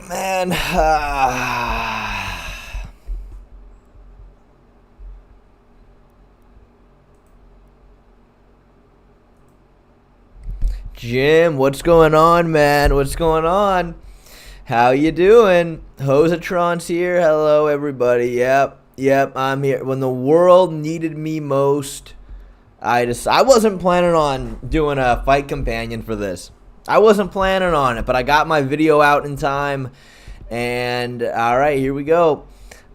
Man. Jim, what's going on, man? What's going on? How you doing? Hosatron's here. Hello, everybody. Yep, I'm here. When the world needed me most, I wasn't planning on doing a fight companion for this. I wasn't planning on it, but I got my video out in time. And all right, here we go.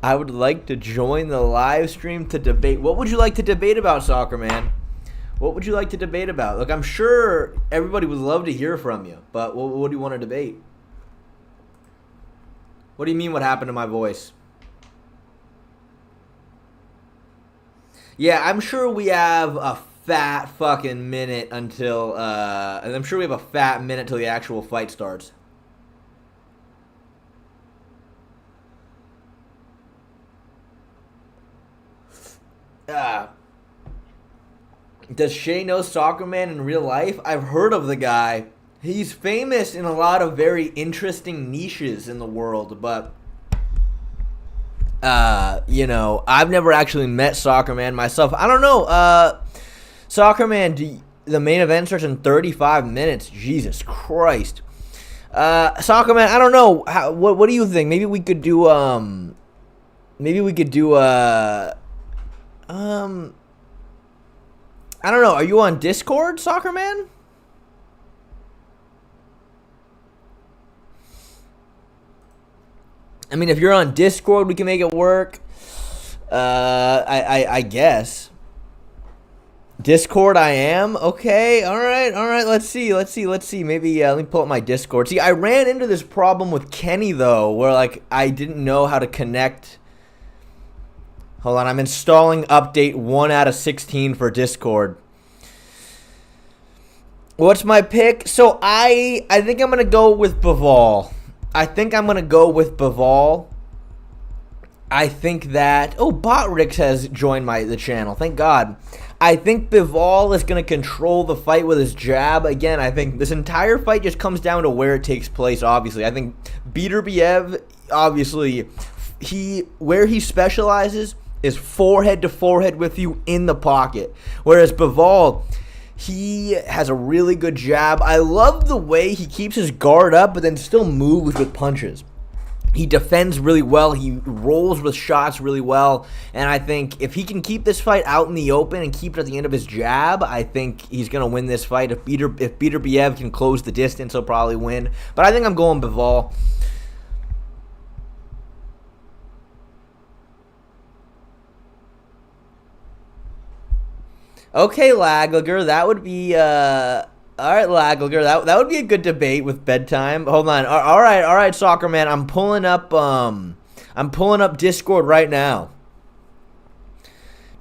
I would like to join the live stream to debate. What would you like to debate about, Soccer Man? What would you like to debate about? Look, I'm sure everybody would love to hear from you, but what do you want to debate? What do you mean what happened to my voice? Yeah, I'm sure we have a fat fucking minute until, and I'm sure we have a fat minute till the actual fight starts. Does Shay know Soccer Man in real life? I've heard of the guy. He's famous in a lot of very interesting niches in the world, but you know, I've never actually met Soccer Man myself. I don't know. Soccer Man, the main event starts in 35 minutes. Jesus Christ. Soccer Man, I don't know. What do you think? Maybe we could do I don't know. Are you on Discord, Soccer Man? I mean, if you're on Discord, we can make it work. I guess. Discord, I am. Okay, all right. Let's see. Maybe let me pull up my Discord. See, I ran into this problem with Kenny though, where like I didn't know how to connect. Hold on, I'm installing update 1 out of 16 for Discord. What's my pick? So I think I'm gonna go with Bivol. I think that Botrix has joined the channel. Thank God. I think Bivol is going to control the fight with his jab. Again, I think this entire fight just comes down to where it takes place, obviously. I think Beterbiev, obviously, where he specializes is forehead to forehead with you in the pocket. Whereas Bivol, he has a really good jab. I love the way he keeps his guard up but then still moves with punches. He defends really well. He rolls with shots really well. And I think if he can keep this fight out in the open and keep it at the end of his jab, I think he's going to win this fight. If Beterbiev can close the distance, he'll probably win. But I think I'm going Bivol. Okay, Laglager, that would be all right, Laglager, that would be a good debate with bedtime. Hold on. All right, Soccer Man. I'm pulling up Discord right now.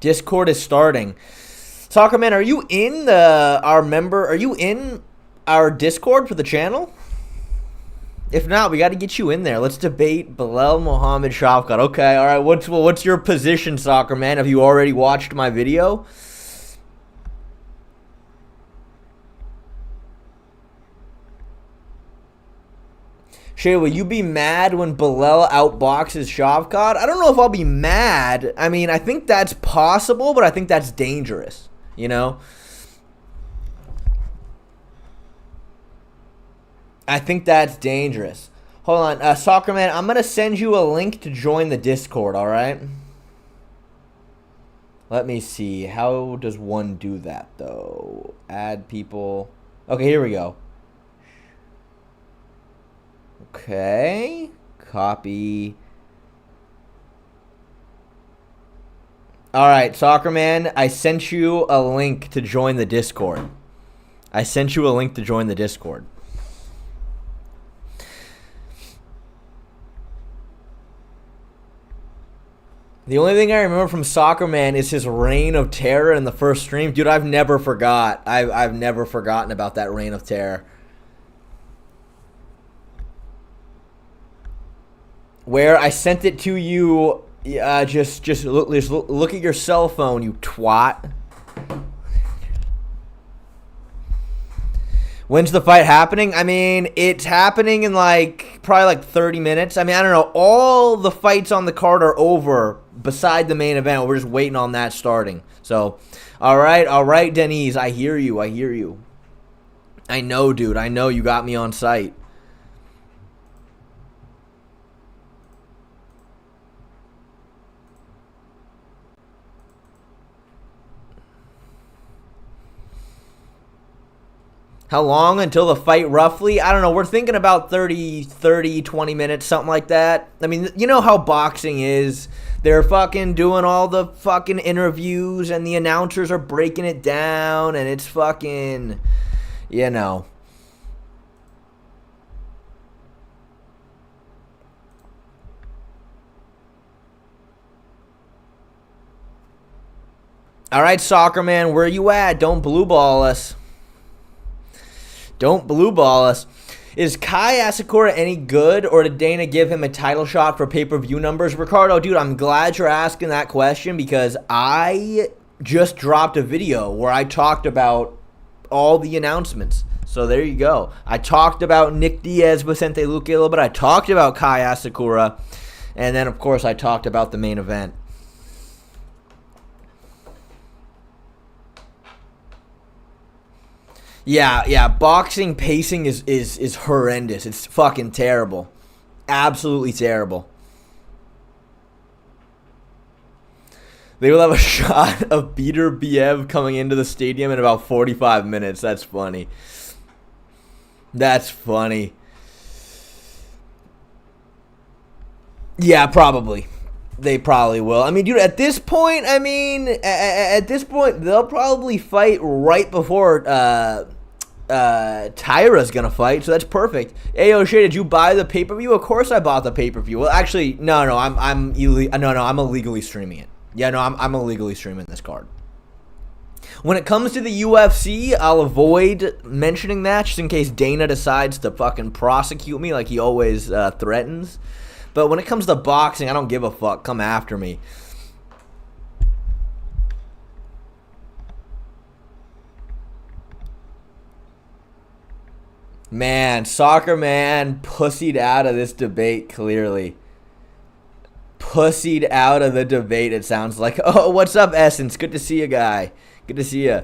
Discord is starting. Soccer Man, are you in Are you in our Discord for the channel? If not, we got to get you in there. Let's debate Belal Muhammad Shavkat. Okay, all right. What's your position, Soccer Man? Have you already watched my video? Shay, will you be mad when Belal outboxes Shavkat? I don't know if I'll be mad. I mean, I think that's possible, but I think that's dangerous, you know? I think that's dangerous. Hold on, Soccer Man, I'm going to send you a link to join the Discord, all right? Let me see. How does one do that, though? Add people. Okay, here we go. Okay, copy. All right, Soccer Man, I sent you a link to join the Discord. The only thing I remember from Soccer Man is his reign of terror in the first stream. Dude, I've never forgotten about that reign of terror. Where I sent it to you, just look at your cell phone, you twat. When's the fight happening? I mean, it's happening in probably 30 minutes. I mean, I don't know. All the fights on the card are over beside the main event. We're just waiting on that starting. So, all right, Denise. I hear you. I know, dude. I know you got me on sight. How long until the fight roughly? I don't know. We're thinking about 20 minutes, something like that. I mean, you know how boxing is. They're fucking doing all the fucking interviews and the announcers are breaking it down and it's fucking, you know. All right, soccer man, where you at? Don't blue ball us. Don't blue ball us. Is Kai Asakura any good, or did Dana give him a title shot for pay-per-view numbers? Ricardo, dude, I'm glad you're asking that question because I just dropped a video where I talked about all the announcements. So there you go. I talked about Nick Diaz, Vicente Luque a little bit. I talked about Kai Asakura. And then, of course, I talked about the main event. Yeah, boxing pacing is horrendous. It's fucking terrible. Absolutely terrible. They will have a shot of Beterbiev coming into the stadium in about 45 minutes. That's funny. That's funny. Yeah, probably. They probably will. I mean, dude, at this point, they'll probably fight right before Tyra's gonna fight, so that's perfect. Hey, O'Shea, did you buy the pay-per-view? Of course I bought the pay-per-view. Well, actually, no, I'm illegally streaming it. Yeah, no, I'm illegally streaming this card. When it comes to the UFC, I'll avoid mentioning that just in case Dana decides to fucking prosecute me like he always threatens. But when it comes to boxing, I don't give a fuck. Come after me. Man, soccer man pussied out of this debate, clearly. Pussied out of the debate, it sounds like. Oh, what's up, Essence? Good to see you, guy. Good to see you.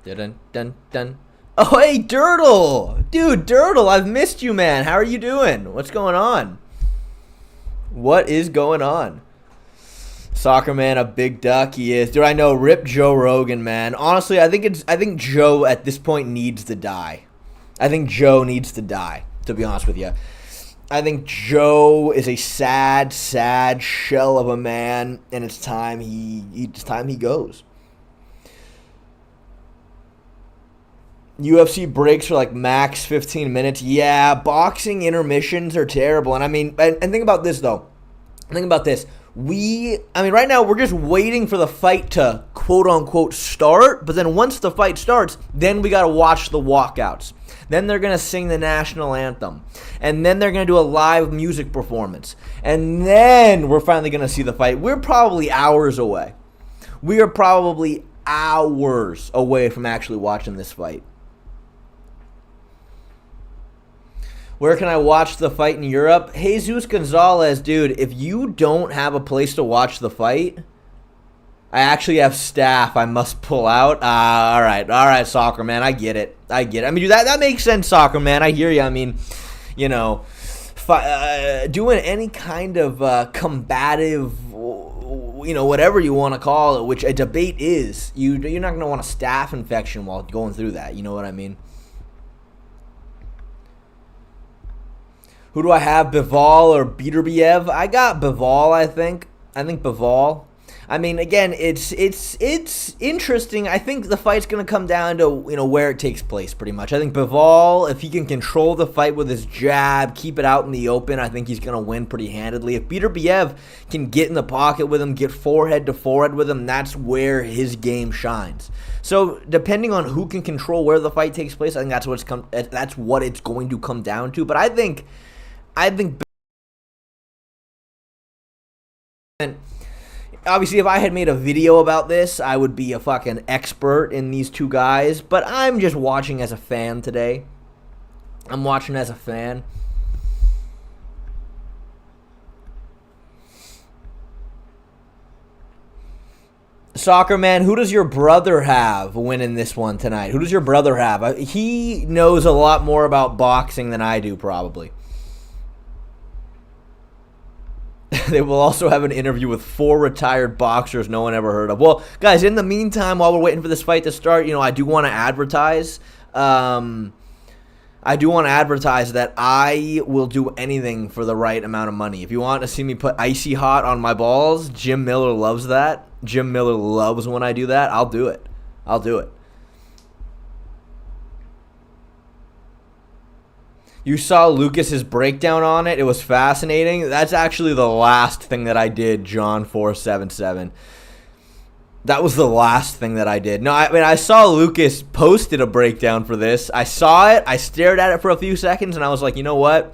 Dun dun dun. Oh, hey, Dirtle! Dude, Dirtle, I've missed you, man. How are you doing? What's going on? What is going on? Soccer man, a big duck, he is. Dude, I know, rip Joe Rogan, man. Honestly, I think Joe at this point needs to die. I think Joe needs to die, to be honest with you. I think Joe is a sad, sad shell of a man, and it's time he goes. UFC breaks are like max 15 minutes. Yeah, boxing intermissions are terrible. And I mean, and think about this, though. Think about this. Right now, we're just waiting for the fight to quote-unquote start. But then once the fight starts, then we got to watch the walkouts. Then they're going to sing the national anthem. And then they're going to do a live music performance. And then we're finally going to see the fight. We're probably hours away. We are probably hours away from actually watching this fight. Where can I watch the fight in Europe? Jesus Gonzalez, dude, if you don't have a place to watch the fight, I actually have staff I must pull out. All right, soccer man, I get it. I mean, dude, that makes sense, soccer man. I hear you. I mean, you know, doing any kind of combative, you know, whatever you want to call it, which a debate is, you're not going to want a staph infection while going through that. You know what I mean? Who do I have, Bivol or Beterbiev? I got Bivol, I think. Bivol. I mean, again, it's interesting. I think the fight's going to come down to, you know, where it takes place, pretty much. I think Bivol, if he can control the fight with his jab, keep it out in the open, I think he's going to win pretty handedly. If Beterbiev can get in the pocket with him, get forehead to forehead with him, that's where his game shines. So, depending on who can control where the fight takes place, I think that's what it's going to come down to. But I think I think. Obviously, if I had made a video about this, I would be a fucking expert in these two guys. But I'm just watching as a fan today. I'm watching as a fan. Soccer Man, who does your brother have winning this one tonight? Who does your brother have? He knows a lot more about boxing than I do, probably. They will also have an interview with 4 retired boxers no one ever heard of. Well, guys, in the meantime, while we're waiting for this fight to start, I do want to advertise. I do want to advertise that I will do anything for the right amount of money. If you want to see me put icy hot on my balls, Jim Miller loves that. Jim Miller loves when I do that. I'll do it. I'll do it. You saw Lucas's breakdown on it. It was fascinating. That's actually the last thing that I did, John477. That was the last thing that I did. No, I mean, I saw Lucas posted a breakdown for this. I saw it. I stared at it for a few seconds, and I was like, you know what?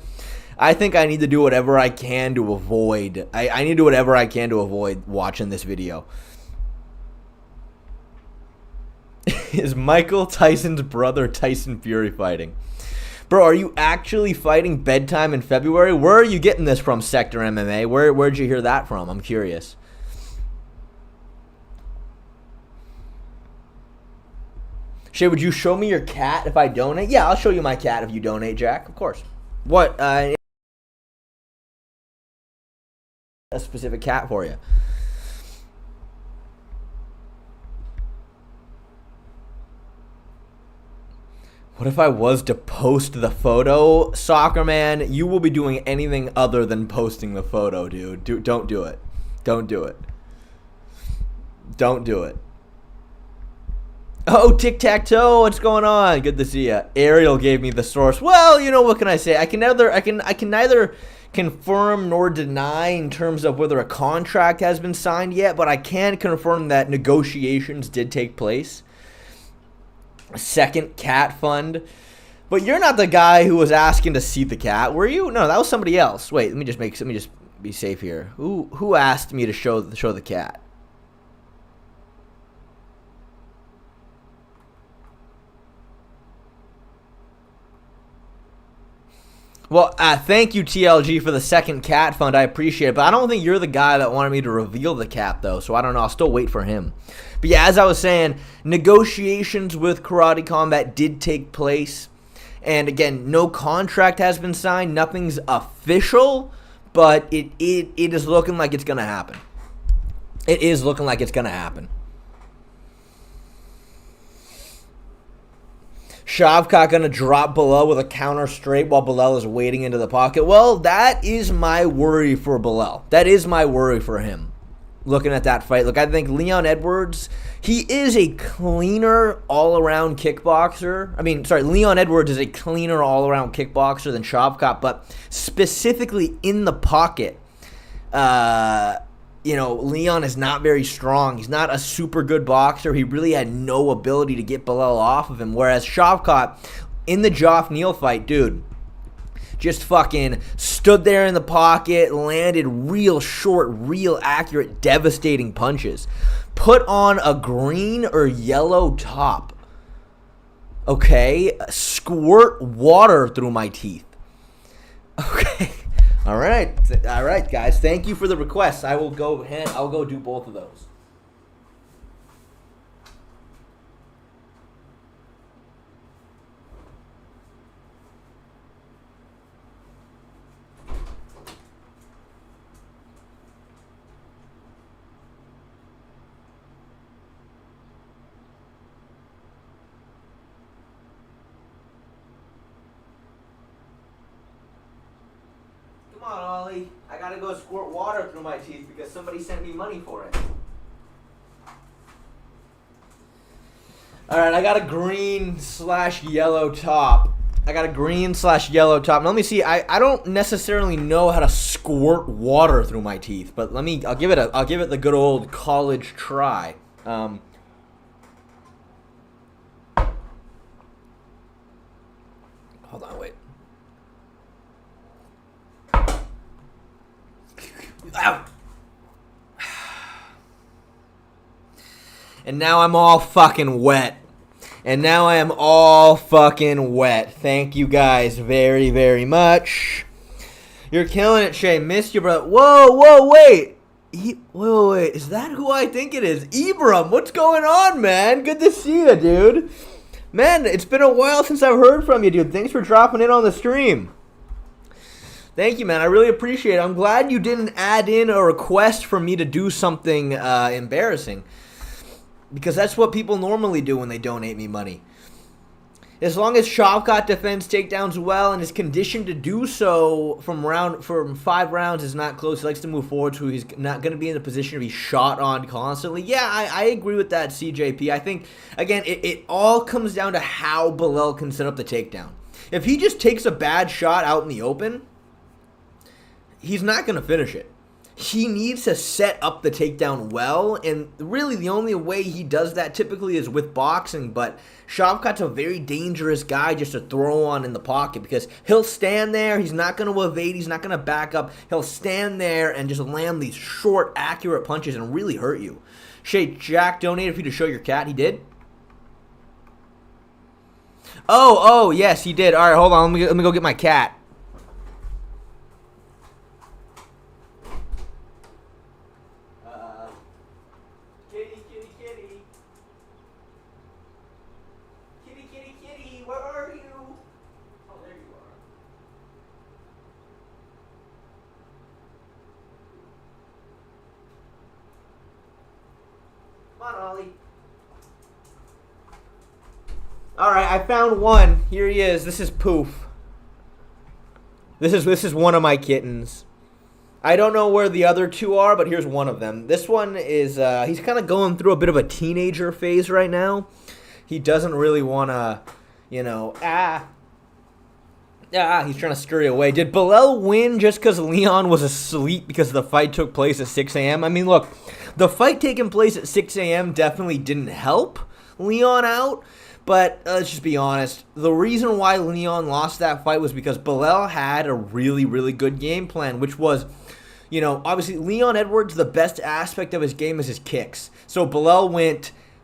I think I need to do whatever I can to avoid. I need to do whatever I can to avoid watching this video. Is Michael Tyson's brother Tyson Fury fighting? Bro, are you actually fighting bedtime in February? Where are you getting this from, Sector MMA? Where'd you hear that from? I'm curious. Shay, would you show me your cat if I donate? Yeah, I'll show you my cat if you donate, Jack. Of course. What? A specific cat for you. What if I was to post the photo? Soccer Man, you will be doing anything other than posting the photo, dude. Don't do it. Don't do it. Don't do it. Oh, tic-tac-toe, what's going on? Good to see you. Ariel gave me the source. Well, you know, what can I say? I can neither confirm nor deny in terms of whether a contract has been signed yet, but I can confirm that negotiations did take place. A second cat fund. But you're not the guy who was asking to see the cat, were you? No, that was somebody else. Wait, let me just be safe here. Who asked me to show the cat? Well, thank you, TLG, for the second cat fund. I appreciate it. But I don't think you're the guy that wanted me to reveal the cat, though. So I don't know. I'll still wait for him. But yeah, as I was saying, negotiations with Karate Combat did take place. And again, no contract has been signed. Nothing's official. But it is looking like it's going to happen. It is looking like it's going to happen. Shavkat going to drop Bilal with a counter straight while Bilal is wading into the pocket. Well, that is my worry for Bilal. That is my worry for him. Looking at that fight. Look, I think Leon Edwards, he is a cleaner all-around kickboxer. Leon Edwards is a cleaner all-around kickboxer than Shavkat, but specifically in the pocket, Leon is not very strong. He's not a super good boxer. He really had no ability to get Bilal off of him. Whereas Shavkat, in the Joff Neal fight, dude, just fucking stood there in the pocket, landed real short, real accurate, devastating punches. Put on a green or yellow top. Okay? Squirt water through my teeth. Okay. All right, guys. Thank you for the request. I'll go do both of those. Come on, Ollie. I gotta go squirt water through my teeth because somebody sent me money for it. Alright, I got a green/yellow top. Now, let me see. I don't necessarily know how to squirt water through my teeth, but I'll give it the good old college try. Hold on, wait. Ow. And now I'm all fucking wet. And now I am all fucking wet. Thank you guys very, very much. You're killing it, Shay. Missed you, brother. Whoa, wait. Wait. Is that who I think it is? Ibram, what's going on, man? Good to see you, dude. Man, it's been a while since I've heard from you, dude. Thanks for dropping in on the stream. Thank you, man. I really appreciate it. I'm glad you didn't add in a request for me to do something embarrassing. Because that's what people normally do when they donate me money. As long as Shavkat defends takedowns well and is conditioned to do so from 5 rounds is not close, he likes to move forward, so he's not going to be in a position to be shot on constantly. Yeah, I agree with that, CJP. I think, again, it all comes down to how Bilal can set up the takedown. If he just takes a bad shot out in the open, he's not going to finish it. He needs to set up the takedown well, and really the only way he does that typically is with boxing, but Shavkat's a very dangerous guy just to throw on in the pocket because he'll stand there, he's not going to evade, he's not going to back up, he'll stand there and just land these short, accurate punches and really hurt you. Shay, Jack donated for you to show your cat, he did? Oh, yes, he did. All right, hold on, let me go get my cat. Alright, I found one. Here he is. This is Poof. This is one of my kittens. I don't know where the other 2 are, but here's one of them. This one is, he's kind of going through a bit of a teenager phase right now. He doesn't really want to, you know, he's trying to scurry away. Did Bilal win just because Leon was asleep because the fight took place at 6 a.m.? I mean, look, the fight taking place at 6 a.m. definitely didn't help Leon out. But let's just be honest. The reason why Leon lost that fight was because Bilal had a really, really good game plan, which was, you know, obviously Leon Edwards, the best aspect of his game is his kicks. So Bilal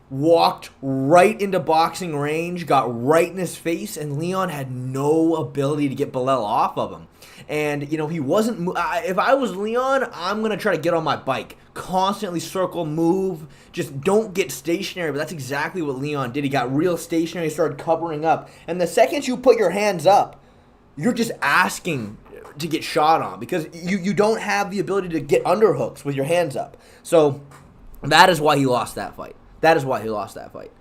walked right into boxing range, got right in his face, and Leon had no ability to get Bilal off of him. And, you know, he wasn't... if I was Leon, I'm going to try to get on my bike. Constantly circle, move, just don't get stationary. But that's exactly what Leon did. He got real stationary, started covering up. And the second you put your hands up, you're just asking to get shot on because you don't have the ability to get underhooks with your hands up. So that is why he lost that fight. That is why he lost that fight.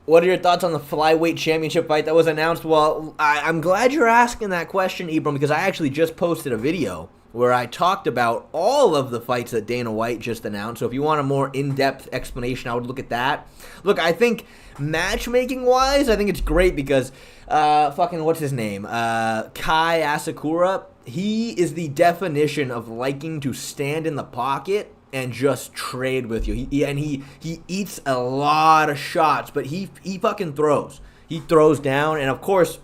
What are your thoughts on the flyweight championship fight that was announced? Well, I'm glad you're asking that question, Ibram, because I actually just posted a video where I talked about all of the fights that Dana White just announced. So if you want a more in-depth explanation, I would look at that. Look, I think matchmaking-wise, I think it's great because what's his name? Kai Asakura, he is the definition of liking to stand in the pocket and just trade with you. He eats a lot of shots, but he fucking throws. He throws down, and of course,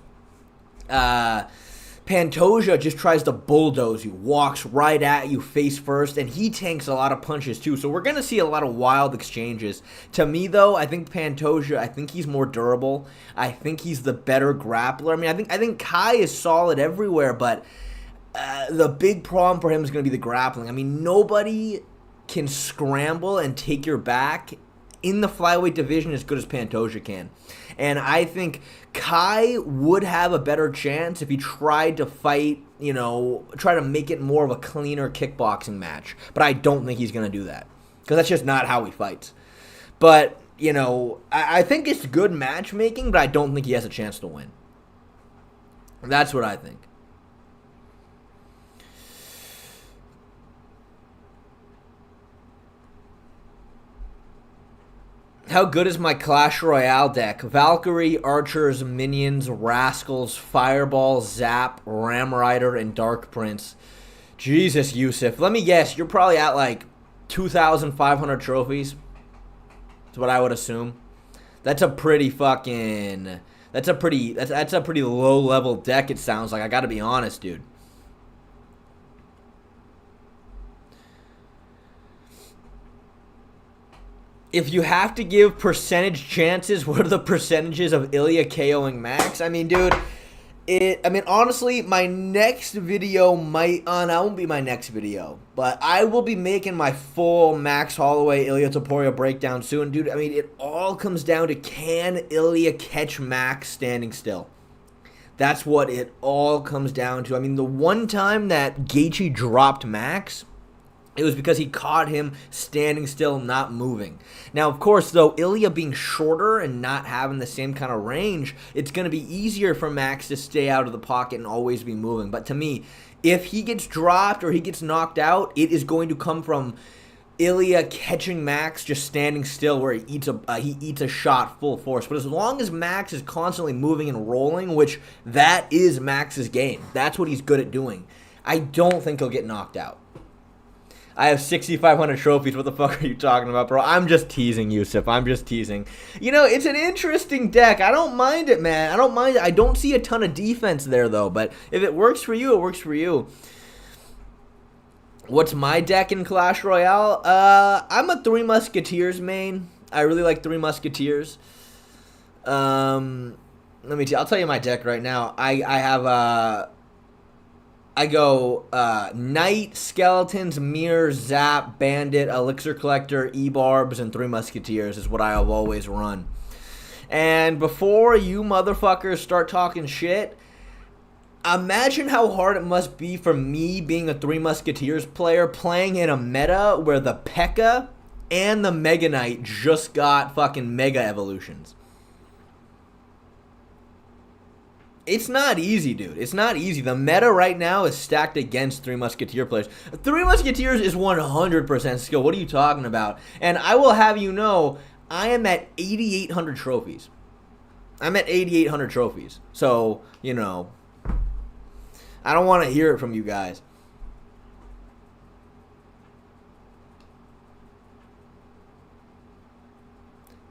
Pantoja just tries to bulldoze you, walks right at you face first, and he tanks a lot of punches too. So we're going to see a lot of wild exchanges. To me, though, I think Pantoja, I think he's more durable. I think he's the better grappler. I mean, I think Kai is solid everywhere, but the big problem for him is going to be the grappling. I mean, nobody can scramble and take your back in the flyweight division as good as Pantoja can. And I think Kai would have a better chance if he tried to fight, you know, try to make it more of a cleaner kickboxing match. But I don't think he's going to do that because that's just not how he fights. But, you know, I think it's good matchmaking, but I don't think he has a chance to win. That's what I think. How good is my Clash Royale deck? Valkyrie, Archers, Minions, Rascals, Fireball, Zap, Ram Rider, and Dark Prince. Jesus, Yusuf. Let me guess, you're probably at like 2,500 trophies. That's what I would assume. That's a pretty fucking... That's a pretty low level deck. It sounds like. I got to be honest, dude. If you have to give percentage chances, what are the percentages of Ilya KOing Max? I mean, dude, honestly, my next video might, that won't be my next video, but I will be making my full Max Holloway, Ilya Topuria breakdown soon, dude. I mean, it all comes down to, can Ilya catch Max standing still? That's what it all comes down to. I mean, the one time that Gaethje dropped Max, it was because he caught him standing still, not moving. Now, of course, though, Ilya being shorter and not having the same kind of range, it's going to be easier for Max to stay out of the pocket and always be moving. But to me, if he gets dropped or he gets knocked out, it is going to come from Ilya catching Max just standing still, where he eats a shot full force. But as long as Max is constantly moving and rolling, which that is Max's game, that's what he's good at doing, I don't think he'll get knocked out. I have 6,500 trophies. What the fuck are you talking about, bro? I'm just teasing, Yusuf. I'm just teasing. You know, it's an interesting deck. I don't mind it, man. I don't mind it. I don't see a ton of defense there, though. But if it works for you, it works for you. What's my deck in Clash Royale? I'm a Three Musketeers main. I really like Three Musketeers. Let me I'll tell you my deck right now. I go Knight, Skeletons, Mirror, Zap, Bandit, Elixir Collector, E-Barbs, and Three Musketeers is what I have always run. And before you motherfuckers start talking shit, imagine how hard it must be for me being a Three Musketeers player playing in a meta where the P.E.K.K.A. and the Mega Knight just got fucking Mega Evolutions. It's not easy, dude. It's not easy. The meta right now is stacked against Three Musketeer players. Three Musketeers is 100% skill. What are you talking about? And I will have you know, I am at 8,800 trophies. I'm at 8,800 trophies. So, you know, I don't want to hear it from you guys.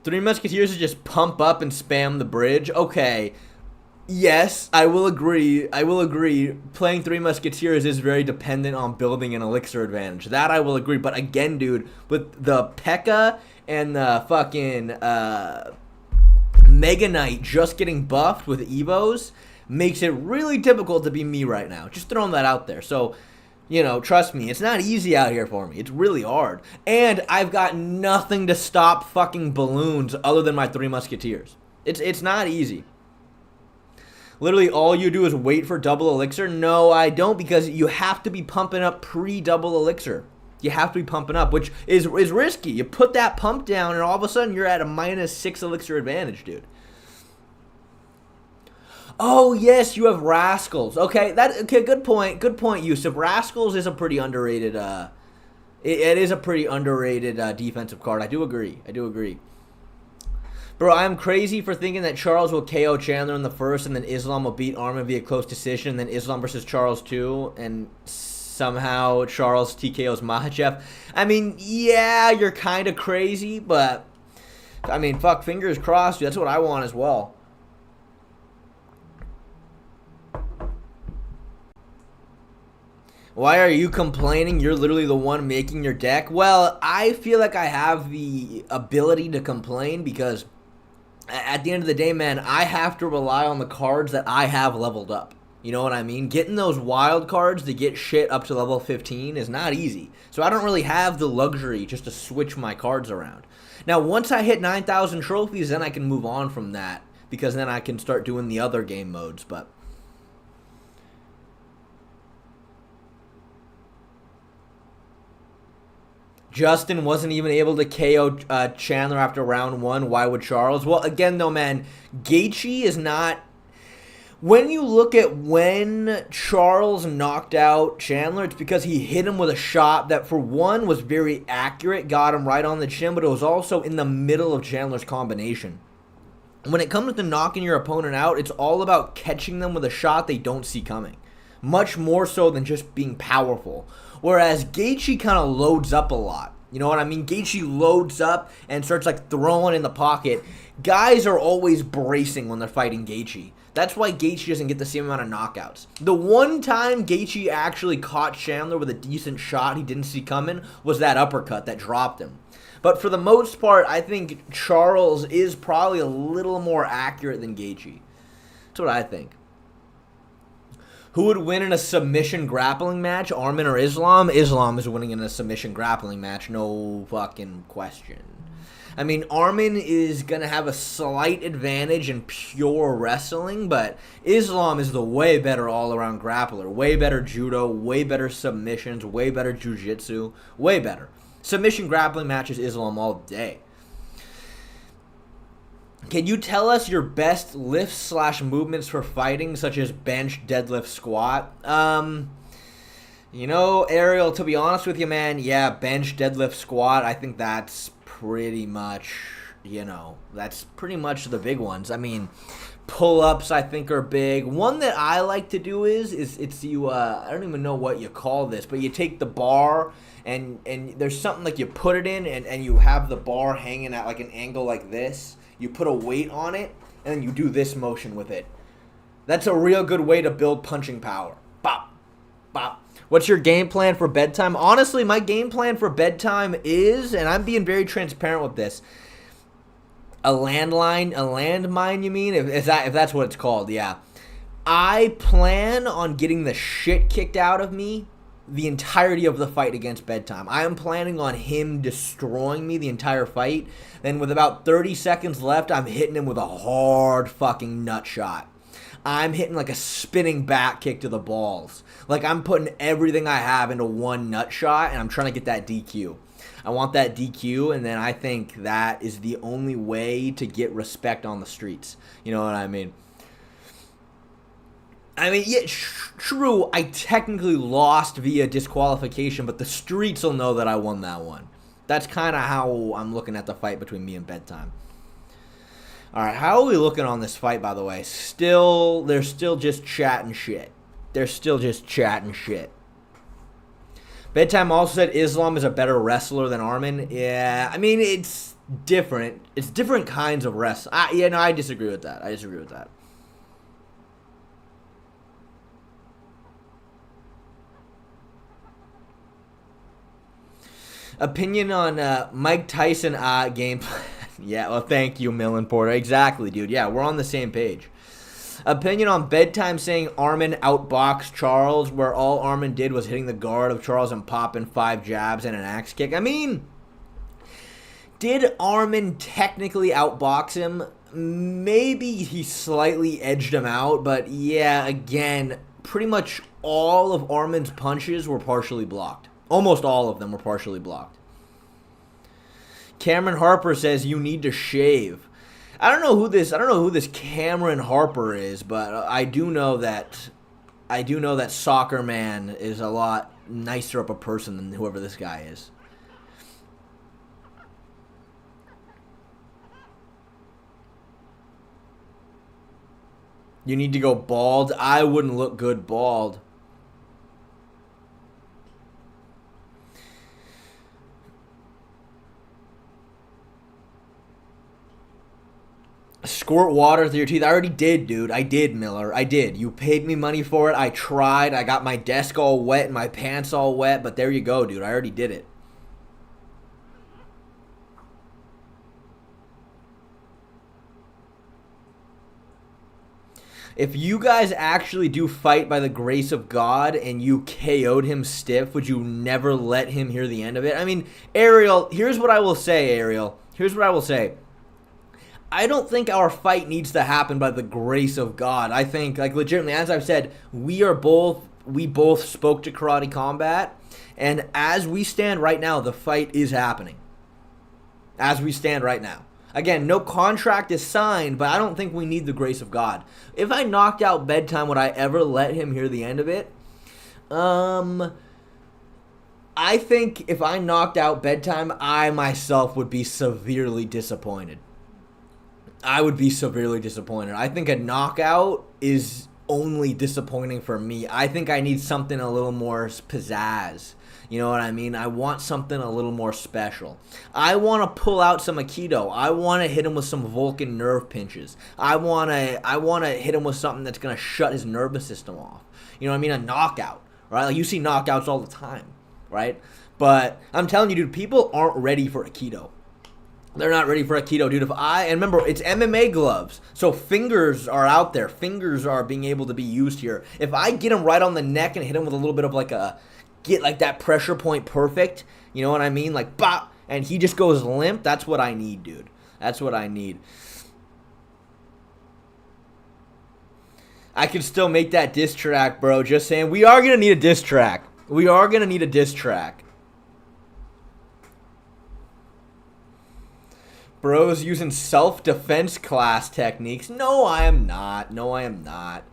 Three Musketeers is just pump up and spam the bridge. Okay. Yes, I will agree. Playing Three Musketeers is very dependent on building an elixir advantage. That I will agree. But again, dude, with the P.E.K.K.A. and the fucking Mega Knight just getting buffed with Evos makes it really difficult to be me right now. Just throwing that out there. So, you know, trust me, it's not easy out here for me. It's really hard. And I've got nothing to stop fucking balloons other than my Three Musketeers. It's not easy. Literally all you do is wait for double elixir? No, I don't, because you have to be pumping up pre-double elixir. You have to be pumping up, which is risky. You put that pump down, and all of a sudden you're at a -6 elixir advantage, dude. Oh, yes, you have Rascals. Okay, good point. Good point, Yusuf. Rascals is a pretty underrated, it is a pretty underrated defensive card. I do agree. Bro, I'm crazy for thinking that Charles will KO Chandler in the first, and then Islam will beat Armin via close decision, and then Islam versus Charles too, and somehow Charles TKOs Makhachev. I mean, yeah, you're kind of crazy, but, I mean, fuck, fingers crossed. That's what I want as well. Why are you complaining? You're literally the one making your deck. Well, I feel like I have the ability to complain because at the end of the day, man, I have to rely on the cards that I have leveled up. You know what I mean? Getting those wild cards to get shit up to level 15 is not easy. So I don't really have the luxury just to switch my cards around. Now, once I hit 9,000 trophies, then I can move on from that, because then I can start doing the other game modes, but Justin wasn't even able to KO Chandler after round 1. Why would Charles? Well, again, though, man, Gaethje is not... When you look at when Charles knocked out Chandler, it's because he hit him with a shot that, for one, was very accurate, got him right on the chin, but it was also in the middle of Chandler's combination. When it comes to knocking your opponent out, it's all about catching them with a shot they don't see coming. Much more so than just being powerful. Whereas Gaethje kind of loads up a lot. You know what I mean? Gaethje loads up and starts like throwing in the pocket. Guys are always bracing when they're fighting Gaethje. That's why Gaethje doesn't get the same amount of knockouts. The one time Gaethje actually caught Chandler with a decent shot he didn't see coming was that uppercut that dropped him. But for the most part, I think Charles is probably a little more accurate than Gaethje. That's what I think. Who would win in a submission grappling match, Arman or Islam? Islam is winning in a submission grappling match, no fucking question. I mean, Arman is going to have a slight advantage in pure wrestling, but Islam is the way better all-around grappler. Way better judo, way better submissions, way better jiu-jitsu, way better. Submission grappling matches, Islam all day. Can you tell us your best lifts/movements for fighting, such as bench, deadlift, squat? You know, Ariel, to be honest with you, man, yeah, bench, deadlift, squat, I think that's pretty much, you know, that's pretty much the big ones. I mean, pull-ups I think are big. One that I like to do is you, I don't even know what you call this, but you take the bar and there's something like you put it in and you have the bar hanging at like an angle like this. You put a weight on it, and then you do this motion with it. That's a real good way to build punching power. Bop, bop. What's your game plan for bedtime? Honestly, my game plan for bedtime is, and I'm being very transparent with this, a landmine, you mean? If that's what it's called, yeah. I plan on getting the shit kicked out of me the entirety of the fight against bedtime. I am planning on him destroying me the entire fight. Then with about 30 seconds left, I'm hitting him with a hard fucking nut shot. I'm hitting like a spinning back kick to the balls. Like I'm putting everything I have into one nut shot, and I'm trying to get that DQ. I want that DQ, and then I think that is the only way to get respect on the streets. You know what I mean? Yeah, true, I technically lost via disqualification, but the streets will know that I won that one. That's kind of how I'm looking at the fight between me and bedtime. All right, how are we looking on this fight, by the way? They're still just chatting shit. Bedtime also said Islam is a better wrestler than Arman. Yeah, I mean, it's different. It's different kinds of wrestling. I disagree with that. Opinion on Mike Tyson game plan. Yeah, well, thank you, Millen Porter. Exactly, dude. Yeah, we're on the same page. Opinion on bedtime saying Arman outboxed Charles, where all Arman did was hitting the guard of Charles and popping 5 jabs and an axe kick. I mean, did Arman technically outbox him? Maybe he slightly edged him out, but yeah, again, pretty much all of Arman's punches were partially blocked. Almost all of them were partially blocked. Cameron Harper says you need to shave. I don't know who this Cameron Harper is, but I do know that Soccer Man is a lot nicer of a person than whoever this guy is. You need to go bald. I wouldn't look good bald. Squirt water through your teeth. I already did, dude. I did, Miller. I did. You paid me money for it. I tried. I got my desk all wet and my pants all wet, but there you go, dude. I already did it. If you guys actually do fight by the grace of God and you KO'd him stiff, would you never let him hear the end of it? I mean, Ariel, here's what I will say, Ariel. Here's what I will say. I don't think our fight needs to happen by the grace of God. I think, like, legitimately, as I've said, we both spoke to Karate Combat, and as we stand right now, the fight is happening. As we stand right now. Again, no contract is signed, but I don't think we need the grace of God. If I knocked out bedtime, would I ever let him hear the end of it? I think if I knocked out bedtime, I myself would be severely disappointed. I would be severely disappointed. I think a knockout is only disappointing for me. I think I need something a little more pizzazz. You know what I mean? I want something a little more special. I want to pull out some Aikido. I want to hit him with some Vulcan nerve pinches. I want to hit him with something that's going to shut his nervous system off. You know what I mean? A knockout, right? Like, you see knockouts all the time, right? But I'm telling you, dude, people aren't ready for Aikido. They're not ready for Aikido, dude. And remember, it's MMA gloves, so fingers are out there. Fingers are being able to be used here. If I get him right on the neck and hit him with a little bit of get like that pressure point perfect, you know what I mean? Like, bop, and he just goes limp. That's what I need, dude. That's what I need. I can still make that diss track, bro. Just saying. We are going to need a diss track. We are going to need a diss track. Bro's using self-defense class techniques. No, I am not. No, I am not.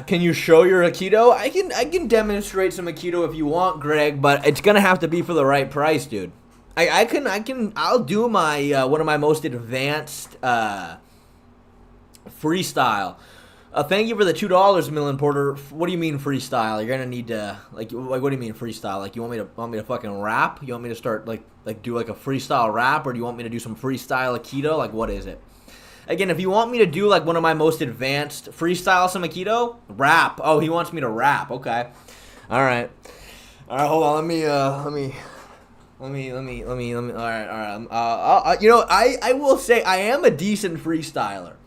Can you show your Aikido? I can demonstrate some Aikido if you want, Greg, but it's gonna have to be for the right price, dude. I'll do my one of my most advanced freestyle. Thank you for the $2, Millen Porter. What do you mean freestyle? You're gonna need to like what do you mean freestyle? Like, you want me to fucking rap? You want me to start like do like a freestyle rap, or do you want me to do some freestyle Aikido? Like, what is it? Again, if you want me to do like one of my most advanced freestyle some Aikido, rap. Oh, he wants me to rap. Okay. All right. Hold on. Let me. All right. You know, I will say I am a decent freestyler.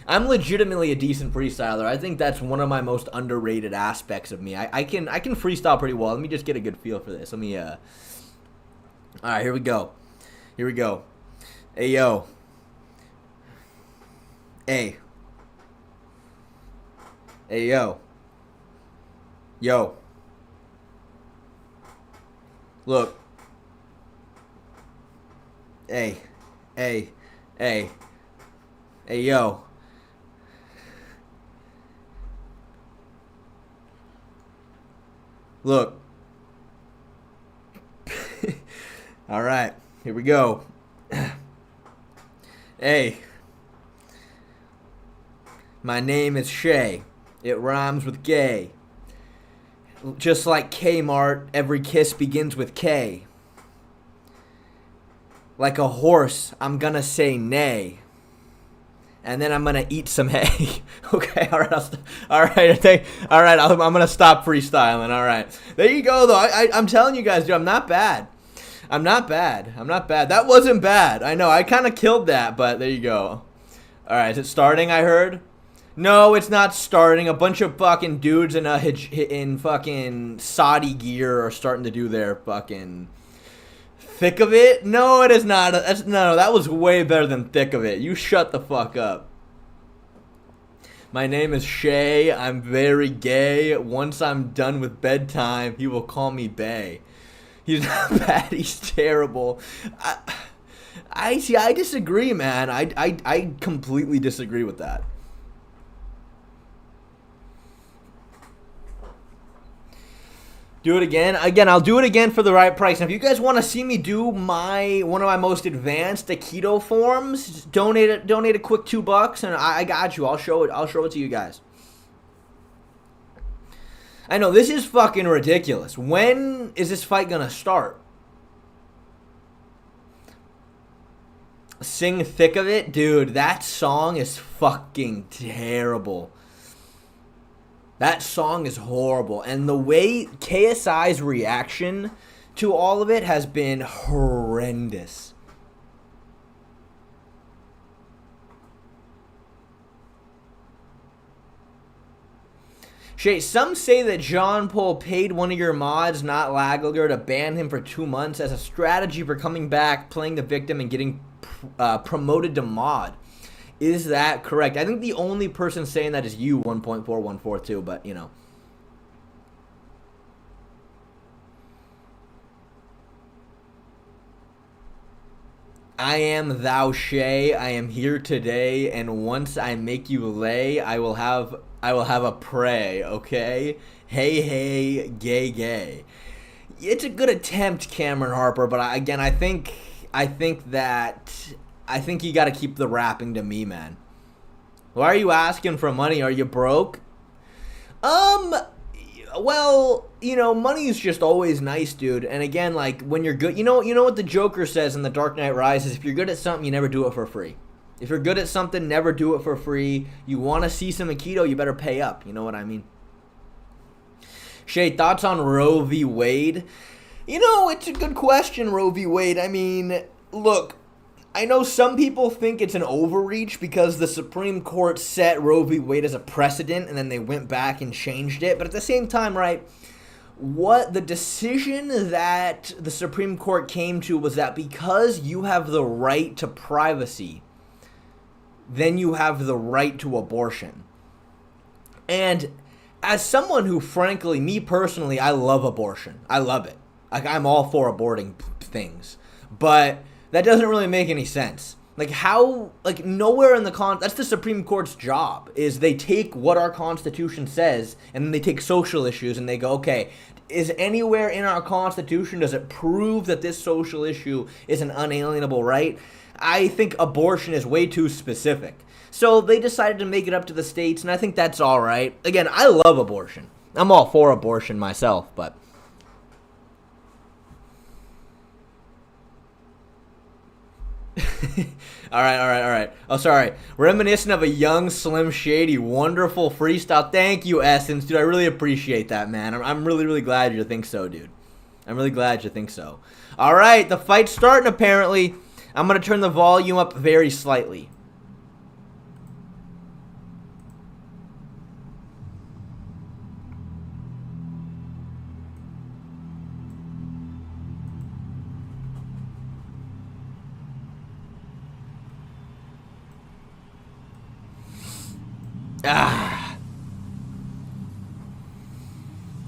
I'm legitimately a decent freestyler. I think that's one of my most underrated aspects of me. I can freestyle pretty well. Let me just get a good feel for this. Let me. All right. Here we go. Hey, yo. Hey, yo. Look. Hey, yo. Look. All right, here we go. Hey. My name is Shay. It rhymes with gay. Just like Kmart, every kiss begins with K. Like a horse, I'm gonna say nay. And then I'm gonna eat some hay. Okay, all right, I'm gonna stop freestyling. All right, there you go, though. I'm telling you guys, dude, I'm not bad. That wasn't bad. I know, I kind of killed that, but there you go. All right, is it starting? I heard. No, it's not starting. A bunch of fucking dudes in fucking Saudi gear are starting to do their fucking thick of it. No, it is not. No, that was way better than thick of it. You shut the fuck up. My name is Shay. I'm very gay. Once I'm done with bedtime, he will call me Bay. He's not bad. He's terrible. I disagree, man. I completely disagree with that. Do it again. I'll do it again for the right price. Now, if you guys want to see me do one of my most advanced Aikido forms, just donate a quick $2, and I got you. I'll show it to you guys. I know, this is fucking ridiculous. When is this fight gonna start? Sing Thick of It? Dude, that song is fucking terrible. That song is horrible. And the way KSI's reaction to all of it has been horrendous. Shay, some say that John Paul paid one of your mods, not Lagler, to ban him for 2 months as a strategy for coming back, playing the victim, and getting promoted to mod. Is that correct? I think the only person saying that is you, 1.4142, but, you know. I am thou Shay. I am here today, and once I make you lay, I will have a prey, okay? Hey, gay. It's a good attempt, Cameron Harper, but I think I think you got to keep the rapping to me, man. Why are you asking for money? Are you broke? Well, you know, money is just always nice, dude. And again, like, when you're good, you know what the Joker says in The Dark Knight Rises? If you're good at something, you never do it for free. If you're good at something, never do it for free. You want to see some Aikido, you better pay up. You know what I mean? Shay, thoughts on Roe v. Wade? You know, it's a good question, Roe v. Wade. I mean, look, I know some people think it's an overreach because the Supreme Court set Roe v. Wade as a precedent and then they went back and changed it. But at the same time, right, what the decision that the Supreme Court came to was that because you have the right to privacy, then you have the right to abortion. And as someone who, frankly, me personally, I love abortion. I love it. Like, I'm all for aborting things. But that doesn't really make any sense. Like, how, like, nowhere in the that's the Supreme Court's job, is they take what our Constitution says, and then they take social issues, and they go, okay, is anywhere in our Constitution, does it prove that this social issue is an unalienable right? I think abortion is way too specific. So they decided to make it up to the states, and I think that's all right. Again, I love abortion. I'm all for abortion myself, but all right. Oh, sorry. Reminiscent of a young Slim Shady, wonderful freestyle. Thank you, Essence, dude. I really appreciate that, man. I'm really, really glad you think so, dude. I'm really glad you think so. All right, the fight's starting, apparently. I'm going to turn the volume up very slightly.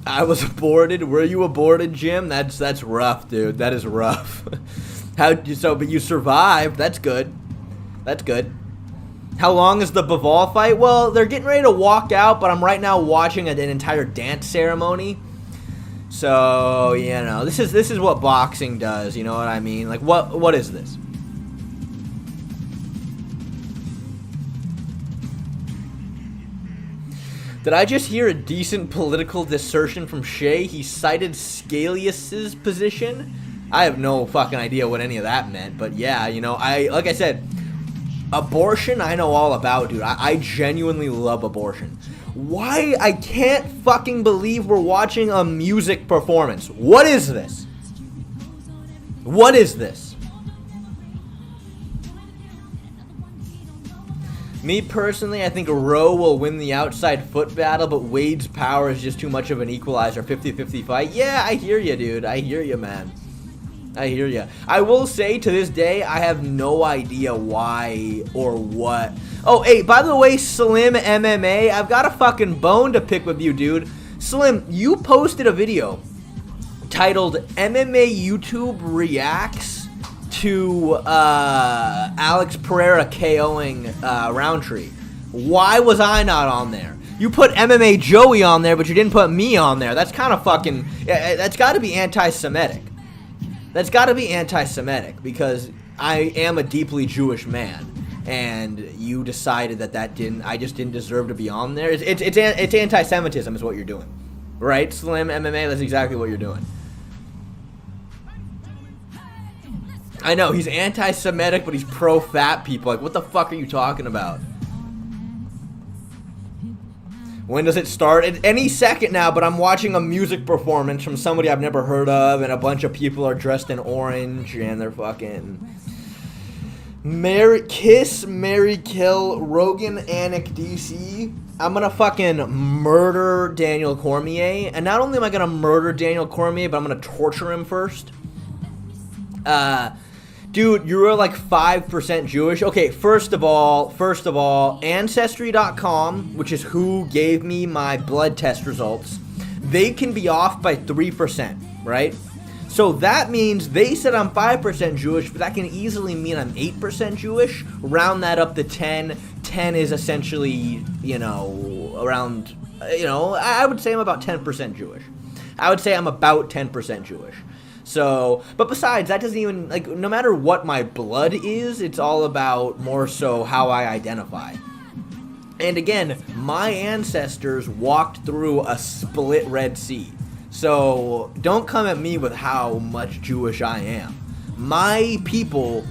I was aborted. Were you aborted, Jim? That's rough, dude. That is rough. But you survived. That's good. That's good. How long is the Bivol fight? Well, they're getting ready to walk out, but I'm right now watching an entire dance ceremony. So, you know, this is what boxing does, you know what I mean? Like, what is this? Did I just hear a decent political dissertation from Shay? He cited Scalius's position. I have no fucking idea what any of that meant, but yeah, you know, like I said, abortion I know all about, dude. I genuinely love abortion. Why? I can't fucking believe we're watching a music performance. What is this? What is this? Me personally, I think Roe will win the outside foot battle, but Wade's power is just too much of an equalizer. 50-50 fight. Yeah, I hear you, dude. I hear you, man. I hear you. I will say, to this day, I have no idea why or what. Oh, hey, by the way, Slim MMA, I've got a fucking bone to pick with you, dude. Slim, you posted a video titled MMA YouTube Reacts to Alex Pereira KOing Roundtree. Why was I not on there? You put MMA Joey on there, but you didn't put me on there. That's kind of fucking... That's got to be anti-Semitic. That's got to be anti-Semitic, because I am a deeply Jewish man, and you decided that I just didn't deserve to be on there. It's anti-Semitism is what you're doing. Right, Slim MMA? That's exactly what you're doing. I know, he's anti-Semitic, but he's pro-fat people. Like, what the fuck are you talking about? When does it start? Any second now, but I'm watching a music performance from somebody I've never heard of, and a bunch of people are dressed in orange, and they're fucking... Kiss, Mary Kill, Rogan, Anik, DC. I'm gonna fucking murder Daniel Cormier, and not only am I gonna murder Daniel Cormier, but I'm gonna torture him first. Dude, you're like 5% Jewish. Okay, first of all, Ancestry.com, which is who gave me my blood test results, they can be off by 3%, right? So that means they said I'm 5% Jewish, but that can easily mean I'm 8% Jewish. Round that up to 10. 10 is essentially, you know, around, you know, I would say I'm about 10% Jewish. I would say I'm about 10% Jewish. So, but besides, that doesn't even, like, no matter what my blood is, it's all about more so how I identify. And again, my ancestors walked through a split Red Sea. So, don't come at me with how much Jewish I am. My people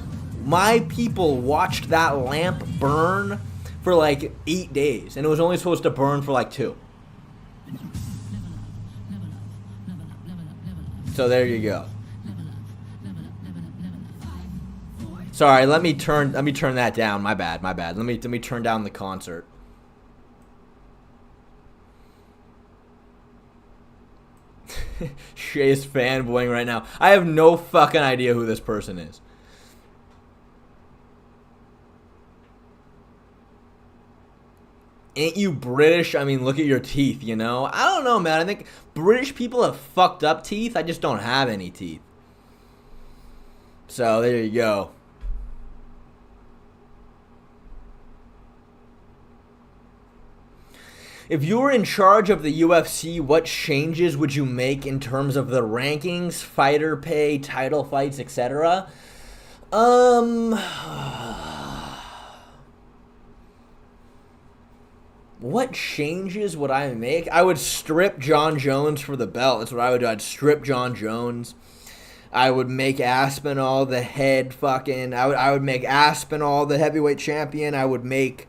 watched that lamp burn for like 8 days, and it was only supposed to burn for like 2. So there you go. Sorry, let me turn that down. My bad. Let me turn down the concert. Shay is fanboying right now. I have no fucking idea who this person is. Ain't you British? I mean, look at your teeth, you know? I don't know, man. I think British people have fucked up teeth. I just don't have any teeth. So, there you go. If you were in charge of the UFC, what changes would you make in terms of the rankings, fighter pay, title fights, etc.? What changes would I make? I would strip John Jones for the belt. That's what I would do. I'd strip John Jones. I would make Aspinall the head fucking... I would make Aspinall the heavyweight champion. I would make...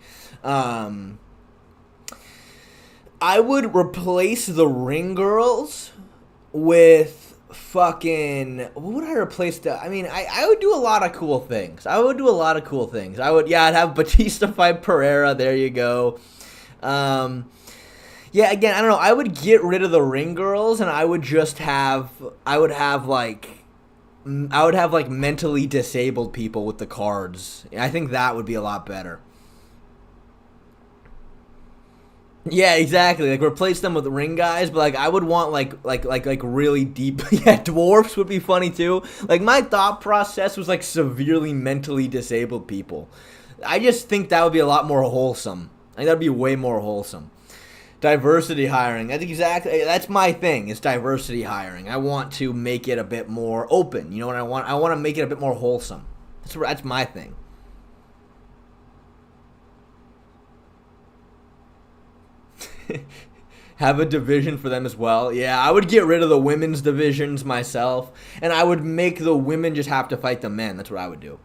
I would replace the ring girls with fucking... What would I replace the... I mean, I would do a lot of cool things. I'd have Batista fight Pereira. There you go. Yeah, again, I don't know. I would get rid of the ring girls, and I would just have... I would have, like, mentally disabled people with the cards. I think that would be a lot better. Yeah, exactly. Like, replace them with ring guys, but, like, I would want, like really deep... Yeah, dwarfs would be funny, too. Like, my thought process was, like, severely mentally disabled people. I just think that would be a lot more wholesome. I think that would be way more wholesome. Diversity hiring. That's my thing, is diversity hiring. I want to make it a bit more open. You know what I want? I want to make it a bit more wholesome. That's my thing. Have a division for them as well. Yeah, I would get rid of the women's divisions myself, and I would make the women just have to fight the men. That's what I would do.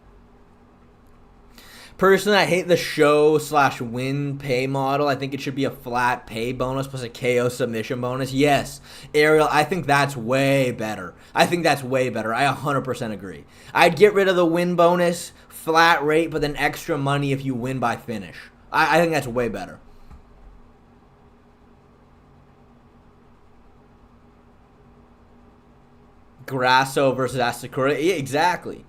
Personally, I hate the show/win pay model. I think it should be a flat pay bonus plus a KO submission bonus. Yes, Ariel, I think that's way better. I 100% agree. I'd get rid of the win bonus, flat rate, but then extra money if you win by finish. I think that's way better. Grasso versus Asakura. Yeah, exactly.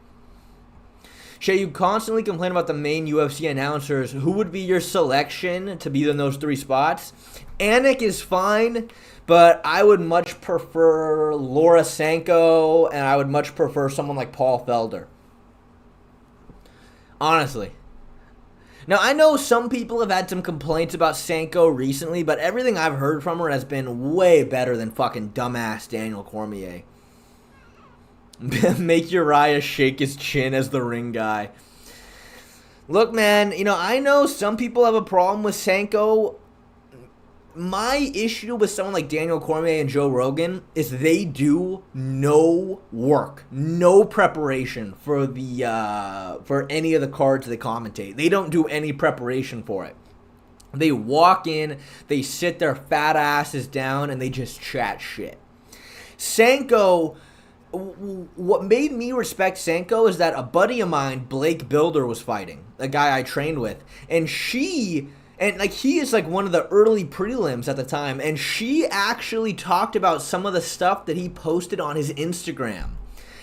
Shay, you constantly complain about the main UFC announcers. Who would be your selection to be in those 3 spots? Anik is fine, but I would much prefer Laura Sanko, and I would much prefer someone like Paul Felder. Honestly. Now, I know some people have had some complaints about Sanko recently, but everything I've heard from her has been way better than fucking dumbass Daniel Cormier. Make Uriah shake his chin as the ring guy. Look, man, you know, I know some people have a problem with Sanko. My issue with someone like Daniel Cormier and Joe Rogan is they do no work, no preparation for any of the cards they commentate. They don't do any preparation for it. They walk in, they sit their fat asses down, and they just chat shit. Sanko... What made me respect Sanko is that a buddy of mine, Blake Builder, was fighting, a guy I trained with, and he is like one of the early prelims at the time, and she actually talked about some of the stuff that he posted on his Instagram,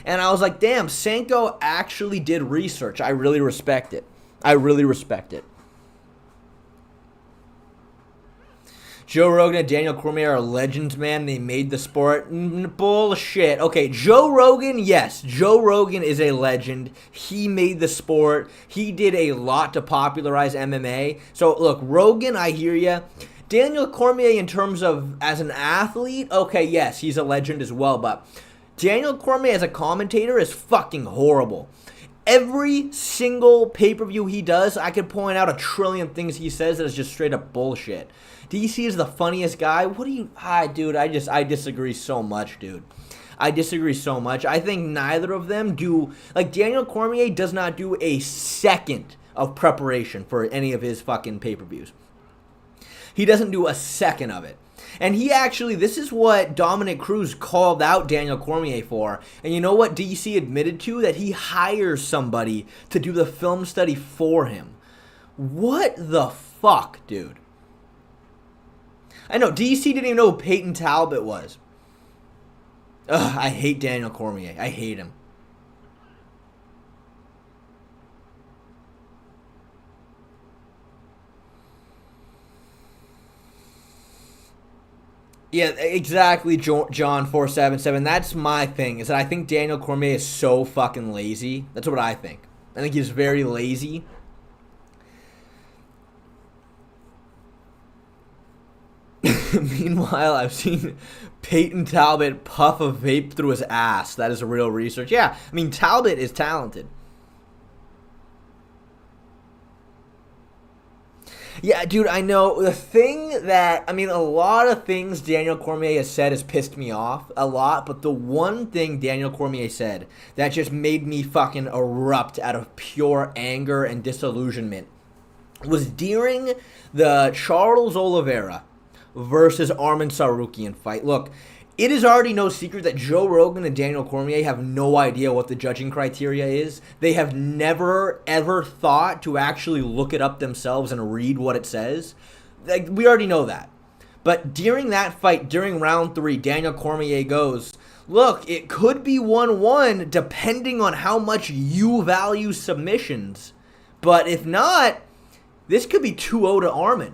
and I was like, damn, Sanko actually did research. I really respect it. Joe Rogan and Daniel Cormier are legends, man. They made the sport. Bullshit. Okay, Joe Rogan, yes. Joe Rogan is a legend. He made the sport. He did a lot to popularize MMA. So, look, Rogan, I hear ya. Daniel Cormier, in terms of as an athlete, okay, yes, he's a legend as well. But Daniel Cormier as a commentator is fucking horrible. Every single pay-per-view he does, I could point out a trillion things he says that is just straight up bullshit. DC is the funniest guy. What do you... dude, I disagree so much, dude. I disagree so much. I think neither of them do... Like, Daniel Cormier does not do a second of preparation for any of his fucking pay-per-views. He doesn't do a second of it. And he actually, this is what Dominic Cruz called out Daniel Cormier for. And you know what DC admitted to? That he hires somebody to do the film study for him. What the fuck, dude? I know, DC didn't even know who Peyton Talbot was. Ugh, I hate Daniel Cormier. I hate him. Yeah, exactly, John 477. That's my thing, is that I think Daniel Cormier is so fucking lazy. That's what I think. I think he's very lazy. Meanwhile, I've seen Peyton Talbot puff a vape through his ass. That is real research. Yeah, I mean, Talbot is talented. Yeah, dude, I know. The thing that, I mean, a lot of things Daniel Cormier has said has pissed me off a lot, but the one thing Daniel Cormier said that just made me fucking erupt out of pure anger and disillusionment was during the Charles Oliveira versus Arman Tsarukyan fight. Look, it is already no secret that Joe Rogan and Daniel Cormier have no idea what the judging criteria is. They have never, ever thought to actually look it up themselves and read what it says. Like, we already know that. But during that fight, during round 3, Daniel Cormier goes, look, it could be 1-1 depending on how much you value submissions. But if not, this could be 2-0 to Arman.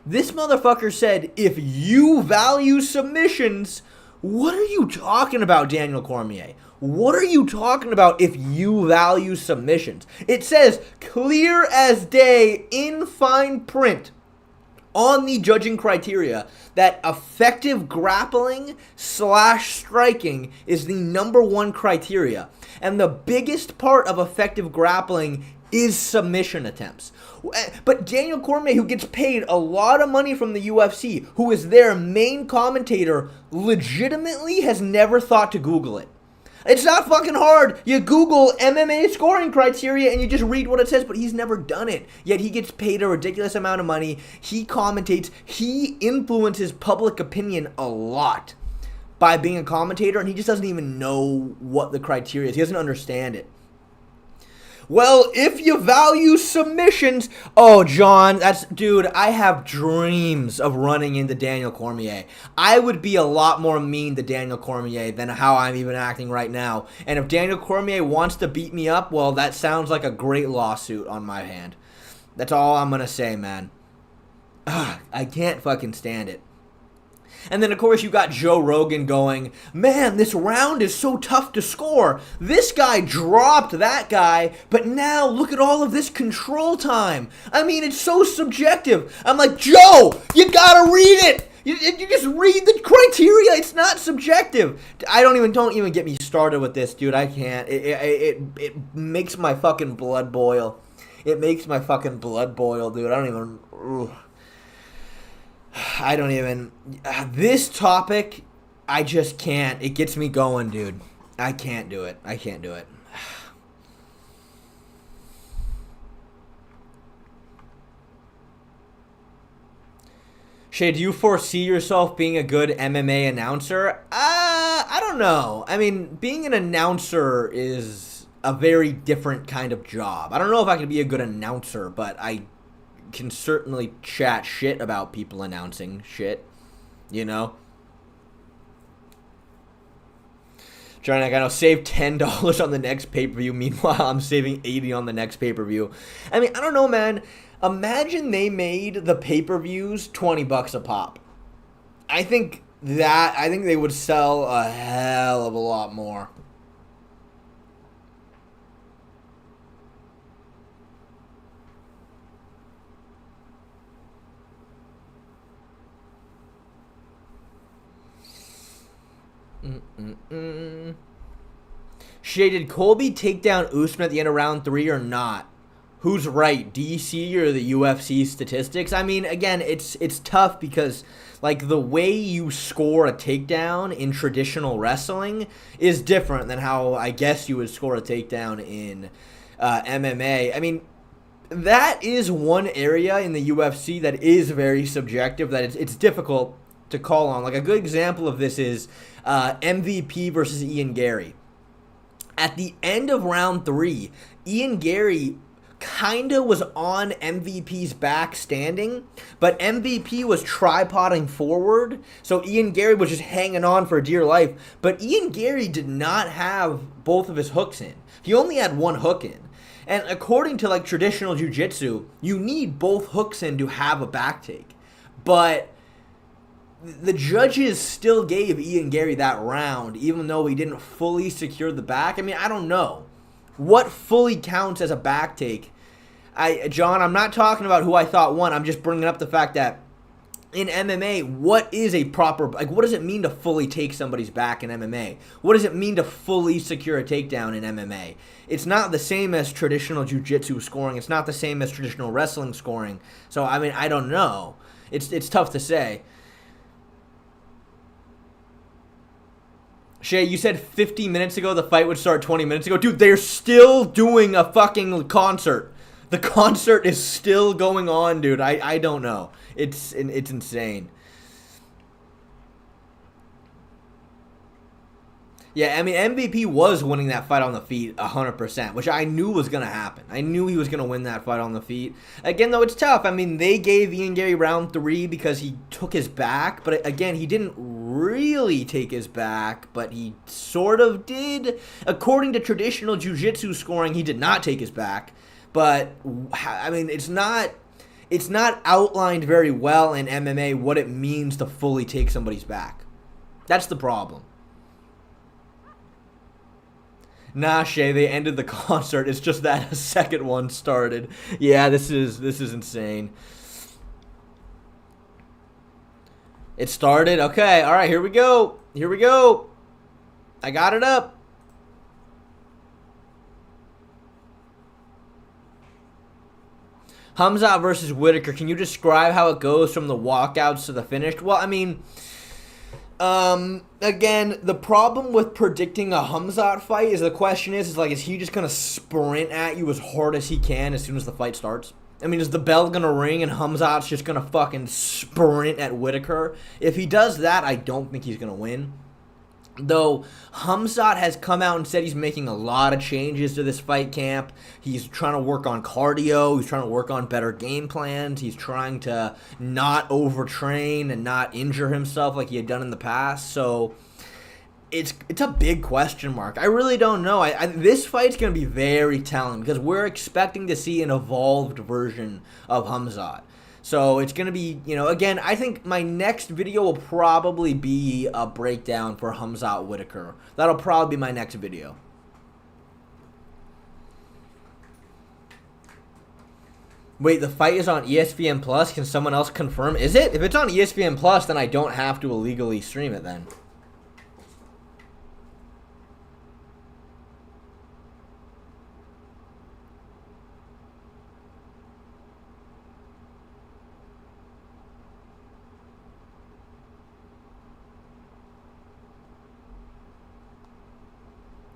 This motherfucker said, if you value submissions, what are you talking about, Daniel Cormier? What are you talking about if you value submissions? It says, clear as day, in fine print, on the judging criteria, that effective grappling / striking is the #1 criteria. And the biggest part of effective grappling is submission attempts. But Daniel Cormier, who gets paid a lot of money from the UFC, who is their main commentator, legitimately has never thought to Google it. It's not fucking hard. You Google MMA scoring criteria and you just read what it says, but he's never done it. Yet he gets paid a ridiculous amount of money. He commentates. He influences public opinion a lot by being a commentator, and he just doesn't even know what the criteria is. He doesn't understand it. Well, if you value submissions... Oh, John, dude, I have dreams of running into Daniel Cormier. I would be a lot more mean to Daniel Cormier than how I'm even acting right now. And if Daniel Cormier wants to beat me up, well, that sounds like a great lawsuit on my hand. That's all I'm going to say, man. Ugh, I can't fucking stand it. And then, of course, you got Joe Rogan going, man, this round is so tough to score. This guy dropped that guy, but now look at all of this control time. I mean, it's so subjective. I'm like, Joe, you gotta read it. You just read the criteria. It's not subjective. Don't even get me started with this, dude. I can't. It makes my fucking blood boil. It makes my fucking blood boil, dude. This topic, I just can't. It gets me going, dude. I can't do it. Shay, do you foresee yourself being a good MMA announcer? I don't know. I mean, being an announcer is a very different kind of job. I don't know if I can be a good announcer, but I can certainly chat shit about people announcing shit, you know? Johnny, I gotta save $10 on the next pay-per-view. Meanwhile, I'm saving $80 on the next pay-per-view. I mean, I don't know, man. Imagine they made the pay-per-views $20 a pop. I think they would sell a hell of a lot more. Shay, did Colby take down Usman at the end of round 3 or not? Who's right, DC or the UFC statistics? I mean, again, it's tough because like the way you score a takedown in traditional wrestling is different than how I guess you would score a takedown in MMA. I mean, that is one area in the UFC that is very subjective, that it's difficult to call on. Like a good example of this is MVP versus Ian Gary. At the end of round 3, Ian Gary kind of was on MVP's back standing, but MVP was tripoding forward, so Ian Gary was just hanging on for dear life. But Ian Gary did not have both of his hooks in. He only had one hook in. And according to like traditional jiu-jitsu, you need both hooks in to have a back take. But the judges still gave Ian Gary that round, even though he didn't fully secure the back. I mean, I don't know what fully counts as a back take. John, I'm not talking about who I thought won. I'm just bringing up the fact that in MMA, what is a proper, like, what does it mean to fully take somebody's back in MMA? What does it mean to fully secure a takedown in MMA? It's not the same as traditional jiu-jitsu scoring. It's not the same as traditional wrestling scoring. So, I mean, I don't know. It's tough to say. Shay, you said 50 minutes ago the fight would start 20 minutes ago. Dude, they're still doing a fucking concert. The concert is still going on, dude. I don't know. It's insane. Yeah, I mean, MVP was winning that fight on the feet 100%, which I knew was going to happen. I knew he was going to win that fight on the feet. Again, though, it's tough. I mean, they gave Ian Gary round 3 because he took his back. But again, he didn't really take his back, but he sort of did. According to traditional jiu-jitsu scoring, he did not take his back. But, I mean, it's not outlined very well in MMA what it means to fully take somebody's back. That's the problem. Nah, Shay, they ended the concert. It's just that a second one started. Yeah, this is insane. It started. Okay, all right, here we go. Here we go. I got it up. Khamzat versus Whitaker. Can you describe how it goes from the walkouts to the finish? Well, I mean, again, the problem with predicting a Khamzat fight is the question is like, is he just going to sprint at you as hard as he can as soon as the fight starts? I mean, is the bell going to ring and Khamzat's just going to fucking sprint at Whitaker? If he does that, I don't think he's going to win. Though Khamzat has come out and said he's making a lot of changes to this fight camp. He's trying to work on cardio. He's trying to work on better game plans. He's trying to not overtrain and not injure himself like he had done in the past. So it's a big question mark. I really don't know. This fight's going to be very telling because we're expecting to see an evolved version of Khamzat. So it's going to be, you know, again, I think my next video will probably be a breakdown for Khamzat Whitaker. That'll probably be my next video. Wait, the fight is on ESPN Plus? Can someone else confirm? Is it? If it's on ESPN Plus, then I don't have to illegally stream it then.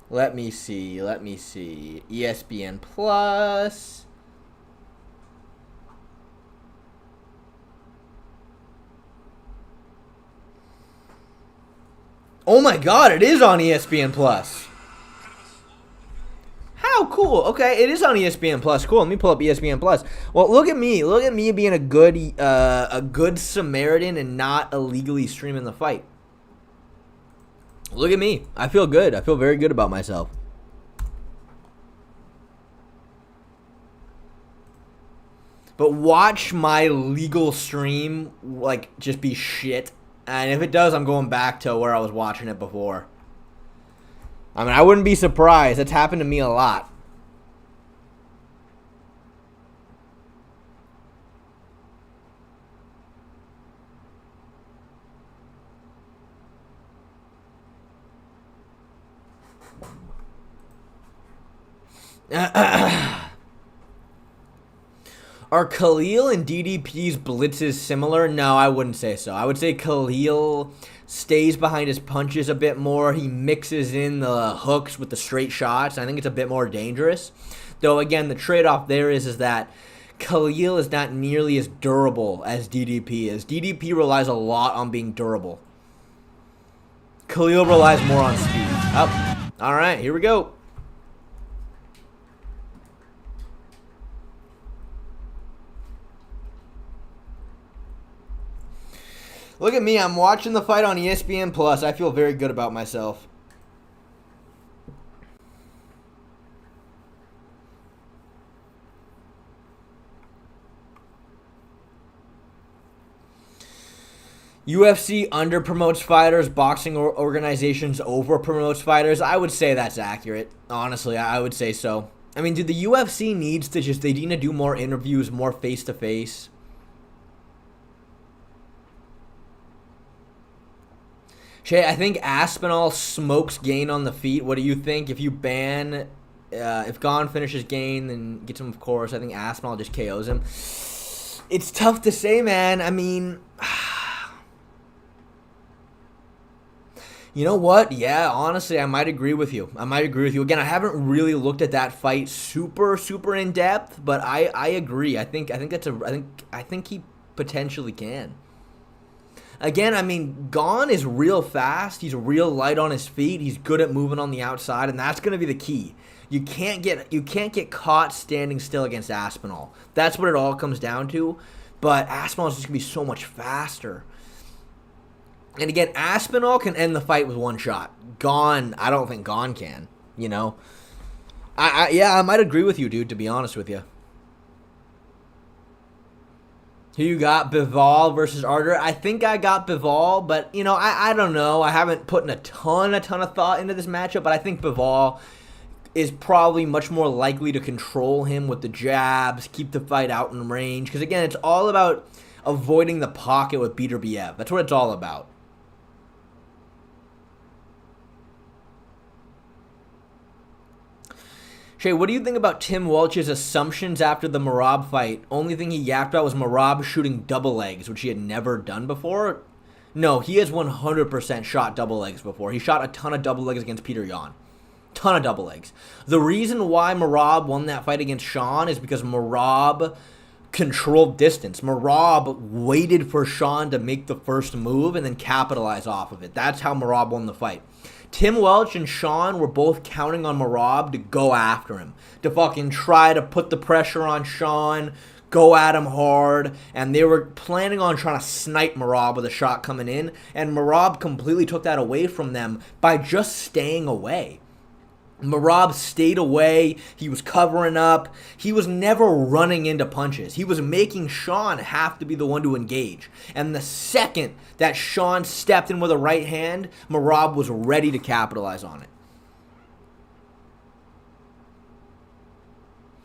Let me see. ESPN Plus. Oh my god, it is on ESPN Plus. How cool. Okay, it is on ESPN Plus. Cool. Let me pull up ESPN Plus. Well, look at me. Look at me being a good Samaritan and not illegally streaming the fight. Look at me. I feel good. I feel very good about myself. But watch my legal stream, like, just be shit. And if it does, I'm going back to where I was watching it before. I mean, I wouldn't be surprised. It's happened to me a lot. Are Khalil and DDP's blitzes similar? No, I wouldn't say so. I would say Khalil stays behind his punches a bit more. He mixes in the hooks with the straight shots. I think it's a bit more dangerous. Though, again, the trade-off there is that Khalil is not nearly as durable as DDP is. DDP relies a lot on being durable. Khalil relies more on speed. Oh, all right, here we go. Look at me, I'm watching the fight on ESPN Plus. I feel very good about myself. UFC under promotes fighters, boxing organizations over promotes fighters. I would say that's accurate. Honestly, I would say so. I mean, dude, the UFC needs to they need to do more interviews, more face-to-face. Shay, I think Aspinall smokes Gain on the feet. What do you think? If you ban, if Gon finishes Gain and gets him, of course, I think Aspinall just KOs him. It's tough to say, man. I mean, you know what? Yeah, honestly, I might agree with you. Again, I haven't really looked at that fight super in depth, but I agree. I think he potentially can. Again, I mean, Gon is real fast. He's real light on his feet. He's good at moving on the outside, and that's going to be the key. You can't get caught standing still against Aspinall. That's what it all comes down to. But Aspinall is just going to be so much faster. And again, Aspinall can end the fight with one shot. Gon, I don't think Gon can. You know, I might agree with you, dude. To be honest with you. Who you got? Bivol versus Arter. I think I got Bivol, but, you know, I don't know. I haven't put in a ton of thought into this matchup, but I think Bivol is probably much more likely to control him with the jabs, keep the fight out in range. Because, again, it's all about avoiding the pocket with Beterbiev. That's what it's all about. Shay, what do you think about Tim Welch's assumptions after the Merab fight? Only thing he yapped about was Merab shooting double legs, which he had never done before. No, he has 100% shot double legs before. He shot a ton of double legs against Peter Yan. Ton of double legs. The reason why Merab won that fight against Sean is because Merab controlled distance. Merab waited for Sean to make the first move and then capitalize off of it. That's how Merab won the fight. Tim Welch and Sean were both counting on Merab to go after him, to fucking try to put the pressure on Sean, go at him hard, and they were planning on trying to snipe Merab with a shot coming in, and Merab completely took that away from them by just staying away. Merab stayed away. He was covering up. He was never running into punches. He was making Sean have to be the one to engage. And the second that Sean stepped in with a right hand, Merab was ready to capitalize on it.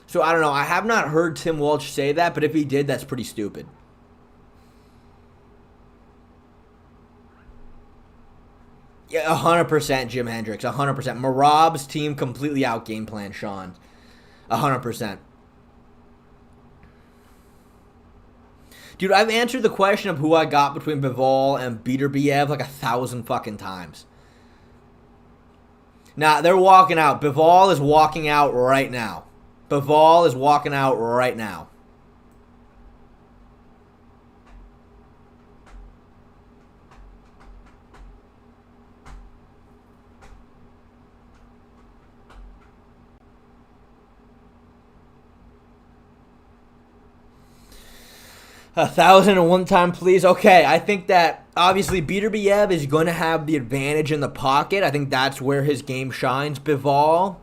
So I don't know. I have not heard Tim Welch say that, but if he did, that's pretty stupid. Yeah, 100% Jim Hendricks, 100%. Merab's team completely out game plan Sean. 100%. Dude, I've answered the question of who I got between Bivol and Beterbiev like 1,000 fucking times. Nah, they're walking out. Bivol is walking out right now. Bivol is walking out right now. A 1,001 time, please. Okay, I think that obviously Beterbiev is going to have the advantage in the pocket. I think that's where his game shines. Bivol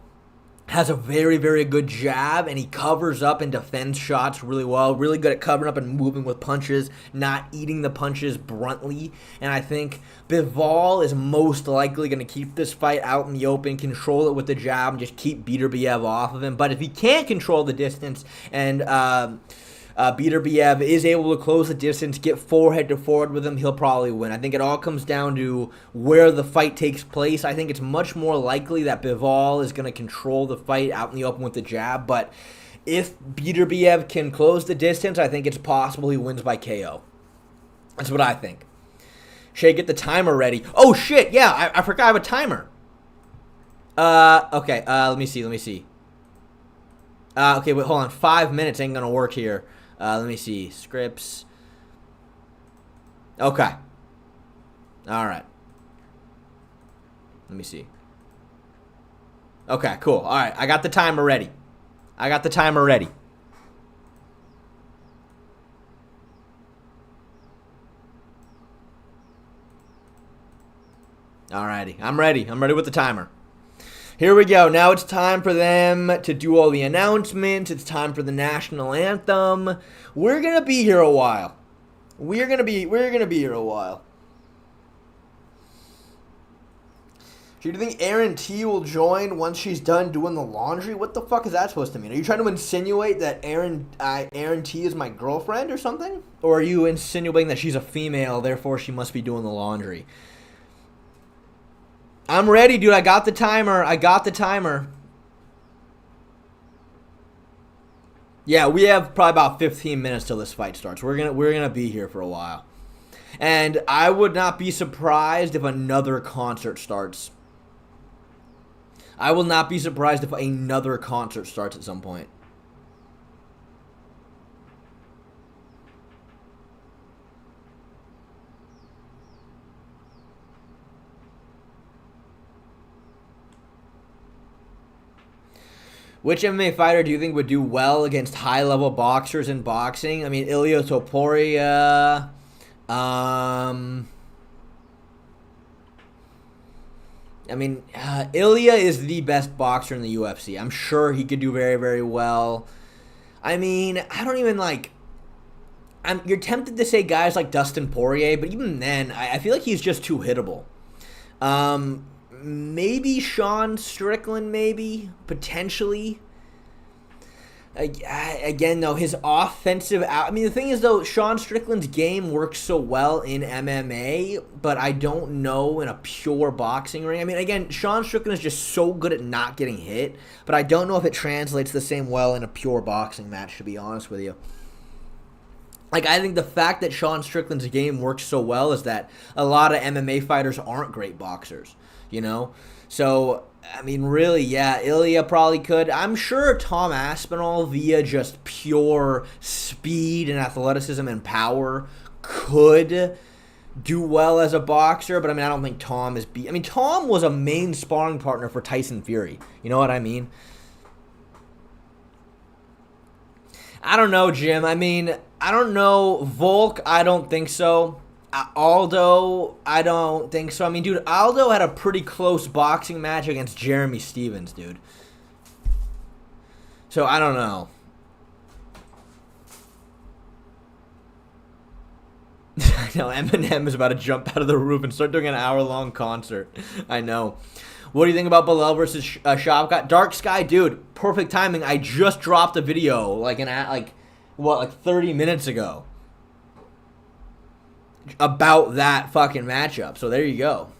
has a very good jab, and he covers up and defends shots really well. Really good at covering up and moving with punches, not eating the punches bruntly. And I think Bivol is most likely going to keep this fight out in the open, control it with the jab, and just keep Beterbiev off of him. But if he can't control the distance and Beterbiev is able to close the distance, get forehead to forward with him, he'll probably win. I think it all comes down to where the fight takes place. I think it's much more likely that Bivol is going to control the fight out in the open with the jab, but if Beterbiev can close the distance, I think it's possible he wins by KO. That's what I think. Shay, get the timer ready. Oh, shit, yeah, I forgot I have a timer. Okay, let me see. Okay, wait, hold on. 5 minutes ain't gonna work here. Let me see. Scripts. Okay. Alright. Let me see. Okay, cool. Alright, I got the timer ready. Alrighty, I'm ready. I'm ready with the timer. Here we go. Now it's time for them to do all the announcements. It's time for the national anthem. We're gonna be here a while. We're gonna be here a while. Do you think Aaron T will join once she's done doing the laundry? What the fuck is that supposed to mean? Are you trying to insinuate that Aaron T is my girlfriend or something? Or are you insinuating that she's a female, therefore she must be doing the laundry? I'm ready, dude. I got the timer. Yeah, we have probably about 15 minutes till this fight starts. We're gonna be here for a while. And I would not be surprised if another concert starts. I will not be surprised if another concert starts at some point. Which MMA fighter do you think would do well against high-level boxers in boxing? I mean, Ilia Topuria. Ilia is the best boxer in the UFC. I'm sure he could do very, very well. I mean, I don't even like... you're tempted to say guys like Dustin Poirier, but even then, I feel like he's just too hittable. Maybe Sean Strickland, maybe, potentially. Again, though, his offensive... the thing is, though, Sean Strickland's game works so well in MMA, but I don't know in a pure boxing ring. I mean, again, Sean Strickland is just so good at not getting hit, but I don't know if it translates the same well in a pure boxing match, to be honest with you. Like, I think the fact that Sean Strickland's game works so well is that a lot of MMA fighters aren't great boxers, you know? So, I mean, really, yeah, Ilia probably could. I'm sure Tom Aspinall, via just pure speed and athleticism and power, could do well as a boxer, but I mean, I don't think Tom is Tom was a main sparring partner for Tyson Fury. You know what I mean? I don't know, Jim. I mean, I don't know. Volk, I don't think so. Aldo, I don't think so. I mean, dude, Aldo had a pretty close boxing match against Jeremy Stevens, dude. So, I don't know. I know, Eminem is about to jump out of the roof and start doing an hour-long concert. I know. What do you think about Bilal versus Shavkat? Dark Sky, dude, perfect timing. I just dropped a video like 30 minutes ago about that fucking matchup. So there you go.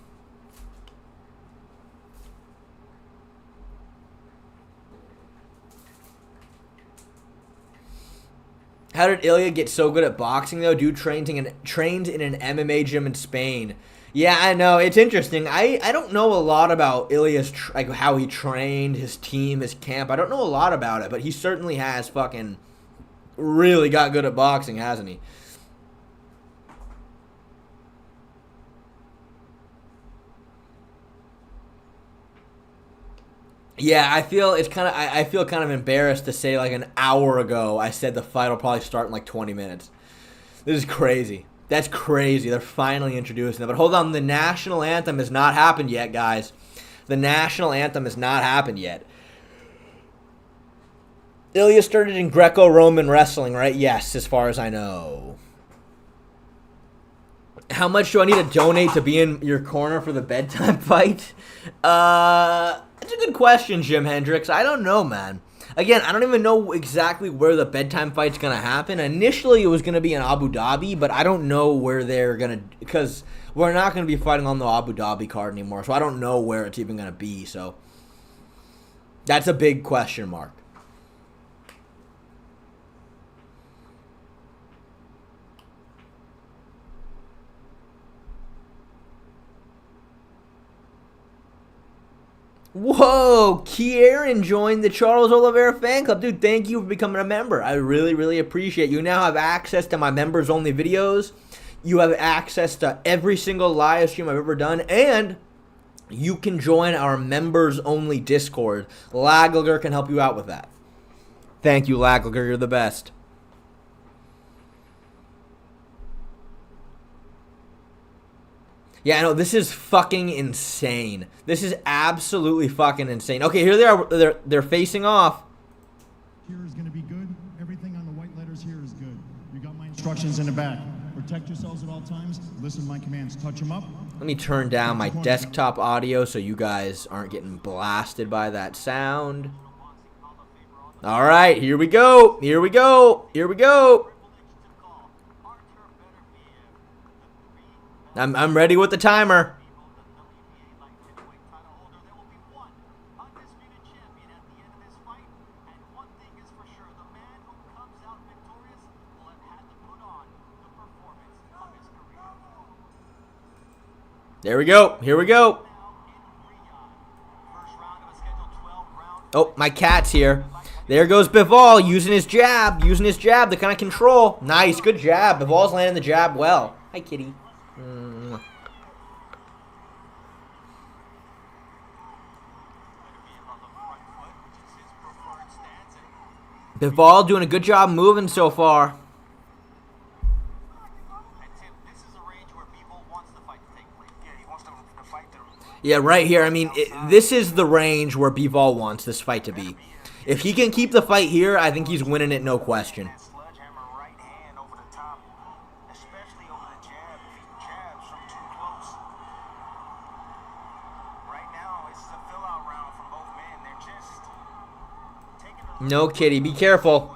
How did Ilia get so good at boxing, though? Dude trained in an MMA gym in Spain. Yeah, I know. It's interesting. I don't know a lot about Ilia's, how he trained, his team, his camp. I don't know a lot about it, but he certainly has fucking really got good at boxing, hasn't he? Yeah, I feel kind of embarrassed to say like an hour ago I said the fight will probably start in like 20 minutes. This is crazy. That's crazy. They're finally introducing it. But hold on, the national anthem has not happened yet, guys. The national anthem has not happened yet. Ilia started in Greco-Roman wrestling, right? Yes, as far as I know. How much do I need to donate to be in your corner for the bedtime fight? That's a good question, Jim Hendricks. I don't know, man. Again, I don't even know exactly where the bedtime fight's going to happen. Initially, it was going to be in Abu Dhabi, but I don't know where they're going to... Because we're not going to be fighting on the Abu Dhabi card anymore, so I don't know where it's even going to be. So that's a big question mark. Whoa, Kieran joined the Charles Oliveira fan club. Dude, thank you for becoming a member. I really, really appreciate it. You now have access to my members-only videos. You have access to every single live stream I've ever done. And you can join our members-only Discord. Laglager can help you out with that. Thank you, Laglager. You're the best. Yeah, I know, this is fucking insane. This is absolutely fucking insane. Okay, here they are. They're facing off. Here is going to be good. Everything on the white letters here is good. You got my instructions in the back. Protect yourselves at all times. Listen to my commands. Touch them up. Let me turn down my desktop audio so you guys aren't getting blasted by that sound. All right, here we go. Here we go. Here we go. I'm ready with the timer. There we go. Here we go. Oh, my cat's here. There goes Bivol using his jab. Using his jab to kind of control. Nice. Good jab. Bivol's landing the jab well. Hi, kitty. Bivol doing a good job moving so far. Yeah, right here. I mean, this is the range where Bivol wants this fight to be. If he can keep the fight here, I think he's winning it, no question. No, kitty. Be careful.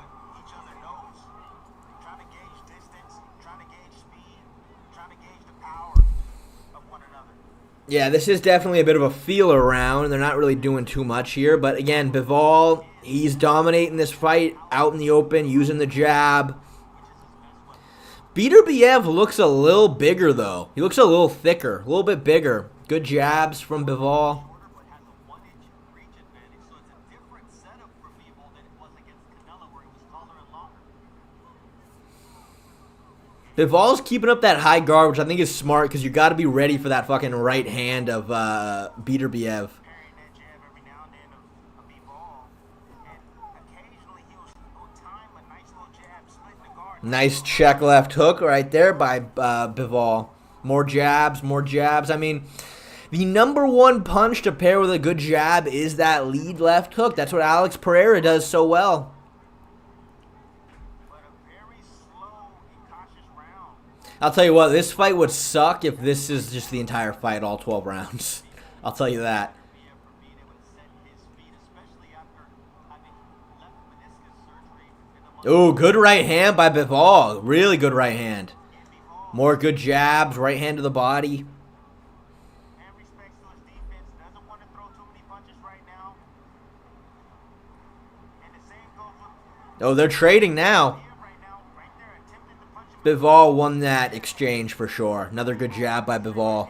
Yeah, this is definitely a bit of a feeler round. They're not really doing too much here. But again, Bivol, he's dominating this fight out in the open, using the jab. Beterbiev looks a little bigger, though. He looks a little thicker, a little bit bigger. Good jabs from Bivol. Bivol's keeping up that high guard, which I think is smart because you got to be ready for that fucking right hand of Beterbiev. Nice check left hook right there by Bivol. More jabs, more jabs. I mean, the #1 punch to pair with a good jab is that lead left hook. That's what Alex Pereira does so well. I'll tell you what, this fight would suck if this is just the entire fight, all 12 rounds. I'll tell you that. Ooh, good right hand by Bivol. Really good right hand. More good jabs, right hand to the body. Oh, they're trading now. Bivol won that exchange for sure. Another good jab by Bivol.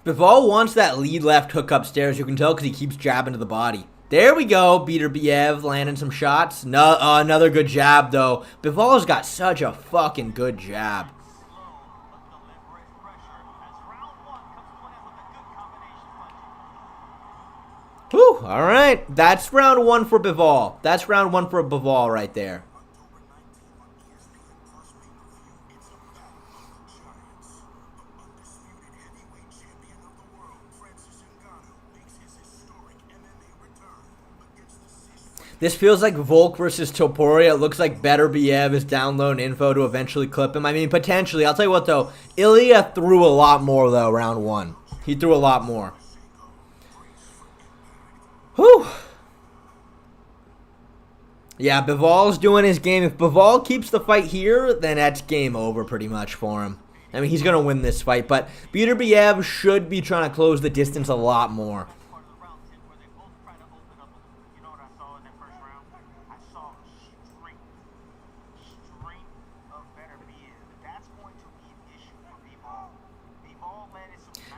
Bivol wants that lead left hook upstairs. You can tell because he keeps jabbing to the body. There we go. Beterbiev landing some shots. No, another good jab, though. Bivol's got such a fucking good jab. Whew, all right. That's round 1 for Bivol. That's round 1 for Bivol right there. This feels like Volk versus Topuria. It looks like Beterbiev is downloading info to eventually clip him. I mean, potentially. I'll tell you what, though. Ilya threw a lot more, though, round 1. He threw a lot more. Whew. Yeah, Bivol's doing his game. If Bivol keeps the fight here, then that's game over pretty much for him. I mean, he's going to win this fight, but Beterbiev should be trying to close the distance a lot more.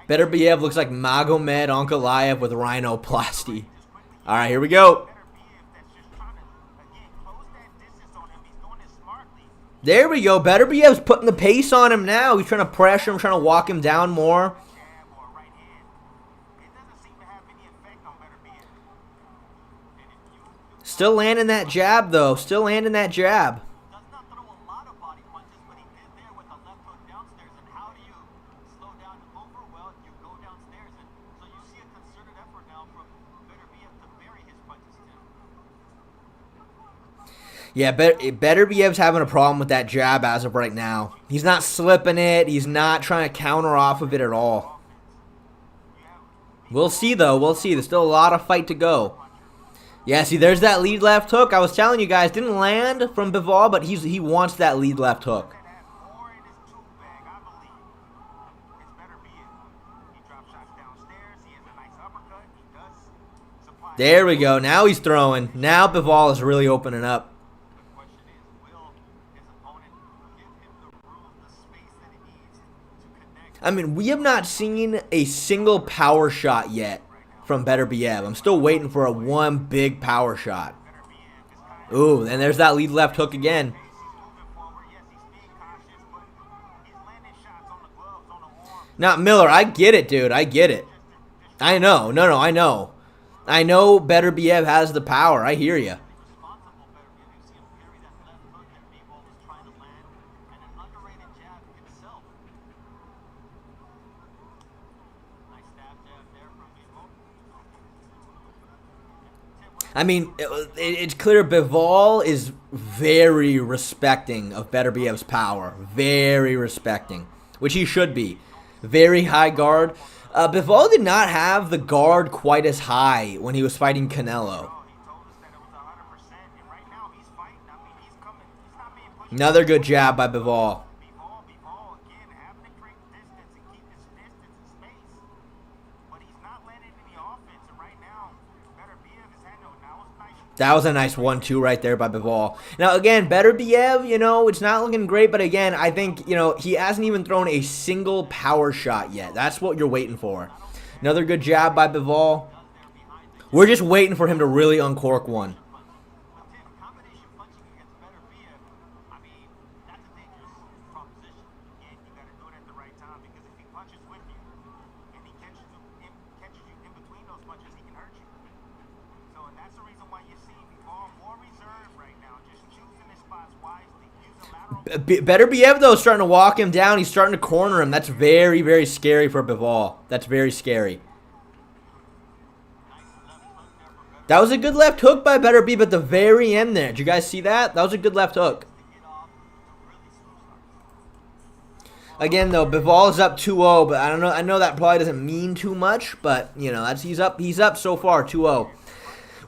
Beterbiev looks like Magomed Ankalaev with rhinoplasty. All right, here we go. There we go. Beterbiev's putting the pace on him now. He's trying to pressure him, trying to walk him down more. Still landing that jab, though. Still landing that jab. Yeah, Beterbiev's having a problem with that jab as of right now. He's not slipping it. He's not trying to counter off of it at all. We'll see, though. We'll see. There's still a lot of fight to go. Yeah, see, there's that lead left hook. I was telling you guys, didn't land from Bivol, but he wants that lead left hook. There we go. Now he's throwing. Now Bivol is really opening up. I mean, we have not seen a single power shot yet from Beterbiev. I'm still waiting for one big power shot. Ooh, and there's that lead left hook again. Not Miller. I get it, dude. I get it. I know. No, I know. I know Beterbiev has the power. I hear you. I mean, it's clear Bivol is very respecting of Beterbiev's power. Very respecting. Which he should be. Very high guard. Bivol did not have the guard quite as high when he was fighting Canelo. Another good jab by Bivol. That was a nice 1-2 right there by Bivol. Now, again, Beterbiev, it's not looking great. But, again, I think, he hasn't even thrown a single power shot yet. That's what you're waiting for. Another good jab by Bivol. We're just waiting for him to really uncork one. Beterbiev, though, is starting to walk him down. He's starting to corner him. That's very, very scary for Bivol. That's very scary. That was a good left hook by Beterbiev at the very end there. Did you guys see that? That was a good left hook. Again, though, Bivol is up 2-0, but I don't know. I know that probably doesn't mean too much, but he's up so far 2-0.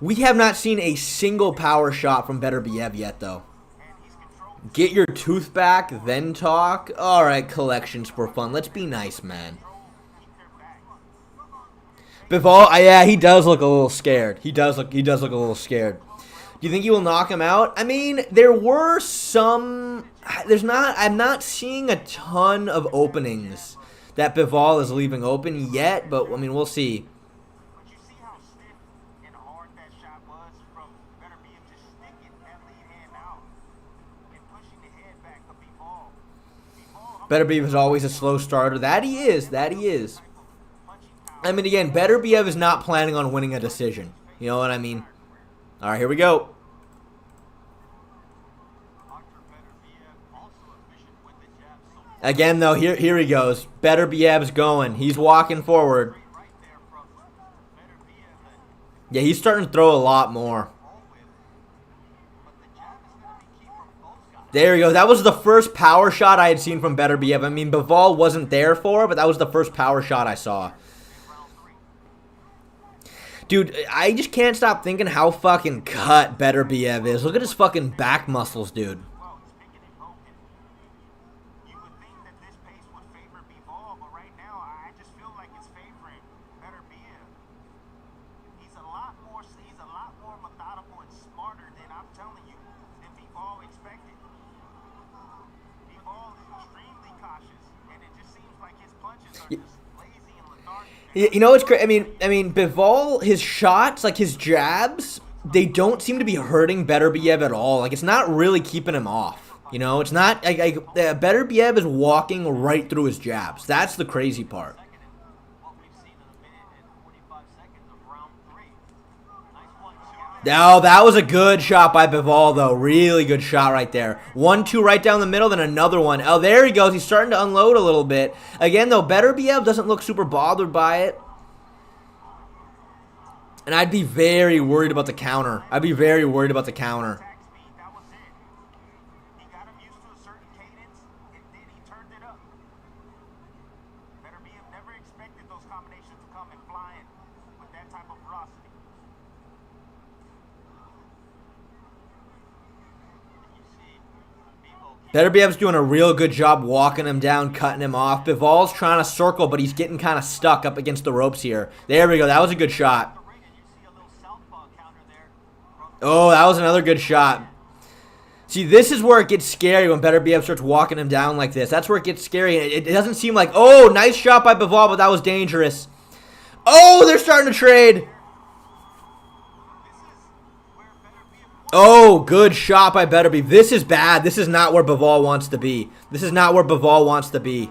We have not seen a single power shot from Beterbiev yet, though. Get your tooth back, then talk. All right, collections for fun. Let's be nice, man. Bivol, yeah, he does look a little scared. He does look a little scared. Do you think he will knock him out? I mean, there were some. I'm not seeing a ton of openings that Bivol is leaving open yet, but I mean, we'll see. Beterbiev is always a slow starter. That he is. I mean, again, Beterbiev is not planning on winning a decision. You know what I mean? All right, here we go. Again, though, here he goes. Beterbiev's going. He's walking forward. Yeah, he's starting to throw a lot more. There you go. That was the first power shot I had seen from Beterbiev. I mean, Bivol wasn't there for it, but that was the first power shot I saw. Dude, I just can't stop thinking how fucking cut Beterbiev is. Look at his fucking back muscles, dude. You would think that this pace would favor Bivol, but right now I just feel like it's favoring Beterbiev. He's a lot more methodical and smarter than I'm telling you than Bivol expected. Bivol is extremely cautious, and it just seems like his punches are just lazy and lethargic. You know what's crazy? I mean, Bivol, his shots, like his jabs, they don't seem to be hurting Beterbiev at all. Like, it's not really keeping him off. You know, it's not like Beterbiev is walking right through his jabs. That's the crazy part. Oh, that was a good shot by Bivol, though. Really good shot right there. 1-2 right down the middle, then another one. Oh, there he goes. He's starting to unload a little bit. Again, though, Beterbiev doesn't look super bothered by it. And I'd be very worried about the counter. I'd be very worried about the counter. Beterbiev's doing a real good job walking him down, cutting him off. Bivol's trying to circle, but he's getting kind of stuck up against the ropes here. There we go. That was a good shot. Oh, that was another good shot. See, this is where it gets scary when Beterbiev starts walking him down like this. That's where it gets scary. It doesn't seem like, oh, nice shot by Bivol, but that was dangerous. Oh, they're starting to trade. Oh, good shot by Beterbiev. This is bad. This is not where Bivol wants to be. This is not where Bivol wants to be.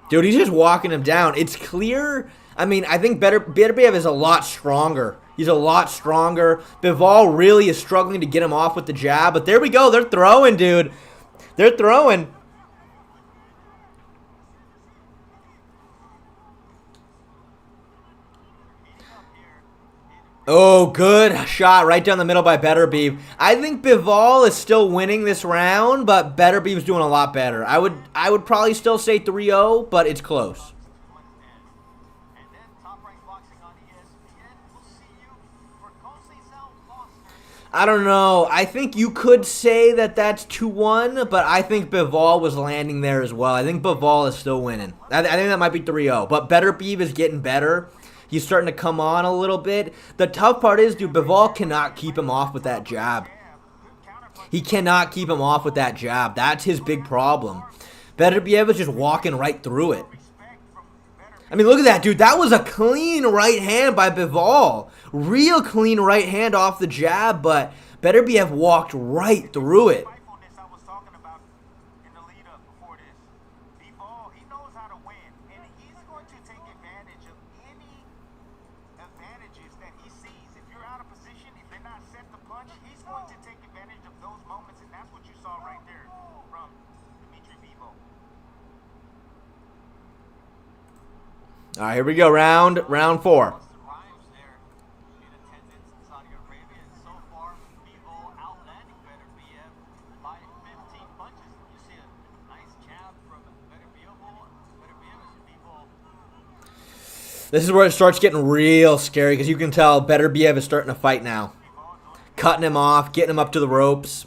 Dude, he's just walking him down. It's clear. I mean, I think Beterbiev is a lot stronger. He's a lot stronger. Bivol really is struggling to get him off with the jab. But there we go. They're throwing, dude. They're throwing. Oh, good shot right down the middle by Beterbiev. I think Bivol is still winning this round, but Beterbiev's doing a lot better. I would probably still say 3-0, but it's close. I don't know. I think you could say that that's 2-1, but I think Bivol was landing there as well. I think Bivol is still winning. I think that might be 3-0, but Beterbiev is getting better. He's starting to come on a little bit. The tough part is, dude, Bivol cannot keep him off with that jab. He cannot keep him off with that jab. That's his big problem. Beterbiev is just walking right through it. I mean, look at that, dude. That was a clean right hand by Bivol. Real clean right hand off the jab, but Beterbiev walked right through it. All right, here we go. Round 4. This is where it starts getting real scary because you can tell Beterbiev is starting to fight now. Cutting him off, getting him up to the ropes.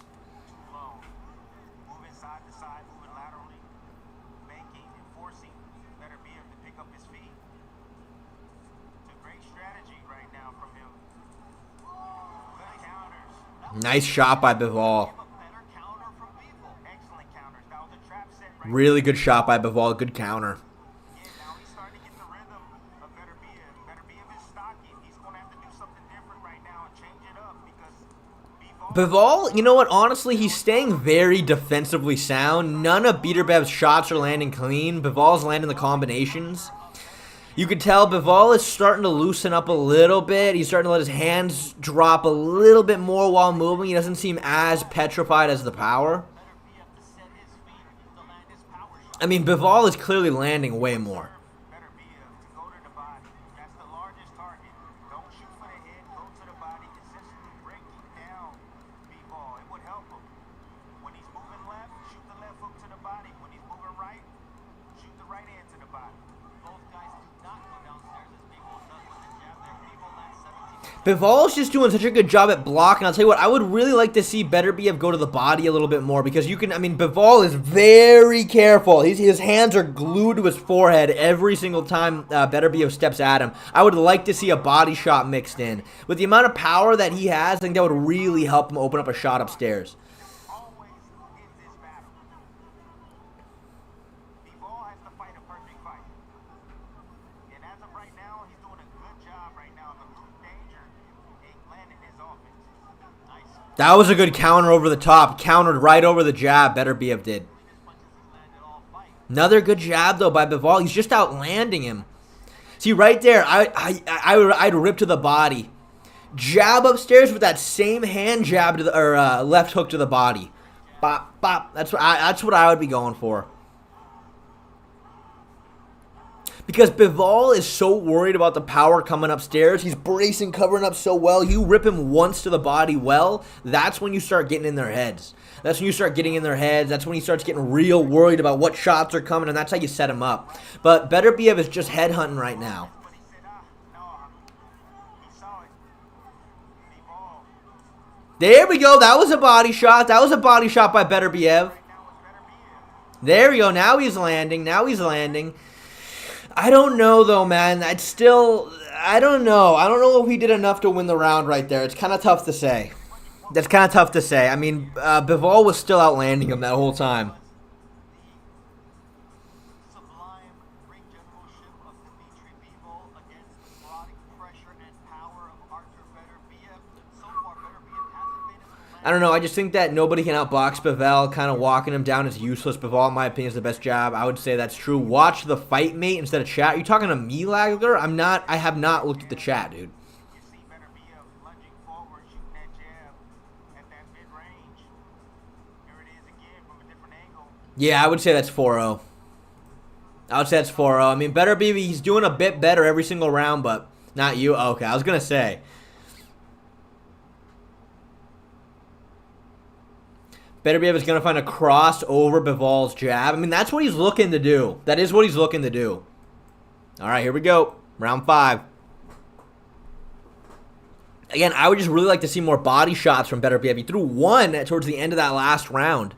Nice shot by Bivol. Really good shot by Bivol. Good counter. Bivol, you know what? Honestly, he's staying very defensively sound. None of Beterbiev's shots are landing clean. Bivol's landing the combinations. You could tell Bivol is starting to loosen up a little bit. He's starting to let his hands drop a little bit more while moving. He doesn't seem as petrified as the power. I mean, Bivol is clearly landing way more. about it. Both guys do not go downstairs as Bivol does with the jab there. Bivol lands 17. Bivol's just doing such a good job at blocking. I'll tell you what, I would really like to see Beterbiev go to the body a little bit more because you can, I mean, Bivol is very careful. His hands are glued to his forehead every single time Beterbiev steps at him. I would like to see a body shot mixed in. With the amount of power that he has, I think that would really help him open up a shot upstairs. Always in this battle. Bivol has to fight a perfect fight. And as of right now, he's doing a good job right now. The root danger ain't landing his offense. Nice. That was a good counter over the top. Countered right over the jab, Beterbiev did. Previous punches he's landed all fight. Another good jab, though, by Bivol. He's just outlanding him. See, right there, I'd rip to the body. Jab upstairs with that same hand jab to the, or left hook to the body. Bop, bop. That's what I would be going for. Because Bivol is so worried about the power coming upstairs. He's bracing, covering up so well. You rip him once to the body well, that's when you start getting in their heads. That's when you start getting in their heads. That's when he starts getting real worried about what shots are coming, and that's how you set him up. But Beterbiev is just headhunting right now. But he said, no, he saw it. Bivol. There we go. That was a body shot. That was a body shot by Beterbiev. Right now it's Beterbiev. There we go. Now he's landing. Now he's landing. I don't know, though, man. I'd still... I don't know. I don't know if he did enough to win the round right there. It's kind of tough to say. That's kind of tough to say. I mean, Bivol was still outlanding him that whole time. Sublime ring generalship of Dmitry Bivol against the marauding pressure and power of Artur Beterbiev. So far, Beterbiev hasn't been able to land. I don't know. I just think that nobody can outbox Bivol. Kind of walking him down is useless. Bivol, in my opinion, is the best jab. I would say that's true. Watch the fight, mate, instead of chat. Are you talking to me, Lagler? I'm not. I have not looked at the chat, dude. You see Beterbiev lunging forward, shooting that jab at that mid-range. Here it is again from a different angle. Yeah, I would say that's 4-0. I would say that's 4-0. I mean, Beterbiev, he's doing a bit better every single round, but not you. Okay, I was going to say. Beterbiev is going to find a cross over Bivol's jab. I mean, that's what he's looking to do. That is what he's looking to do. All right, here we go. Round 5. Again, I would just really like to see more body shots from Beterbiev. He threw one towards the end of that last round.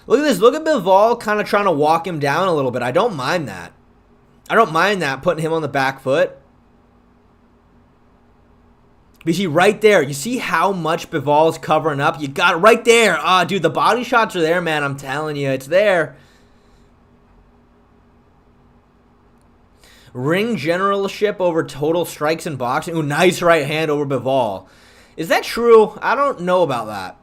Look at this. Look at Bivol kind of trying to walk him down a little bit. I don't mind that. I don't mind that, putting him on the back foot. But you see right there, you see how much Bivol is covering up? You got it right there. Ah, dude, the body shots are there, man. I'm telling you, it's there. Ring generalship over total strikes in boxing. Ooh, nice right hand over Bivol. Is that true? I don't know about that.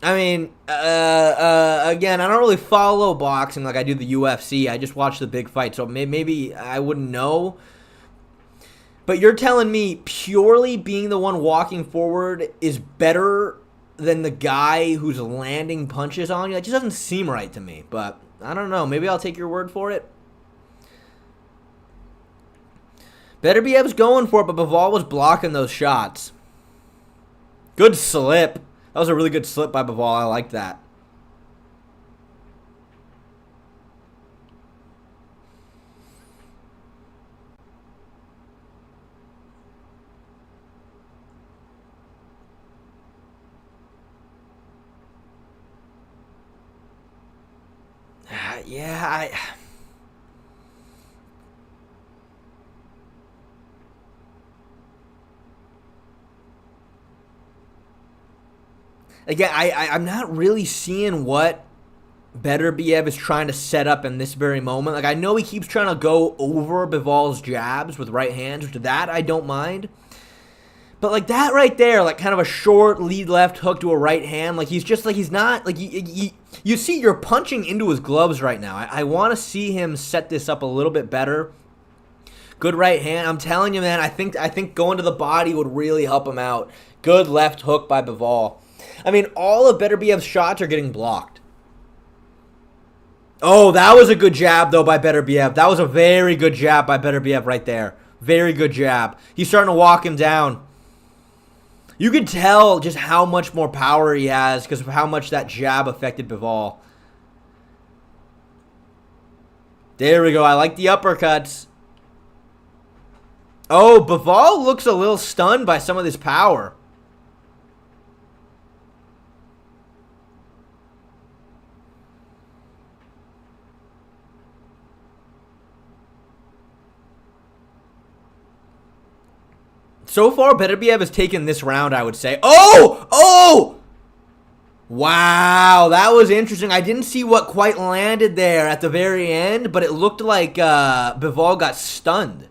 I mean, again, I don't really follow boxing like I do the UFC. I just watch the big fights, so maybe I wouldn't know. But you're telling me purely being the one walking forward is better than the guy who's landing punches on you? That just doesn't seem right to me. But I don't know. Maybe I'll take your word for it. Beterbiev's going for it, but Bivol was blocking those shots. Good slip. That was a really good slip by Bivol. I like that. Yeah, Again, I'm not really seeing what Beterbiev is trying to set up in this very moment. Like, I know he keeps trying to go over Bivol's jabs with right hands, which that I don't mind. But, like, that right there, like, kind of a short lead left hook to a right hand, like, he's just, like, he's not, like, you see you're punching into his gloves right now. I want to see him set this up a little bit better. Good right hand. I'm telling you, man, I think going to the body would really help him out. Good left hook by Bivol. I mean, all of Beterbiev's shots are getting blocked. Oh, that was a good jab, though, by Beterbiev. That was a very good jab by Beterbiev right there. Very good jab. He's starting to walk him down. You could tell just how much more power he has because of how much that jab affected Bivol. There we go. I like the uppercuts. Oh, Bivol looks a little stunned by some of this power. So far, Beterbiev has taken this round, I would say. Oh! Oh! Wow, that was interesting. I didn't see what quite landed there at the very end, but it looked like Bivol got stunned.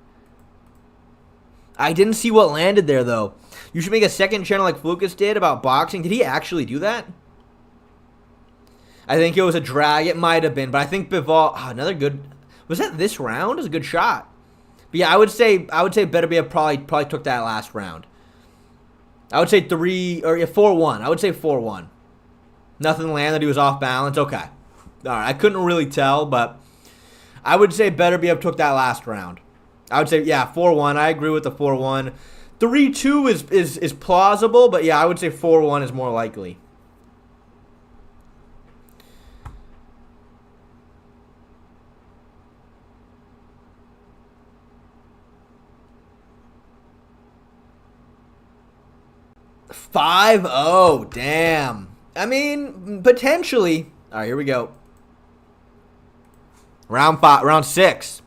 I didn't see what landed there, though. You should make a second channel like Flukas did about boxing. Did he actually do that? I think it was a drag. It might have been, but I think Bivol... Oh, another good... Was that this round? It was a good shot. But yeah, I would say Beterbiev probably took that last round. I would say 4-1. I would say 4-1. Nothing landed. He was off balance. Okay. All right. I couldn't really tell, but I would say Beterbiev took that last round. I would say, yeah, 4-1. I agree with the 4-1. 3-2 is plausible, but yeah, I would say 4-1 is more likely. Five. Oh, damn. I mean, potentially. All right, here we go. Round 6.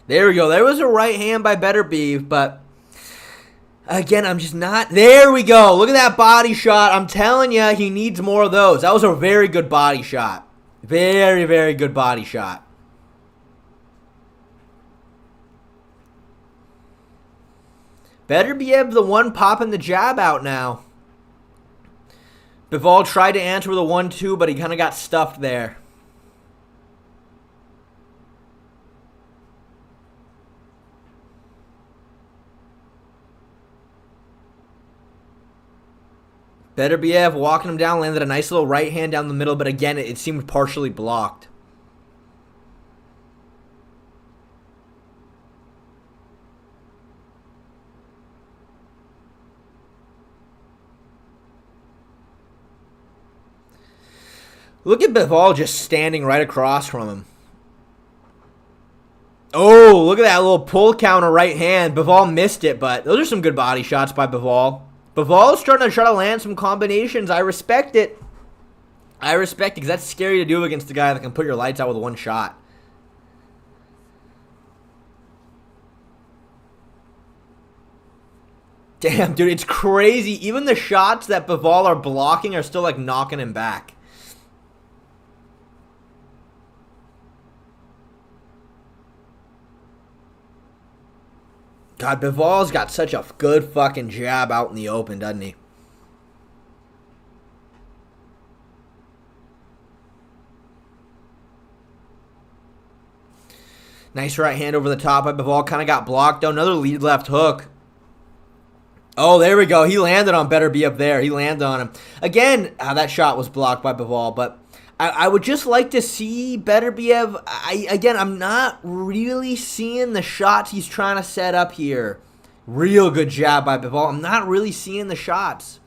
There we go. There was a right hand by Beterbiev, but again, I'm just not... There we go. Look at that body shot. I'm telling you, he needs more of those. That was a very good body shot. Very, very good body shot. Beterbiev, the one popping the jab out now. Bivol tried to answer with a 1-2, but he kind of got stuffed there. Beterbiev walking him down, landed a nice little right hand down the middle, but again, it seemed partially blocked. Look at Bivol just standing right across from him. Oh, look at that little pull counter right hand. Bivol missed it, but those are some good body shots by Bivol. Bivol's starting to try to land some combinations. I respect it. I respect it because that's scary to do against a guy that can put your lights out with one shot. Damn, dude, it's crazy. Even the shots that Bivol are blocking are still like knocking him back. God, Bivol's got such a good fucking jab out in the open, doesn't he? Nice right hand over the top by Bivol. Kind of got blocked, though. Another lead left hook. Oh, there we go. He landed on Beterbiev there. He landed on him. Again, that shot was blocked by Bivol, but I would just like to see Beterbiev. Again, I'm not really seeing the shots he's trying to set up here. Real good jab by Bivol. I'm not really seeing the shots.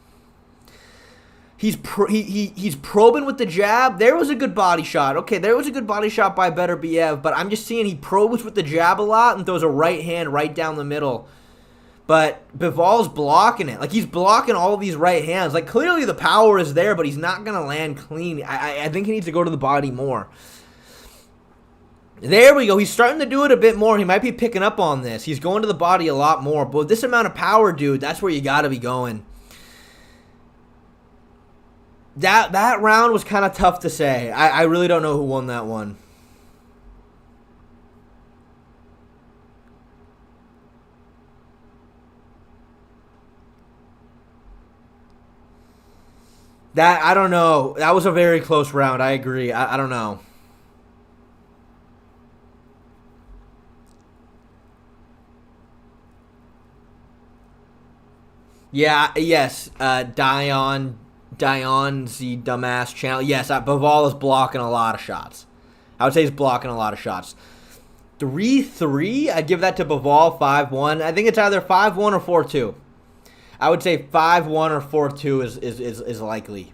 He's probing with the jab. There was a good body shot. Okay, there was a good body shot by Beterbiev, but I'm just seeing he probes with the jab a lot and throws a right hand right down the middle. But Bivol's blocking it. Like, he's blocking all of these right hands. Like, clearly the power is there, but he's not going to land clean. I think he needs to go to the body more. There we go. He's starting to do it a bit more. He might be picking up on this. He's going to the body a lot more. But with this amount of power, dude, that's where you got to be going. That round was kind of tough to say. I really don't know who won that one. I don't know. That was a very close round. I agree. I don't know. Yeah, yes. Dion Z dumbass channel. Yes, Bivol is blocking a lot of shots. I would say he's blocking a lot of shots. 3-3. I'd give that to Bivol. 5-1. I think it's either 5-1 or 4-2. I would say 5-1 or 4-2 is likely.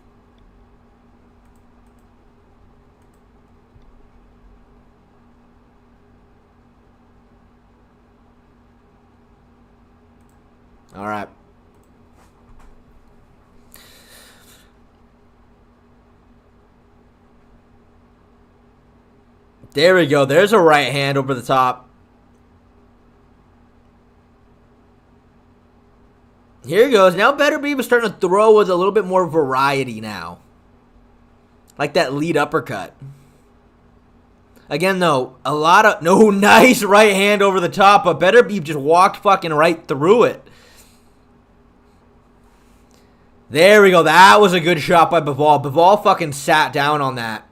All right. There we go. There's a right hand over the top. Here he goes. Now Beterbiev is starting to throw with a little bit more variety now. Like that lead uppercut. Again, though, a lot of... No, nice right hand over the top, but Beterbiev just walked fucking right through it. There we go. That was a good shot by Bivol. Bivol fucking sat down on that.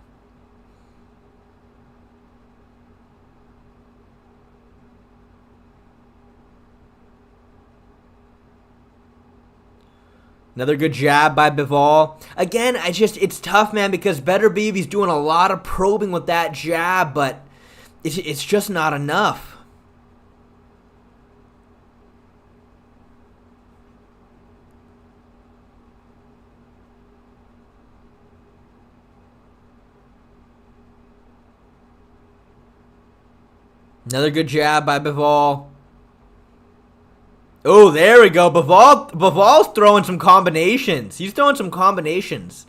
Another good jab by Bivol. Again, it's tough, man, because Beterbiev, he's doing a lot of probing with that jab, but it's just not enough. Another good jab by Bivol. Oh, there we go. Bivol's throwing some combinations. He's throwing some combinations.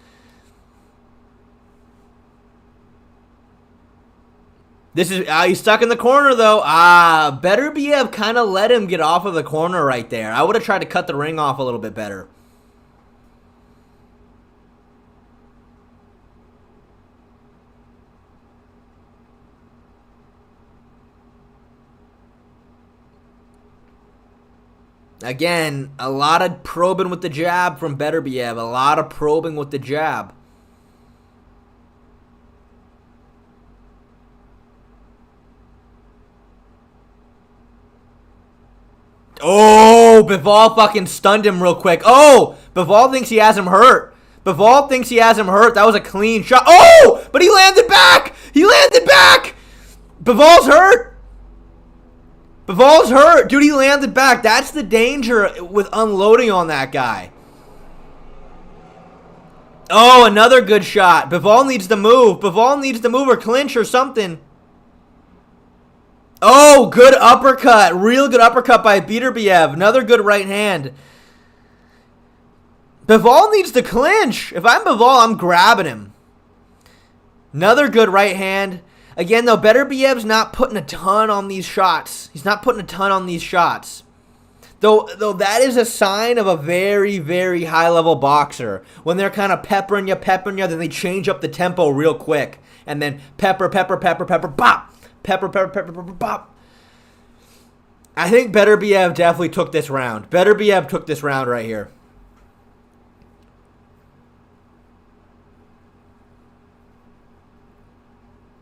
This is he's stuck in the corner though. Beterbiev kind of let him get off of the corner right there. I would have tried to cut the ring off a little bit better. Again, a lot of probing with the jab from Beterbiev. A lot of probing with the jab. Oh, Bivol fucking stunned him real quick. Oh, Bivol thinks he has him hurt. Bivol thinks he has him hurt. That was a clean shot. Oh, but he landed back. He landed back. Bivol's hurt. Bivol's hurt. Dude, he landed back. That's the danger with unloading on that guy. Oh, another good shot. Bivol needs to move. Bivol needs to move or clinch or something. Oh, good uppercut. Real good uppercut by Beterbiev. Another good right hand. Bivol needs to clinch. If I'm Bivol, I'm grabbing him. Another good right hand. Again, though, Beterbiev's not putting a ton on these shots. He's not putting a ton on these shots. Though that is a sign of a very, very high-level boxer. When they're kind of peppering you, then they change up the tempo real quick. And then pepper, bop. Pepper, bop. I think Beterbiev definitely took this round. Beterbiev took this round right here.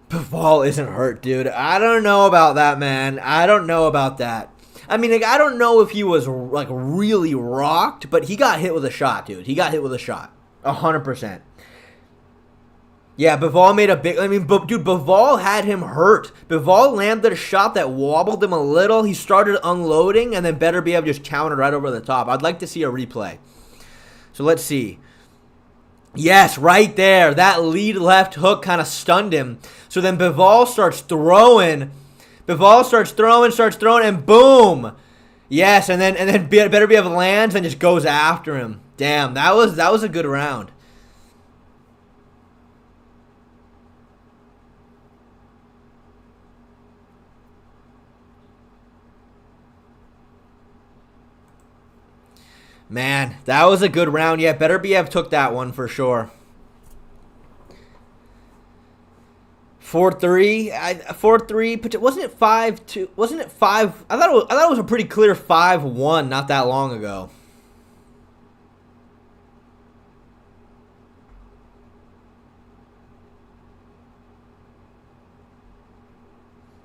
Bivol isn't hurt, dude. I don't know about that, man. I don't know about that. I mean, like, I don't know if he was, like, really rocked, but he got hit with a shot, dude. He got hit with a shot. 100%. Yeah, Bivol made a big... I mean, dude, Bivol had him hurt. Bivol landed a shot that wobbled him a little. He started unloading, and then Beterbiev just countered right over the top. I'd like to see a replay. So let's see. Yes, right there. That lead left hook kind of stunned him. So then Bivol starts throwing. Bivol starts throwing, and boom. Yes, and then Beterbiev lands and just goes after him. Damn, that was a good round. Man, that was a good round. Yeah, Beterbiev took that one for sure. 4-3. 4-3. But wasn't it 5-2? Wasn't it 5? I thought it was a pretty clear 5-1 not that long ago.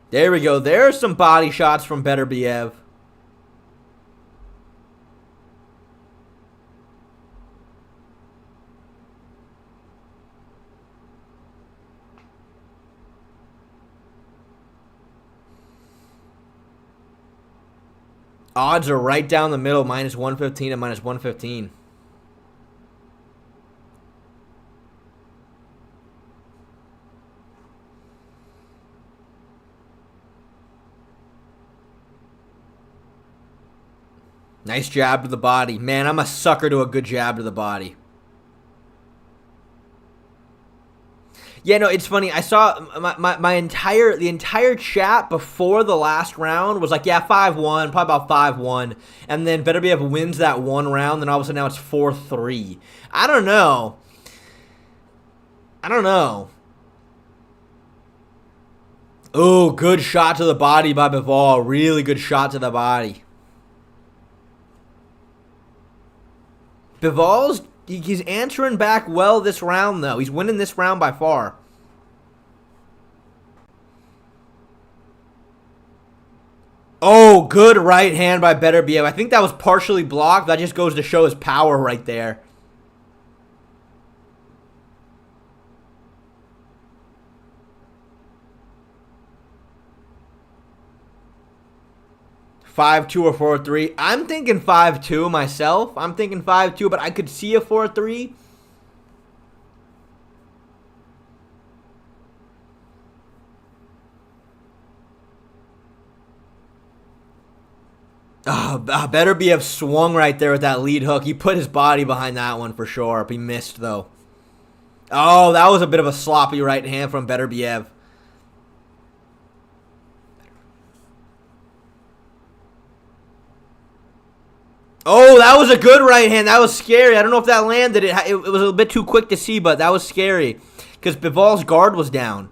There we go. There's some body shots from Beterbiev. Odds are right down the middle, minus 115 and minus 115. Nice jab to the body. Man, I'm a sucker to a good jab to the body. Yeah, no, it's funny. I saw the entire chat before the last round was like, yeah, 5-1, probably about 5-1. And then Beterbiev wins that one round, then all of a sudden now it's 4-3. I don't know. Oh, good shot to the body by Bivol. Really good shot to the body. Bivol's, he's answering back well this round, though. He's winning this round by far. Oh, good right hand by Beterbiev. I think that was partially blocked. That just goes to show his power right there. Five-two or 4-3. I'm thinking 5-2 myself. I'm thinking 5-2, but I could see a 4-3. Beterbiev swung right there with that lead hook. He put his body behind that one for sure. He missed, though. Oh, that was a bit of a sloppy right hand from Beterbiev. Oh, that was a good right hand. That was scary. I don't know if that landed. It was a bit too quick to see, but that was scary because Bivol's guard was down.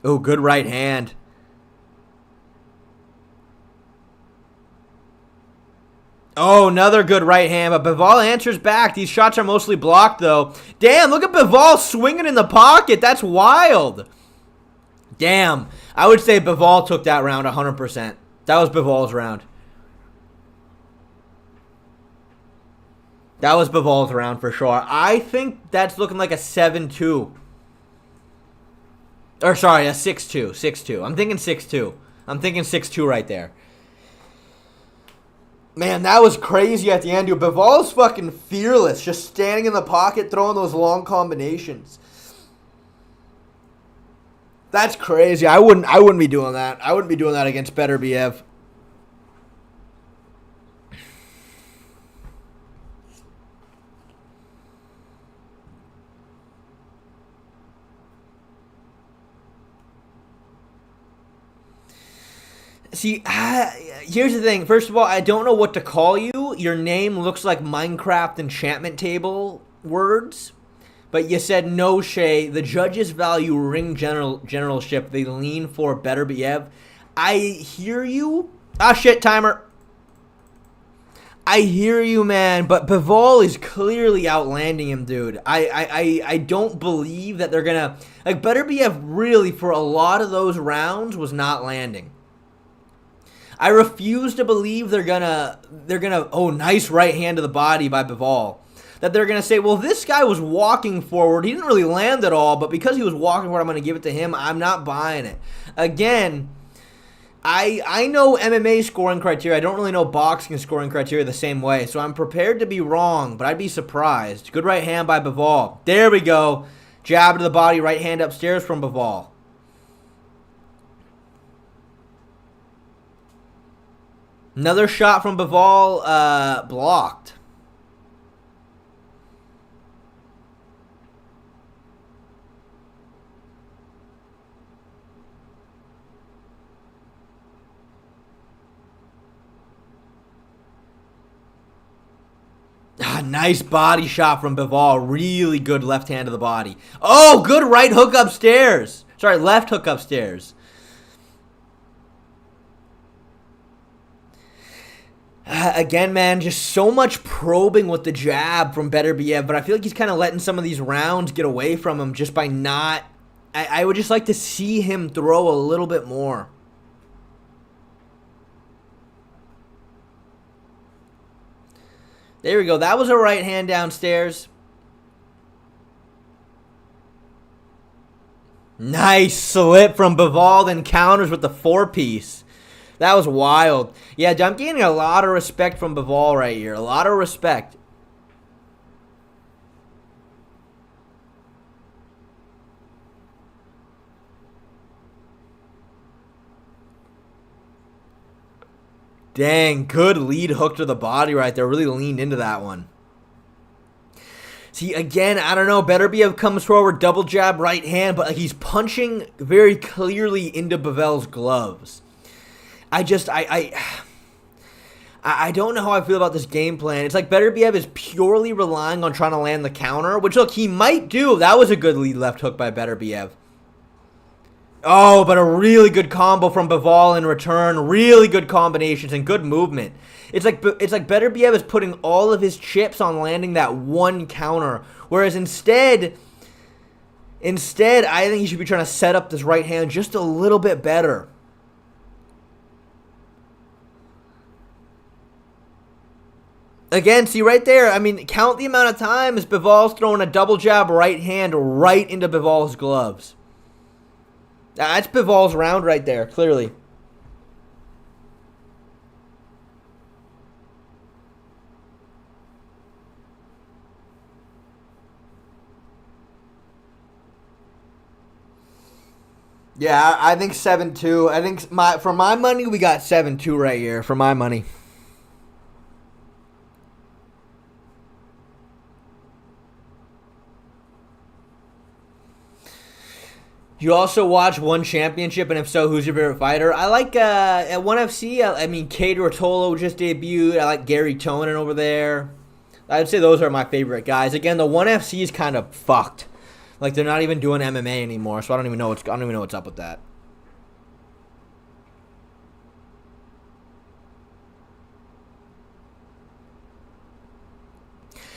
Oh, good right hand. Oh, another good right hand, but Bivol answers back. These shots are mostly blocked, though. Damn, look at Bivol swinging in the pocket. That's wild. Damn. I would say Bivol took that round 100%. That was Bivol's round. That was Bivol's round for sure. I think that's looking like a 7-2. Or, sorry, a 6-2. 6-2. I'm thinking 6-2. I'm thinking 6-2 right there. Man, that was crazy at the end, dude. Bivol's fucking fearless. Just standing in the pocket, throwing those long combinations. That's crazy. I wouldn't be doing that. I wouldn't be doing that against Beterbiev. See, here's the thing. First of all, I don't know what to call you. Your name looks like Minecraft enchantment table words. But you said no, Shay. The judges value ring generalship. They lean for Beterbiev. I hear you. Ah, shit, timer. I hear you, man. But Bivol is clearly outlanding him, dude. I don't believe that they're going to... Like, Beterbiev really, for a lot of those rounds, was not landing. I refuse to believe they're gonna oh, nice right hand to the body by Bivol. That they're gonna say, well, this guy was walking forward. He didn't really land at all, but because he was walking forward, I'm gonna give it to him. I'm not buying it. Again, I know MMA scoring criteria. I don't really know boxing scoring criteria the same way, so I'm prepared to be wrong, but I'd be surprised. Good right hand by Bivol. There we go. Jab to the body, right hand upstairs from Bivol. Another shot from Bivol, blocked. Nice body shot from Bivol. Really good left hand to the body. Oh, good right hook upstairs. Sorry, left hook upstairs. Again, man, just so much probing with the jab from Beterbiev, but I feel like he's kind of letting some of these rounds get away from him just by not... I would just like to see him throw a little bit more. There we go. That was a right hand downstairs. Nice slip from Bivol, then counters with the 4-piece. That was wild. Yeah, I'm gaining a lot of respect from Bivol right here. A lot of respect. Dang, good lead hook to the body right there. Really leaned into that one. See, again, I don't know. Beterbiev comes forward, double jab, right hand, but he's punching very clearly into Bivol's gloves. I don't know how I feel about this game plan. It's like Beterbiev is purely relying on trying to land the counter, which, look, he might do. That was a good lead left hook by Beterbiev. Oh, but a really good combo from Bivol in return. Really good combinations and good movement. It's like Beterbiev is putting all of his chips on landing that one counter, whereas instead, I think he should be trying to set up this right hand just a little bit better. Again, see right there, I mean, count the amount of times Bivol's throwing a double jab right hand right into Bivol's gloves. That's Bivol's round right there, clearly. Yeah, I think 7-2. I think for my money, we got 7-2 right here. For my money. You also watch One Championship, and if so, who's your favorite fighter? I like at One FC. I mean, Cade Rotolo just debuted. I like Gary Tonin over there. I'd say those are my favorite guys. Again, the One FC is kind of fucked. Like, they're not even doing MMA anymore, so I don't even know what's up with that.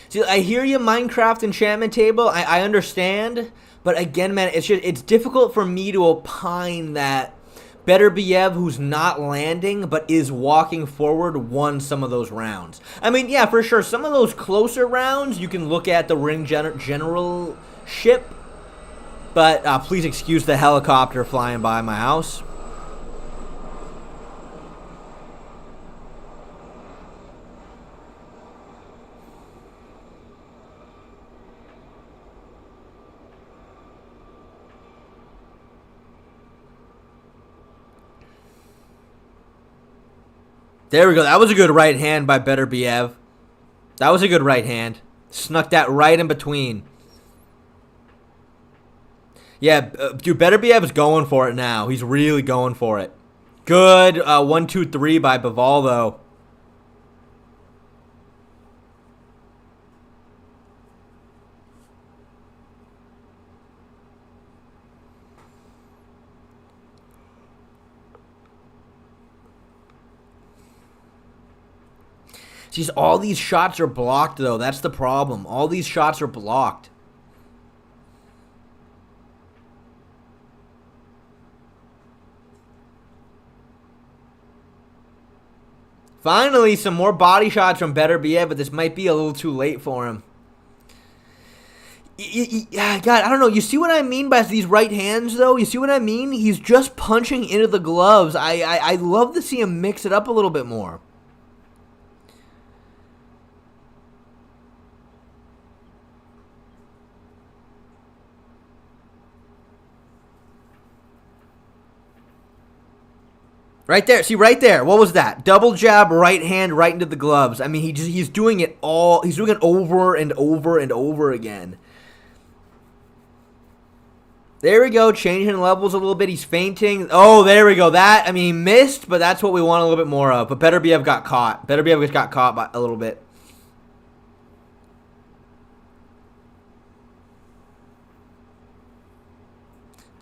See, I hear you, Minecraft Enchantment Table. I understand, but again, man, it's difficult for me to opine that Beterbiev, who's not landing but is walking forward, won some of those rounds. I mean, yeah, for sure, some of those closer rounds, you can look at the ring generalship, but please excuse the helicopter flying by my house. There we go. That was a good right hand by Beterbiev. That was a good right hand. Snuck that right in between. Yeah, dude, Beterbiev is going for it now. He's really going for it. Good 1-2-3 by Bivol, though. See, all these shots are blocked, though. That's the problem. All these shots are blocked. Finally, some more body shots from Beterbiev, but this might be a little too late for him. God, I don't know. You see what I mean by these right hands, though? You see what I mean? He's just punching into the gloves. I'd love to see him mix it up a little bit more. Right there. See, right there. What was that? Double jab, right hand, right into the gloves. I mean, he's doing it all. He's doing it over and over and over again. There we go. Changing levels a little bit. He's feinting. Oh, there we go. That, I mean, he missed, but that's what we want a little bit more of. But Beterbiev got caught. Beterbiev just got caught by a little bit.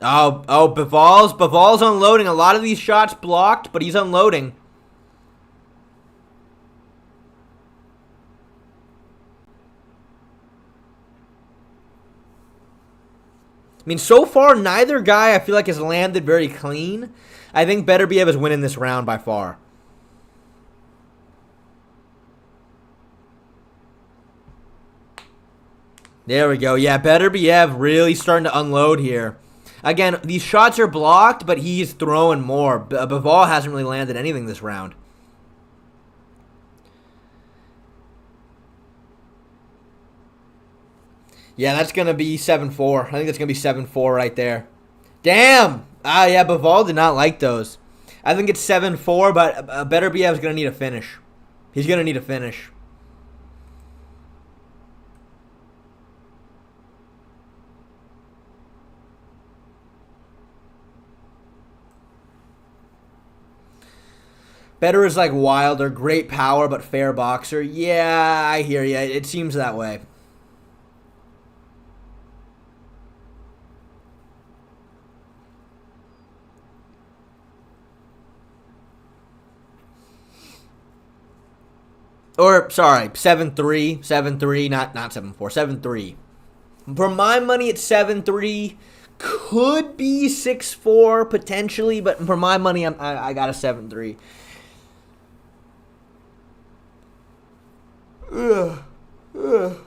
Oh, Bivol's unloading. A lot of these shots blocked, but he's unloading. I mean, so far, neither guy I feel like has landed very clean. I think Beterbiev is winning this round by far. There we go. Yeah, Beterbiev really starting to unload here. Again, these shots are blocked, but he's throwing more. Bivol hasn't really landed anything this round. Yeah, that's going to be 7-4. I think that's going to be 7-4 right there. Damn! Ah, yeah, Bivol did not like those. I think it's 7-4, but Beterbiev is going to need a finish. He's going to need a finish. Better is like Wilder, great power, but fair boxer. Yeah, I hear you. It seems that way. Or, sorry, 7-3. 7-3, not 7-4. 7-3. For my money, it's 7-3. Could be 6-4, potentially, but for my money, I got a 7-3. Ugh. Ugh.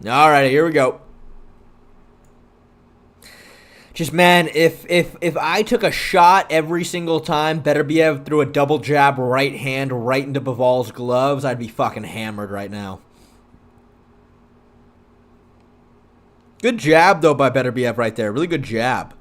All right, here we go. Just, man, if I took a shot every single time Beterbiev threw a double jab right hand right into Bivol's gloves, I'd be fucking hammered right now. Good jab, though, by Beterbiev right there. Really good jab.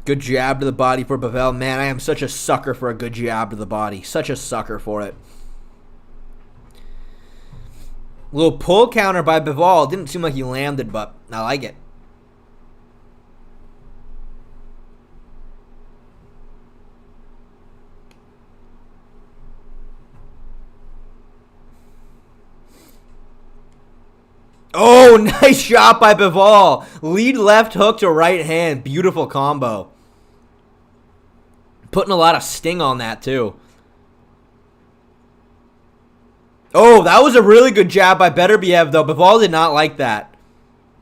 Good jab to the body for Bivol. Man, I am such a sucker for a good jab to the body. Such a sucker for it. Little pull counter by Bivol. Didn't seem like he landed, but I like it. Oh, nice shot by Bivol. Lead left hook to right hand. Beautiful combo. Putting a lot of sting on that, too. Oh, that was a really good jab by Beterbiev, though. Bivol did not like that.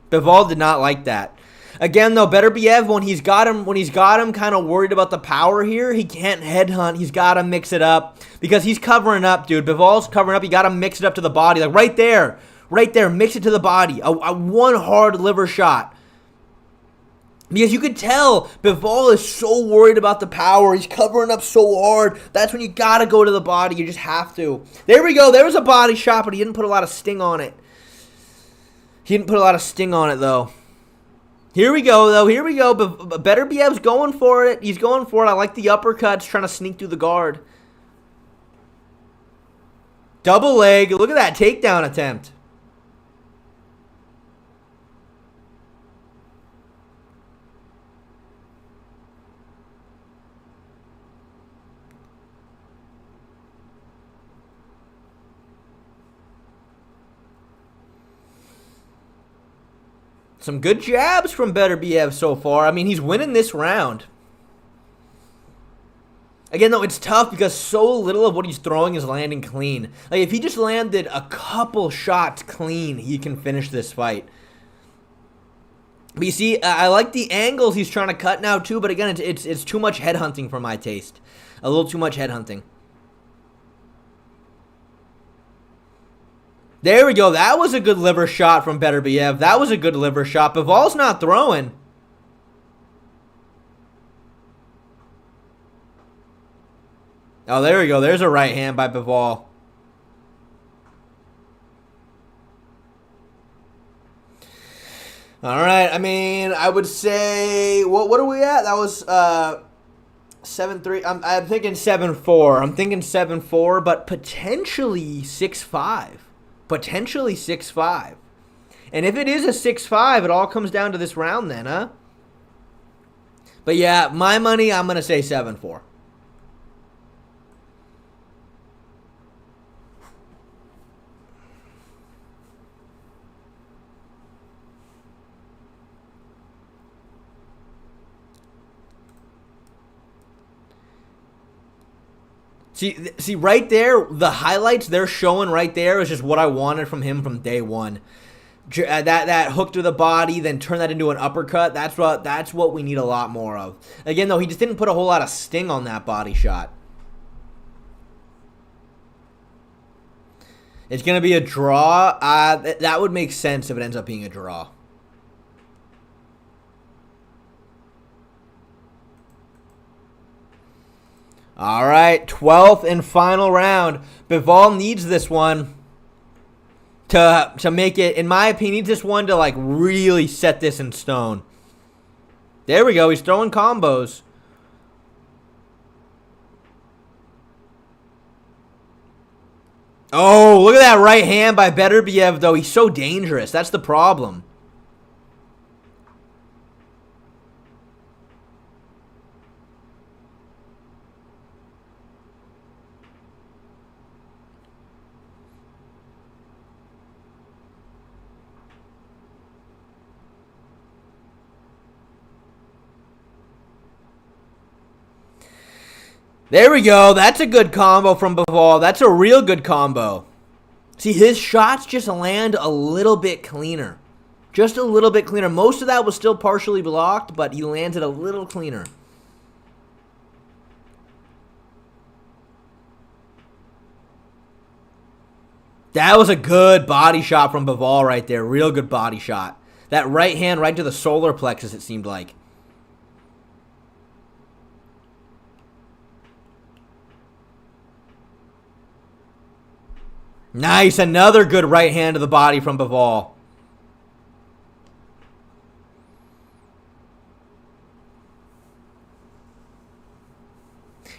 Bivol did not like that. Again, though, Beterbiev, when he's got him kind of worried about the power here, he can't headhunt. He's got to mix it up because he's covering up, dude. Bivol's covering up. You got to mix it up to the body. Like, right there. Right there. Mix it to the body. A one hard liver shot. Because you could tell Bivol is so worried about the power. He's covering up so hard. That's when you got to go to the body. You just have to. There we go. There was a body shot, but he didn't put a lot of sting on it. He didn't put a lot of sting on it, though. Here we go, though. Here we go. Beterbiev's going for it. He's going for it. I like the uppercuts, trying to sneak through the guard. Double leg. Look at that takedown attempt. Some good jabs from Beterbiev so far. I mean, he's winning this round. Again, though, it's tough because so little of what he's throwing is landing clean. Like, if he just landed a couple shots clean, he can finish this fight. But you see, I like the angles he's trying to cut now, too. But again, it's too much headhunting for my taste. A little too much headhunting. There we go. That was a good liver shot from Beterbiev. That was a good liver shot. Bivol's not throwing. Oh, there we go. There's a right hand by Bivol. All right. I mean, I would say, what are we at? That was 7-3. I'm thinking 7-4. I'm thinking 7-4, but potentially 6-5. Potentially 6-5. And if it is a 6-5, it all comes down to this round then, huh? But yeah, my money, I'm going to say 7-4. See, right there, the highlights they're showing right there is just what I wanted from him from day one. that hook to the body, then turn that into an uppercut. That's what we need a lot more of. Again, though, he just didn't put a whole lot of sting on that body shot. It's going to be a draw. That would make sense if it ends up being a draw. All right, 12th and final round. Bivol needs this one to make it, in my opinion, needs this one to like really set this in stone. There we go. He's throwing combos. Oh, look at that right hand by Beterbiev, though. He's so dangerous. That's the problem. There we go. That's a good combo from Bivol. That's a real good combo. See, his shots just land a little bit cleaner. Just a little bit cleaner. Most of that was still partially blocked, but he lands it a little cleaner. That was a good body shot from Bivol right there. Real good body shot. That right hand right to the solar plexus, it seemed like. Nice, another good right hand to the body from Bivol.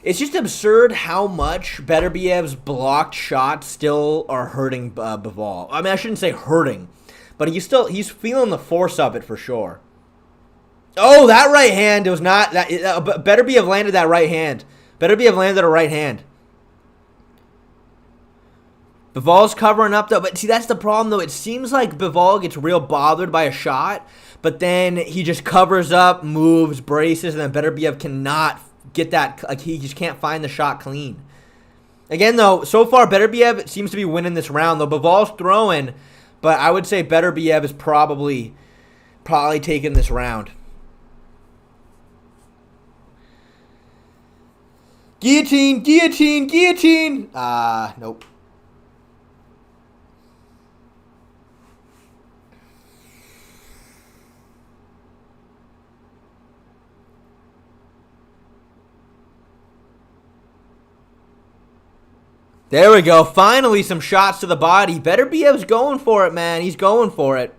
It's just absurd how much Beterbiev's blocked shots still are hurting Bivol. I mean, I shouldn't say hurting, but he's feeling the force of it for sure. Oh, that right hand, it was not that. Beterbiev landed that right hand. Beterbiev landed a right hand. Bivol's covering up, though. But see, that's the problem, though. It seems like Bivol gets real bothered by a shot, but then he just covers up, moves, braces, and then Beterbiev cannot get that. Like, he just can't find the shot clean. Again, though, so far, Beterbiev seems to be winning this round, though. Bivol's throwing, but I would say Beterbiev is probably taking this round. Guillotine, guillotine, guillotine. Nope. There we go. Finally, some shots to the body. Beterbiev's going for it, man. He's going for it.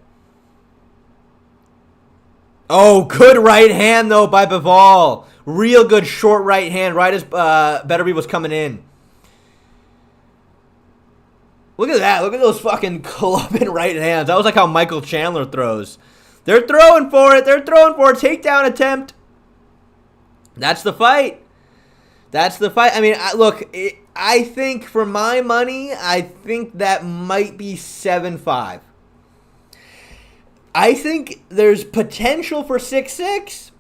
Oh, good right hand, though, by Bivol. Real good short right hand right as Beterbiev was coming in. Look at that. Look at those fucking clubbing right hands. That was like how Michael Chandler throws. They're throwing for it. They're throwing for a takedown attempt. That's the fight. That's the fight. I mean, look, I think for my money, I think that might be 7-5. I think there's potential for 6-6.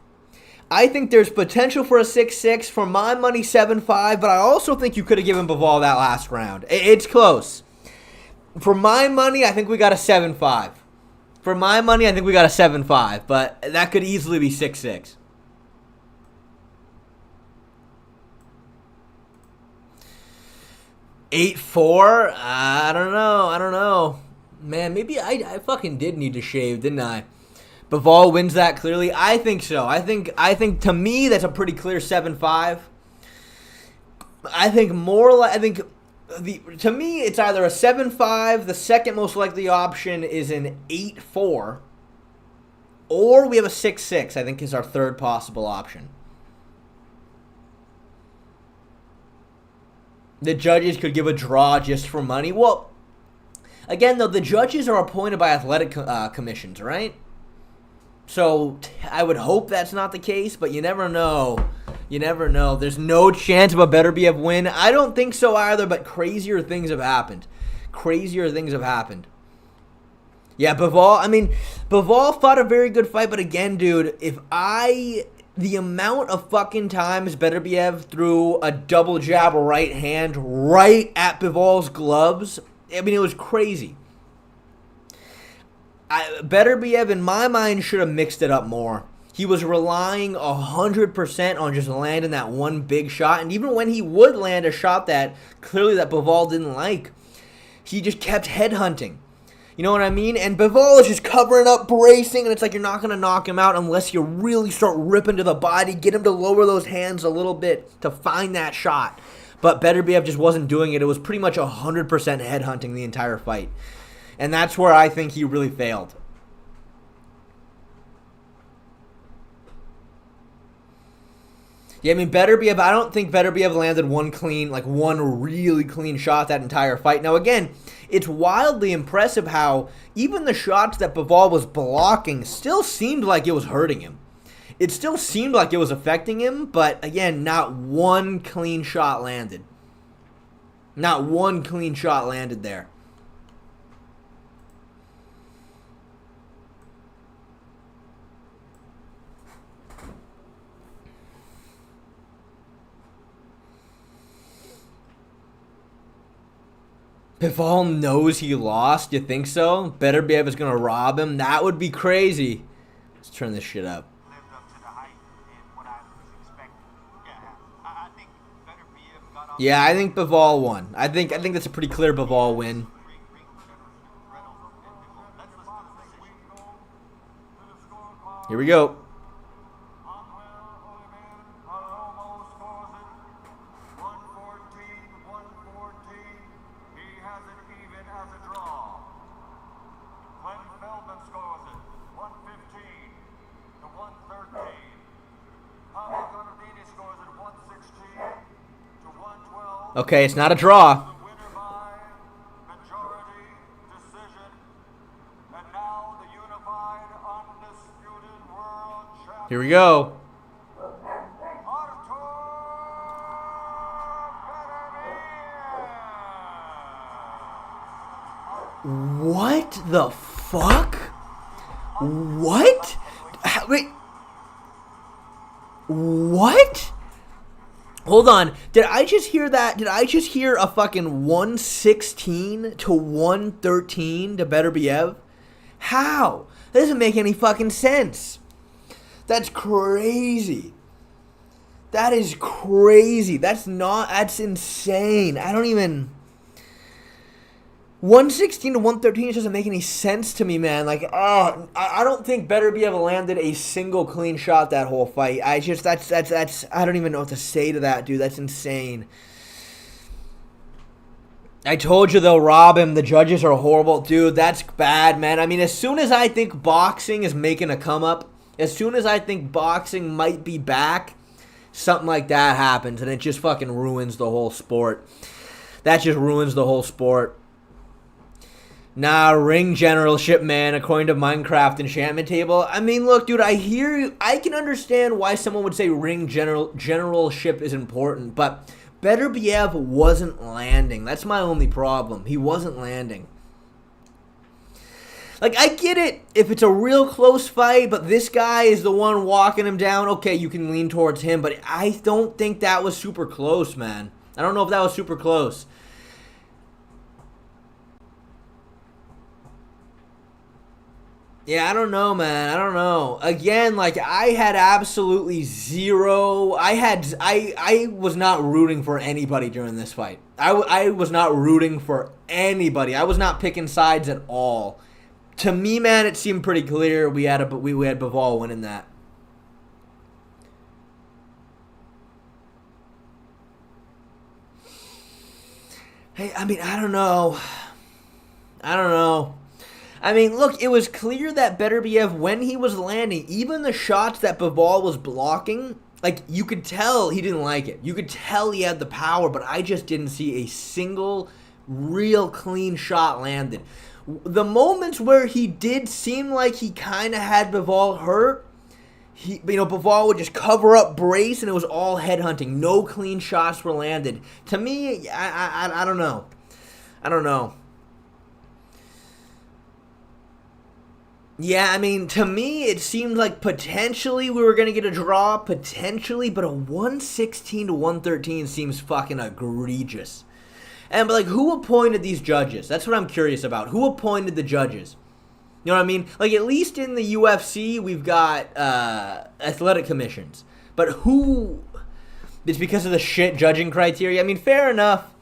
I think there's potential for a 6-6. For my money, 7-5. But I also think you could have given Bivol that last round. It's close. For my money, I think we got a 7-5. For my money, I think we got a 7-5. But that could easily be 6-6. $8-4? I don't know. Man, maybe I fucking did need to shave, didn't I? Bivol wins that clearly. I think so. I think to me that's a pretty clear 7-5. To me it's either a 7-5. The second most likely option is an 8-4, or we have a 6-6. I think is our third possible option. The judges could give a draw just for money. Well, again, though, the judges are appointed by athletic commissions, right? So I would hope that's not the case, but you never know. You never know. There's no chance of a Beterbiev win. I don't think so either, but crazier things have happened. Crazier things have happened. Yeah, Bivol fought a very good fight, but again, dude, the amount of fucking times Beterbiev threw a double jab right hand right at Bivol's gloves, I mean, it was crazy. Beterbiev, in my mind, should have mixed it up more. He was relying 100% on just landing that one big shot, and even when he would land a shot that clearly that Bivol didn't like, he just kept headhunting. You know what I mean? And Bivol is just covering up, bracing, and it's like you're not going to knock him out unless you really start ripping to the body, get him to lower those hands a little bit to find that shot. But Beterbiev just wasn't doing it. It was pretty much 100% headhunting the entire fight. And that's where I think he really failed. Yeah, I mean, Beterbiev, I don't think Beterbiev landed one really clean shot that entire fight. Now, again, it's wildly impressive how even the shots that Bivol was blocking still seemed like it was hurting him. It still seemed like it was affecting him, but again, not one clean shot landed. Not one clean shot landed there. Bivol knows he lost? You think so? Beterbiev is going to rob him? That would be crazy. Let's turn this shit up. Lived up to the hype and what I was expecting. Yeah, I think Beterbiev got off. Yeah, I think Bivol won. I think that's a pretty clear Bivol win. Here we go. Okay, it's not a draw. Here we go. What the fuck? What? Wait. What? Hold on. Did I just hear that? Did I just hear a fucking 116 to 113 to Beterbiev? How? That doesn't make any fucking sense. That's crazy. That is crazy. That's insane. I don't even... 116 to 113 just doesn't make any sense to me, man. Like, I don't think Beterbiev landed a single clean shot that whole fight. I don't even know what to say to that, dude. That's insane. I told you they'll rob him. The judges are horrible. Dude, that's bad, man. I mean, as soon as I think boxing is making a come up, as soon as I think boxing might be back, something like that happens, and it just fucking ruins the whole sport. That just ruins the whole sport. Nah, ring generalship, man, according to Minecraft Enchantment Table. I mean, look, dude, I hear you. I can understand why someone would say ring generalship is important, but Beterbiev wasn't landing. That's my only problem. He wasn't landing. Like, I get it if it's a real close fight, but this guy is the one walking him down. Okay, you can lean towards him, but I don't think that was super close, man. I don't know if that was super close. Yeah, I don't know, man. I don't know. Again, like, I had absolutely zero... I was not rooting for anybody during this fight. I was not rooting for anybody. I was not picking sides at all. To me, man, it seemed pretty clear we had Bivol winning that. Hey, I mean, I don't know. I mean, look, it was clear that Beterbiev, when he was landing, even the shots that Bivol was blocking, like, you could tell he didn't like it. You could tell he had the power, but I just didn't see a single real clean shot landed. The moments where he did seem like he kind of had Bivol hurt, Bivol would just cover up, brace, and it was all headhunting. No clean shots were landed. To me, I don't know. I don't know. Yeah, I mean, to me, it seemed like potentially we were going to get a draw, potentially, but a 116 to 113 seems fucking egregious. And, but, like, who appointed these judges? That's what I'm curious about. Who appointed the judges? You know what I mean? Like, at least in the UFC, we've got athletic commissions. But who... It's because of the shit judging criteria. I mean, fair enough.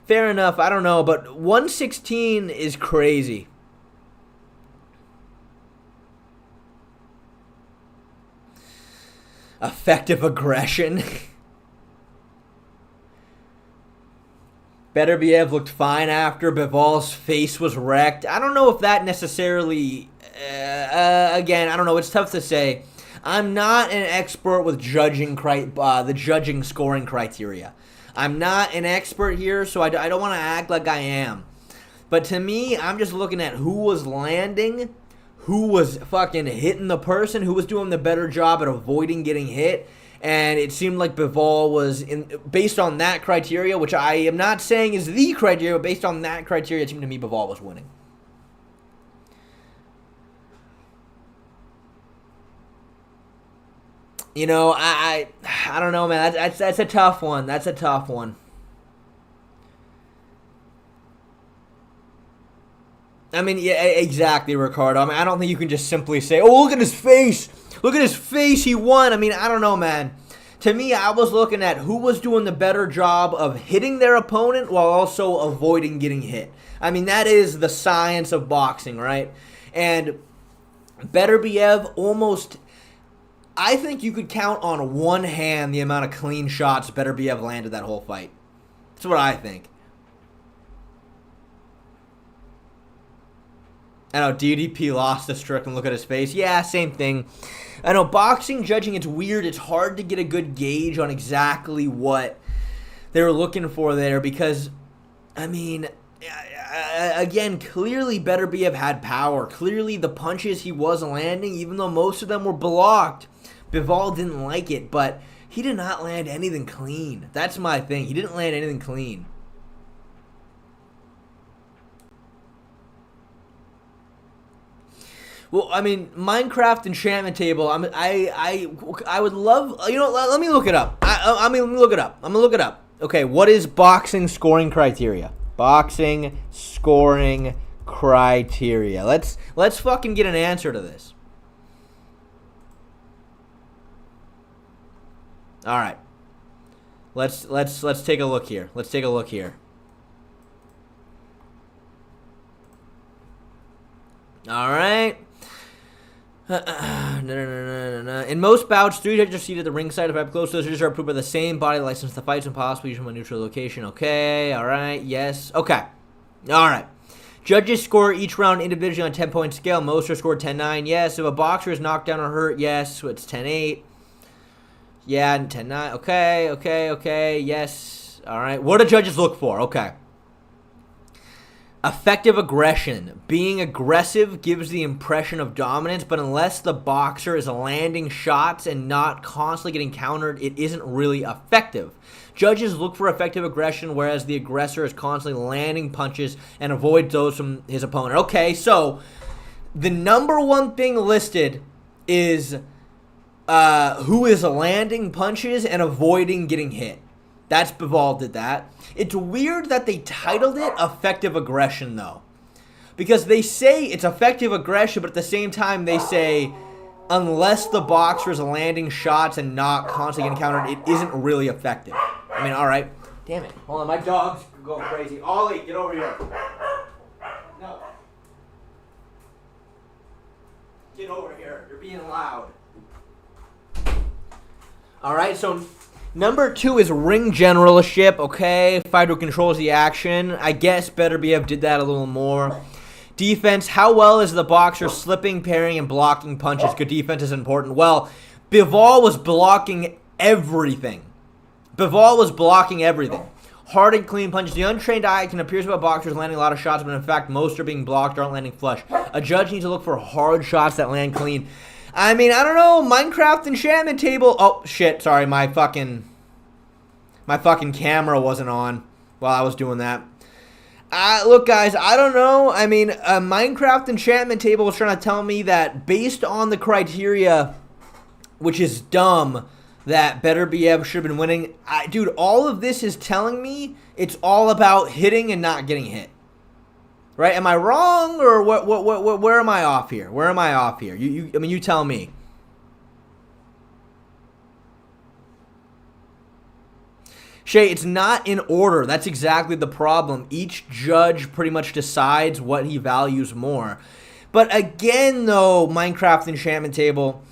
Fair enough. I don't know. But 116 is crazy. Effective aggression. Beterbiev looked fine after. Bivol's face was wrecked. I don't know if that necessarily... again, I don't know. It's tough to say. I'm not an expert with judging the judging scoring criteria. I'm not an expert here, so I don't want to act like I am. But to me, I'm just looking at who was landing, who was fucking hitting the person, who was doing the better job at avoiding getting hit. And it seemed like Bivol was, based on that criteria, which I am not saying is the criteria, but based on that criteria, it seemed to me Bivol was winning. You know, I don't know, man. That's a tough one. That's a tough one. I mean, yeah, exactly, Ricardo. I mean, I don't think you can just simply say, "Oh, look at his face. Look at his face. He won." I mean, I don't know, man. To me, I was looking at who was doing the better job of hitting their opponent while also avoiding getting hit. I mean, that is the science of boxing, right? And Beterbiev almost... I think you could count on one hand the amount of clean shots Beterbiev landed that whole fight. That's what I think. I know, DDP lost to Strickland. Look at his face. Yeah, same thing. I know, boxing judging, it's weird. It's hard to get a good gauge on exactly what they were looking for there because, I mean, again, clearly Beterbiev had power. Clearly the punches he was landing, even though most of them were blocked, Bivol didn't like it, but he did not land anything clean. That's my thing. He didn't land anything clean. Well, I mean, Minecraft enchantment table. I would love. You know, let me look it up. I mean, let me look it up. I'm gonna look it up. Okay, what is boxing scoring criteria? Boxing scoring criteria. Let's fucking get an answer to this. All right. Let's take a look here. Let's take a look here. All right. In most bouts, 3 judges are seated at the ringside. If up close, those judges are approved by the same body license. The fights and possibly from a neutral location. Okay, all right, yes. Okay, all right. Judges score each round individually on a 10-point scale. Most are scored 10-9. Yes. If a boxer is knocked down or hurt, yes. So it's 10-8. Yeah, and 10-9. Okay, yes. All right. What do judges look for? Okay. Effective aggression. Being aggressive gives the impression of dominance, but unless the boxer is landing shots and not constantly getting countered, it isn't really effective. Judges look for effective aggression, whereas the aggressor is constantly landing punches and avoids those from his opponent. Okay, so the number one thing listed is who is landing punches and avoiding getting hit. That's Bivol did that. It's weird that they titled it effective aggression, though. Because they say it's effective aggression, but at the same time they say unless the boxer is landing shots and not constantly getting countered, it isn't really effective. I mean, all right. Damn it. Hold on, my dog's going crazy. Ollie, get over here. No. Get over here. You're being loud. All right, so... Number 2 is ring generalship, okay? Fighter controls the action. I guess Beterbiev did that a little more. Defense, how well is the boxer slipping, parrying, and blocking punches? Good defense is important. Well, Bivol was blocking everything. Hard and clean punches. The untrained eye can appear to a boxer is landing a lot of shots, but in fact, most are being blocked or aren't landing flush. A judge needs to look for hard shots that land clean. I mean, I don't know. Minecraft enchantment table. Oh, shit. Sorry, my fucking camera wasn't on while I was doing that. Look, guys, I don't know. I mean, Minecraft enchantment table was trying to tell me that based on the criteria, which is dumb, that Beterbiev should have been winning. Dude, all of this is telling me it's all about hitting and not getting hit. Right? Am I wrong, or where am I off here? Where am I off here? I mean, you tell me. Shay, it's not in order. That's exactly the problem. Each judge pretty much decides what he values more. But again, though, Minecraft Enchantment Table,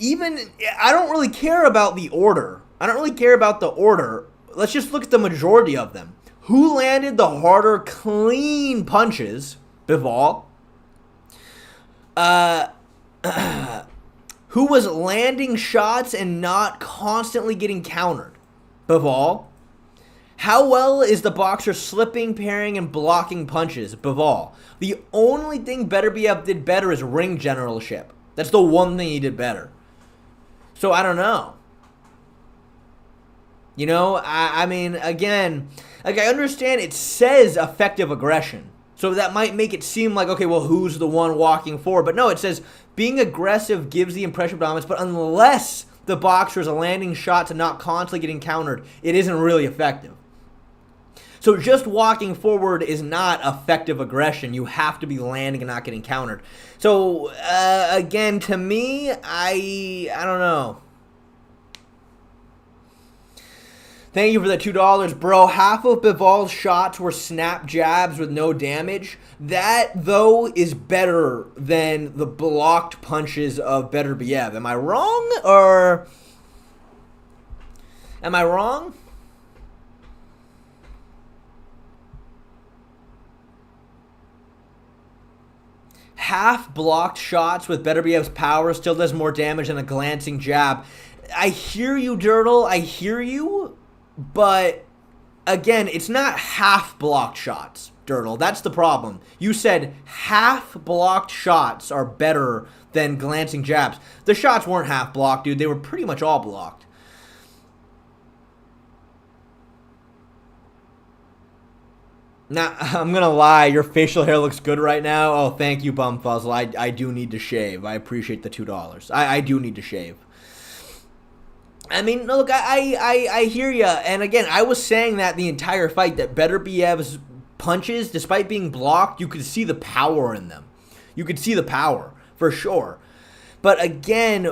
I don't really care about the order. I don't really care about the order. Let's just look at the majority of them. Who landed the harder, clean punches? Bivol. Who was landing shots and not constantly getting countered? Bivol. How well is the boxer slipping, parrying, and blocking punches? Bivol. The only thing Beterbiev did better is ring generalship. That's the one thing he did better. So I don't know. You know, I mean, again, like I understand it says effective aggression. So that might make it seem like, okay, well, who's the one walking forward? But no, it says being aggressive gives the impression of dominance, but unless the boxer is landing shots and not constantly getting countered, it isn't really effective. So just walking forward is not effective aggression. You have to be landing and not getting countered. So, again, to me, I don't know. Thank you for the $2, bro. Half of Bivol's shots were snap jabs with no damage. That, though, is better than the blocked punches of Beterbiev. Am I wrong, or am I wrong? Half blocked shots with Beterbiev's power still does more damage than a glancing jab. I hear you, Dirtle. I hear you. But, again, it's not half blocked shots, Dirtle. That's the problem. You said half blocked shots are better than glancing jabs. The shots weren't half blocked, dude. They were pretty much all blocked. Now, I'm going to lie. Your facial hair looks good right now. Oh, thank you, Bumfuzzle. I do need to shave. I appreciate the $2. I do need to shave. I mean, look, I hear you. And again, I was saying that the entire fight, that Beterbiev's punches, despite being blocked, you could see the power in them. You could see the power, for sure. But again,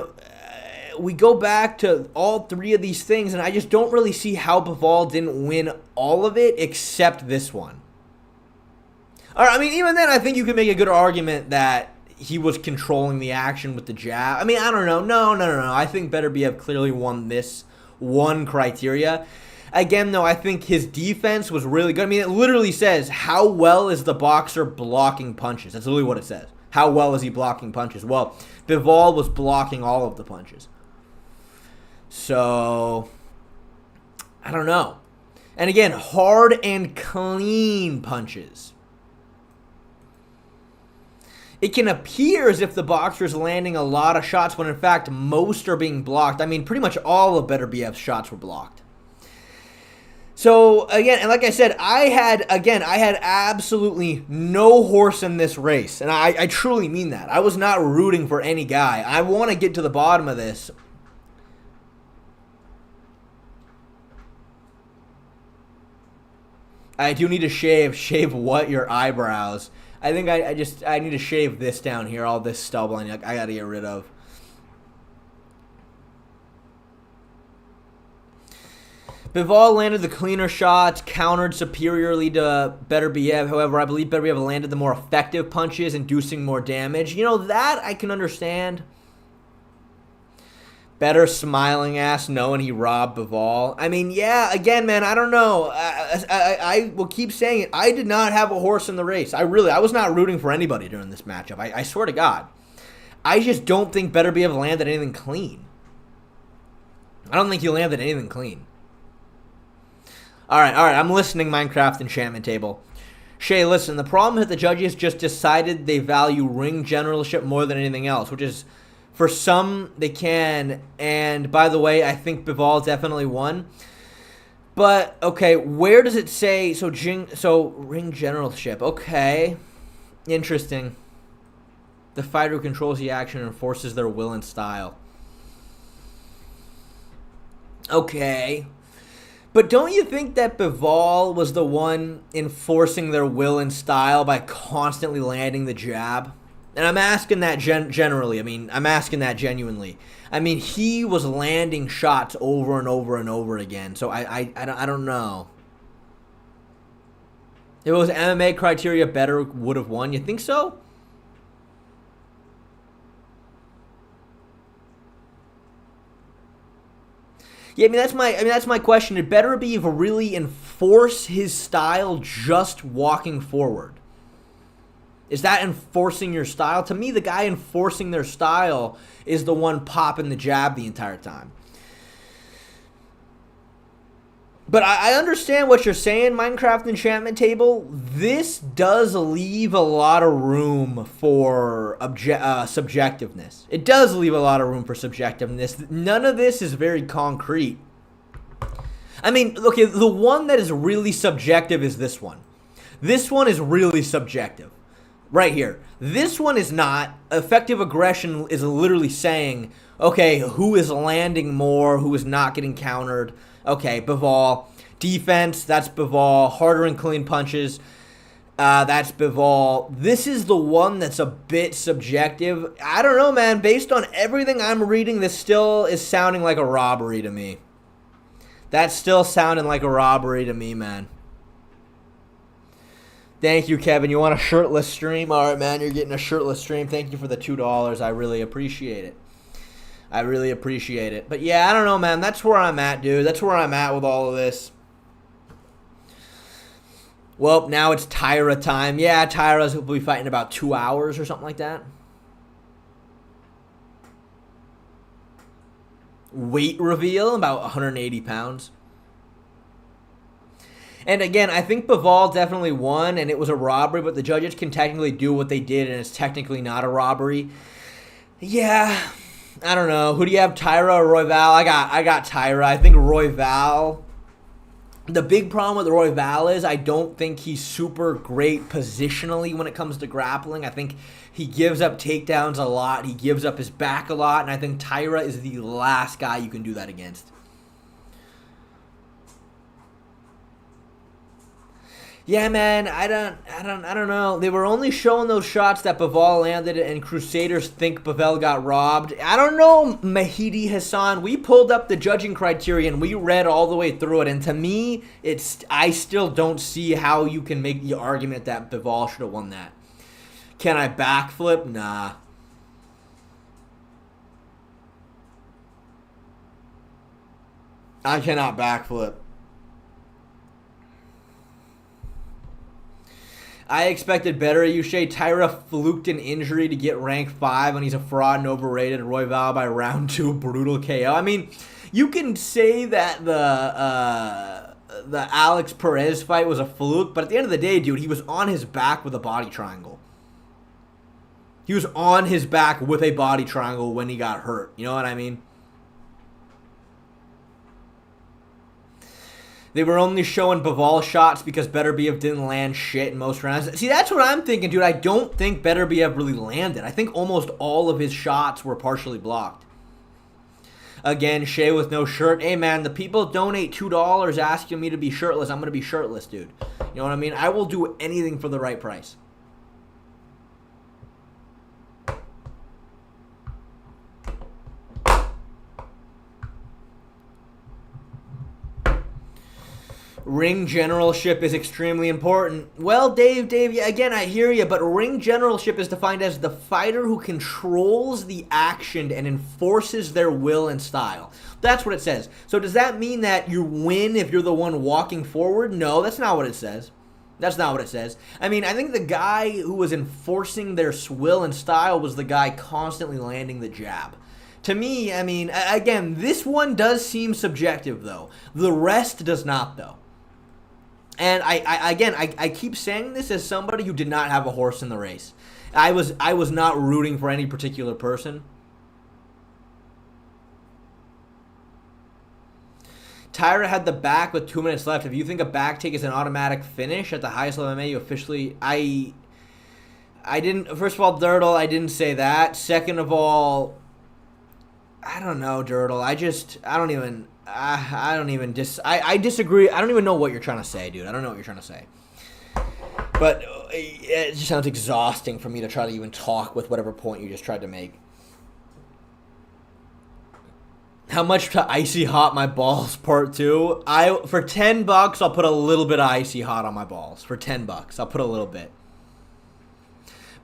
we go back to all three of these things, and I just don't really see how Bivol didn't win all of it except this one. All right, I mean, even then, I think you could make a good argument that he was controlling the action with the jab. I mean, I don't know. No. I think Beterbiev clearly won this one criteria. Again, though, I think his defense was really good. I mean, it literally says, how well is the boxer blocking punches? That's literally what it says. How well is he blocking punches? Well, Bivol was blocking all of the punches. So, I don't know. And again, hard and clean punches. It can appear as if the boxer is landing a lot of shots when in fact most are being blocked. I mean, pretty much all of Beterbiev's shots were blocked. So again, and like I said, I had absolutely no horse in this race. And I truly mean that. I was not rooting for any guy. I want to get to the bottom of this. I do need to shave. Shave what? Your eyebrows. I think I need to shave this down here, all this stubble I got to get rid of. Bivol landed the cleaner shots, countered superiorly to Beterbiev. However, I believe Beterbiev landed the more effective punches, inducing more damage. You know, that I can understand. Better smiling ass knowing he robbed Bivol. I mean, yeah, again, man, I don't know. I will keep saying it. I did not have a horse in the race. I was not rooting for anybody during this matchup. I swear to God. I just don't think Beterbiev landed anything clean. I don't think he landed anything clean. All right, I'm listening, Minecraft Enchantment Table. Shay, listen, the problem is that the judges just decided they value ring generalship more than anything else, which is... For some, they can, and by the way, I think Bivol definitely won. But, okay, where does it say, so ring generalship, okay, interesting. The fighter who controls the action and enforces their will and style. Okay. But don't you think that Bivol was the one enforcing their will and style by constantly landing the jab? And I'm asking that generally. I mean, I'm asking that genuinely. I mean, he was landing shots over and over and over again. So I don't know. If it was MMA criteria, better would have won. You think so? Yeah, I mean that's my question. Did Beterbiev really enforce his style just walking forward? Is that enforcing your style? To me, the guy enforcing their style is the one popping the jab the entire time. But I understand what you're saying, Minecraft Enchantment Table. This does leave a lot of room for subjectiveness. It does leave a lot of room for subjectiveness. None of this is very concrete. I mean, okay, the one that is really subjective is this one. This one is really subjective. Right here. This one is not. Effective aggression is literally saying, okay, who is landing more, who is not getting countered. Okay, Bivol. Defense, that's Bivol. Harder and clean punches, that's Bivol. This is the one that's a bit subjective. I don't know, man. Based on everything I'm reading, this still is sounding like a robbery to me. That's still sounding like a robbery to me, man. Thank you, Kevin. You want a shirtless stream? All right, man. You're getting a shirtless stream. Thank you for the $2. I really appreciate it. I really appreciate it. But, yeah, I don't know, man. That's where I'm at, dude. That's where I'm at with all of this. Well, now it's Tyra time. Yeah, Tyra's will be fighting about 2 hours or something like that. Weight reveal, about 180 pounds. And again, I think Bivol definitely won, and it was a robbery, but the judges can technically do what they did, and it's technically not a robbery. Yeah, I don't know. Who do you have, Tyra or Royval? I got Tyra. I think Royval. The big problem with Royval is I don't think he's super great positionally when it comes to grappling. I think he gives up takedowns a lot. He gives up his back a lot, and I think Tyra is the last guy you can do that against. Yeah, man, I don't know. They were only showing those shots that Bivol landed, and Crusaders think Bivol got robbed. I don't know, Mahidi Hassan. We pulled up the judging criteria and we read all the way through it, and to me, I still don't see how you can make the argument that Bivol should have won that. Can I backflip? Nah. I cannot backflip. I expected better. Yushay Tyra fluked an injury to get rank 5 and he's a fraud and overrated. Royval by round 2 brutal KO. I mean, you can say that the Alex Perez fight was a fluke, but at the end of the day, dude, he was on his back with a body triangle. He was on his back with a body triangle when he got hurt. You know what I mean? They were only showing Bivol shots because Beterbiev didn't land shit in most rounds. See, that's what I'm thinking, dude. I don't think Beterbiev really landed. I think almost all of his shots were partially blocked. Again, Shay with no shirt. Hey, man, the people donate $2 asking me to be shirtless. I'm going to be shirtless, dude. You know what I mean? I will do anything for the right price. Ring generalship is extremely important. Well, Dave, yeah, again, I hear you, but ring generalship is defined as the fighter who controls the action and enforces their will and style. That's what it says. So does that mean that you win if you're the one walking forward? No, that's not what it says. That's not what it says. I mean, I think the guy who was enforcing their will and style was the guy constantly landing the jab. To me, I mean, again, this one does seem subjective, though. The rest does not, though. And I keep saying this as somebody who did not have a horse in the race. I was not rooting for any particular person. Tyra had the back with 2 minutes left. If you think a back take is an automatic finish at the highest level MMA, you officially... I didn't... First of all, Dirtle, I didn't say that. Second of all, I don't know, Dirtle. I don't even... I don't even I disagree. I don't even know what you're trying to say, dude. I don't know what you're trying to say. But it just sounds exhausting for me to try to even talk with whatever point you just tried to make. How much to icy hot my balls part 2? For $10, I'll put a little bit of icy hot on my balls. For $10, I'll put a little bit.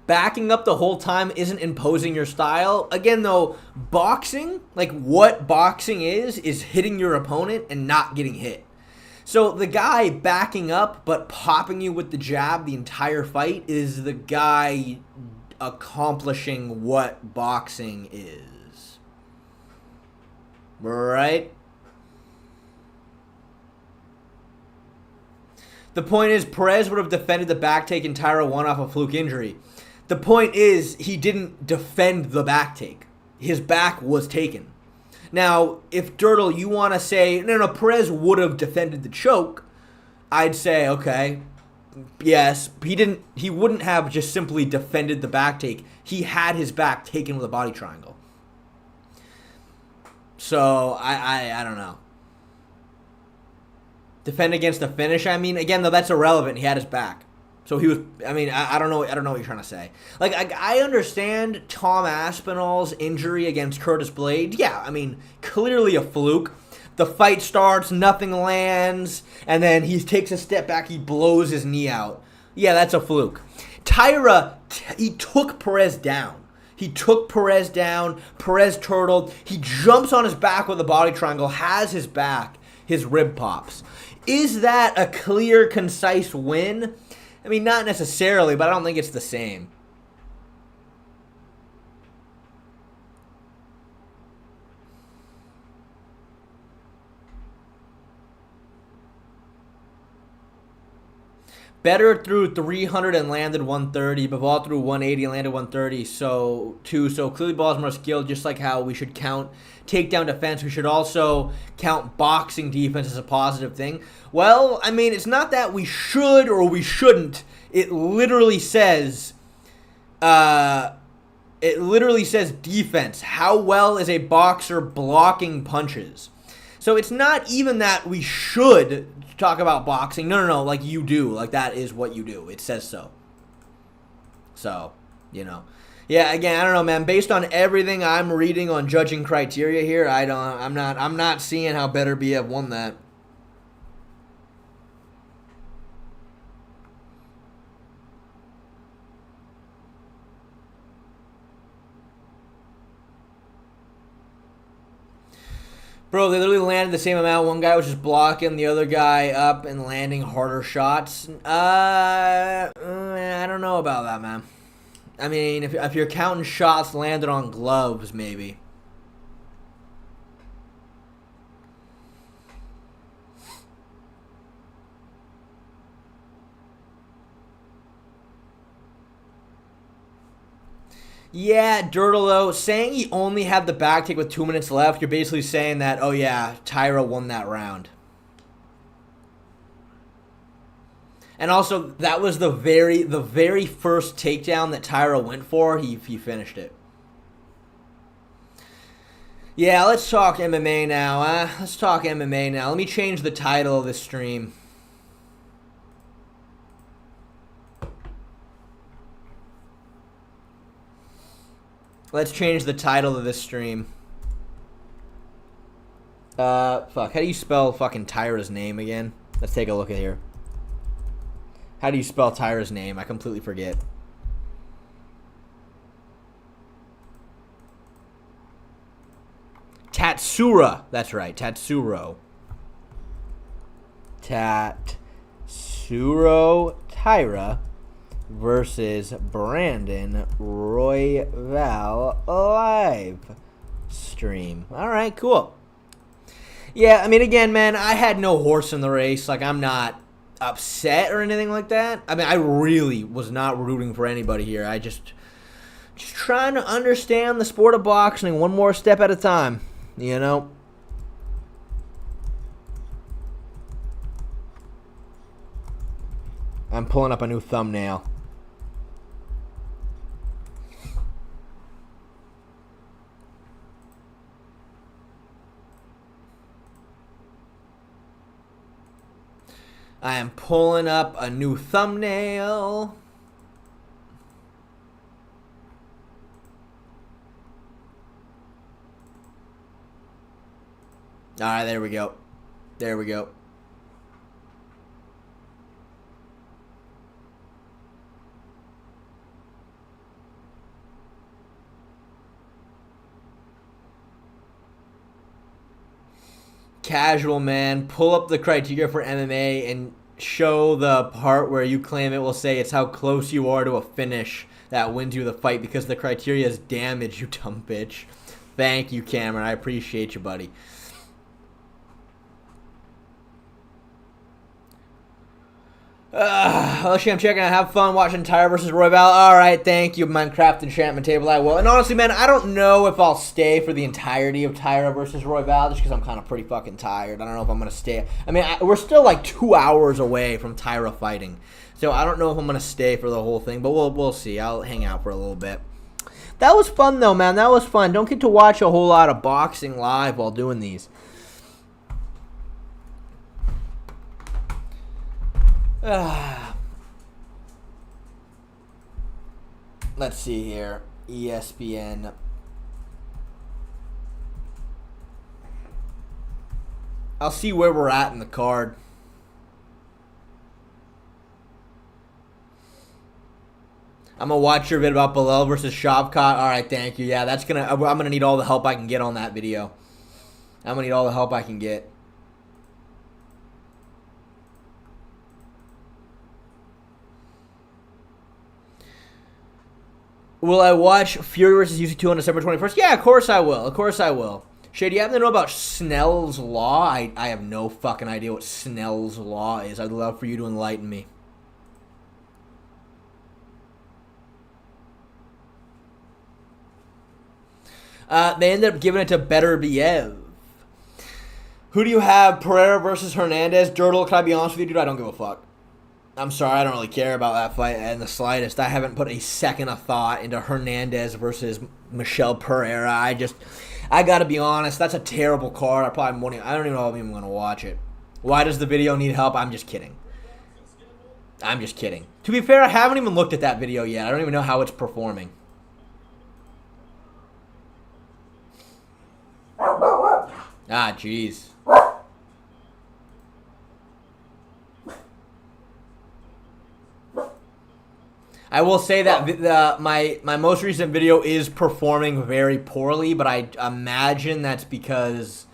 Backing up the whole time isn't imposing your style. Again, though, boxing, like what boxing is hitting your opponent and not getting hit. So the guy backing up but popping you with the jab the entire fight is the guy accomplishing what boxing is. Right? The point is, Perez would have defended the back take and Tyra won off a fluke injury. The point is, he didn't defend the back take. His back was taken. Now, if Dirtle, you want to say, no, Perez would have defended the choke, I'd say, okay, yes, he wouldn't have just simply defended the back take. He had his back taken with a body triangle. So, I don't know. Defend against the finish, I mean, again, though, that's irrelevant. He had his back. So he was, I mean, I don't know what you're trying to say. Like, I understand Tom Aspinall's injury against Curtis Blade. Yeah, I mean, clearly a fluke. The fight starts, nothing lands, and then he takes a step back, he blows his knee out. Yeah, that's a fluke. Tyra, he took Perez down. Perez turtled. He jumps on his back with a body triangle, has his back, his rib pops. Is that a clear, concise win? I mean, not necessarily, but I don't think it's the same. Better threw 300 and landed 130. Bivol threw 180 and landed 130. So clearly Ball's more skilled, just like how we should count takedown defense. We should also count boxing defense as a positive thing. Well, I mean, it's not that we should or we shouldn't. It literally says defense. How well is a boxer blocking punches? So it's not even that we should talk about boxing. No, like you do. Like that is what you do. It says so. So, you know. Yeah, again, I don't know, man. Based on everything I'm reading on judging criteria here, I'm not seeing how Beterbiev won that. Bro, they literally landed the same amount. One guy was just blocking the other guy up and landing harder shots. I don't know about that, man. I mean, if you're counting shots landed on gloves, maybe. Yeah, Dirtle, though, saying he only had the back take with 2 minutes left, you're basically saying that, oh yeah, Tyra won that round. And also, that was the very first takedown that Tyra went for. He finished it. Yeah, let's talk MMA now. Let me change the title of this stream. Let's change the title of this stream. Fuck. How do you spell fucking Tyra's name again? Let's take a look at here. How do you spell Tyra's name? I completely forget. Tatsura. That's right. Tatsuro. Tatsuro Tyra versus Brandon Royval live stream. All right, cool. Yeah, I mean, again, man, I had no horse in the race. Like, I'm not upset or anything like that. I mean, I really was not rooting for anybody here. I just trying to understand the sport of boxing one more step at a time, you know? I'm pulling up a new thumbnail. I am pulling up a new thumbnail. All right, there we go. There we go. Casual man, pull up the criteria for MMA and show the part where you claim it will say it's how close you are to a finish that wins you the fight because the criteria is damage, you dumb bitch. Thank you, Cameron. I appreciate you, buddy. Actually, I'm checking out. Have fun watching Tyra versus Royval. Alright, thank you, Minecraft Enchantment Table. I will. And honestly, man, I don't know if I'll stay for the entirety of Tyra versus Royval just because I'm kind of pretty fucking tired. I don't know if I'm going to stay. I mean, we're still like 2 hours away from Tyra fighting. So I don't know if I'm going to stay for the whole thing, but we'll see. I'll hang out for a little bit. That was fun, though, man. That was fun. Don't get to watch a whole lot of boxing live while doing these. Let's see here. ESPN. I'll see where we're at in the card. I'm gonna watch your video about Bivol versus Shavkat. All right, thank you. Yeah, I'm gonna need all the help I can get on that video. I'm gonna need all the help I can get. Will I watch Fury versus UC2 on December 21st? Yeah, of course I will. Of course I will. Shay, do you happen to know about Snell's Law? I have no fucking idea what Snell's Law is. I'd love for you to enlighten me. They ended up giving it to Beterbiev. Who do you have? Pereira versus Hernandez? Dirtle, can I be honest with you, dude? I don't give a fuck. I'm sorry, I don't really care about that fight in the slightest. I haven't put a second of thought into Hernandez versus Michel Pereira. I gotta be honest, that's a terrible card. I don't even know if I'm even gonna watch it. Why does the video need help? I'm just kidding. I'm just kidding. To be fair, I haven't even looked at that video yet. I don't even know how it's performing. Ah, jeez. I will say that my most recent video is performing very poorly, but I imagine that's because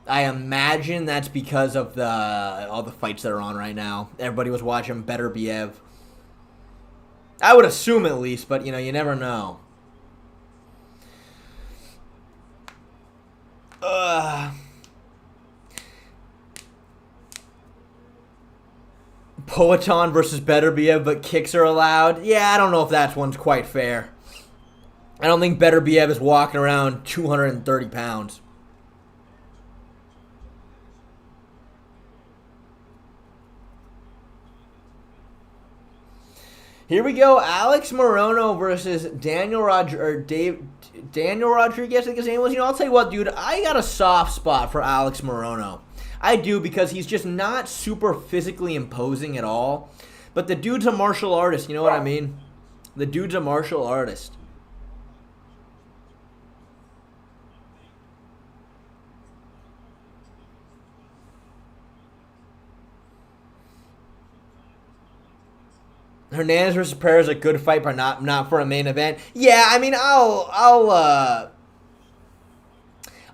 of all the fights that are on right now. Everybody was watching Beterbiev. I would assume at least, but you know, you never know. Poeton versus Beterbiev, but kicks are allowed. Yeah, I don't know if that one's quite fair. I don't think Beterbiev is walking around 230 pounds. Here we go. Alex Morono versus Daniel Rodriguez, I think his name was. You know, I'll tell you what, dude. I got a soft spot for Alex Morono. I do, because he's just not super physically imposing at all. But the dude's a martial artist, you know what I mean? The dude's a martial artist. Hernandez versus Pereira is a good fight, but not for a main event. Yeah, I mean,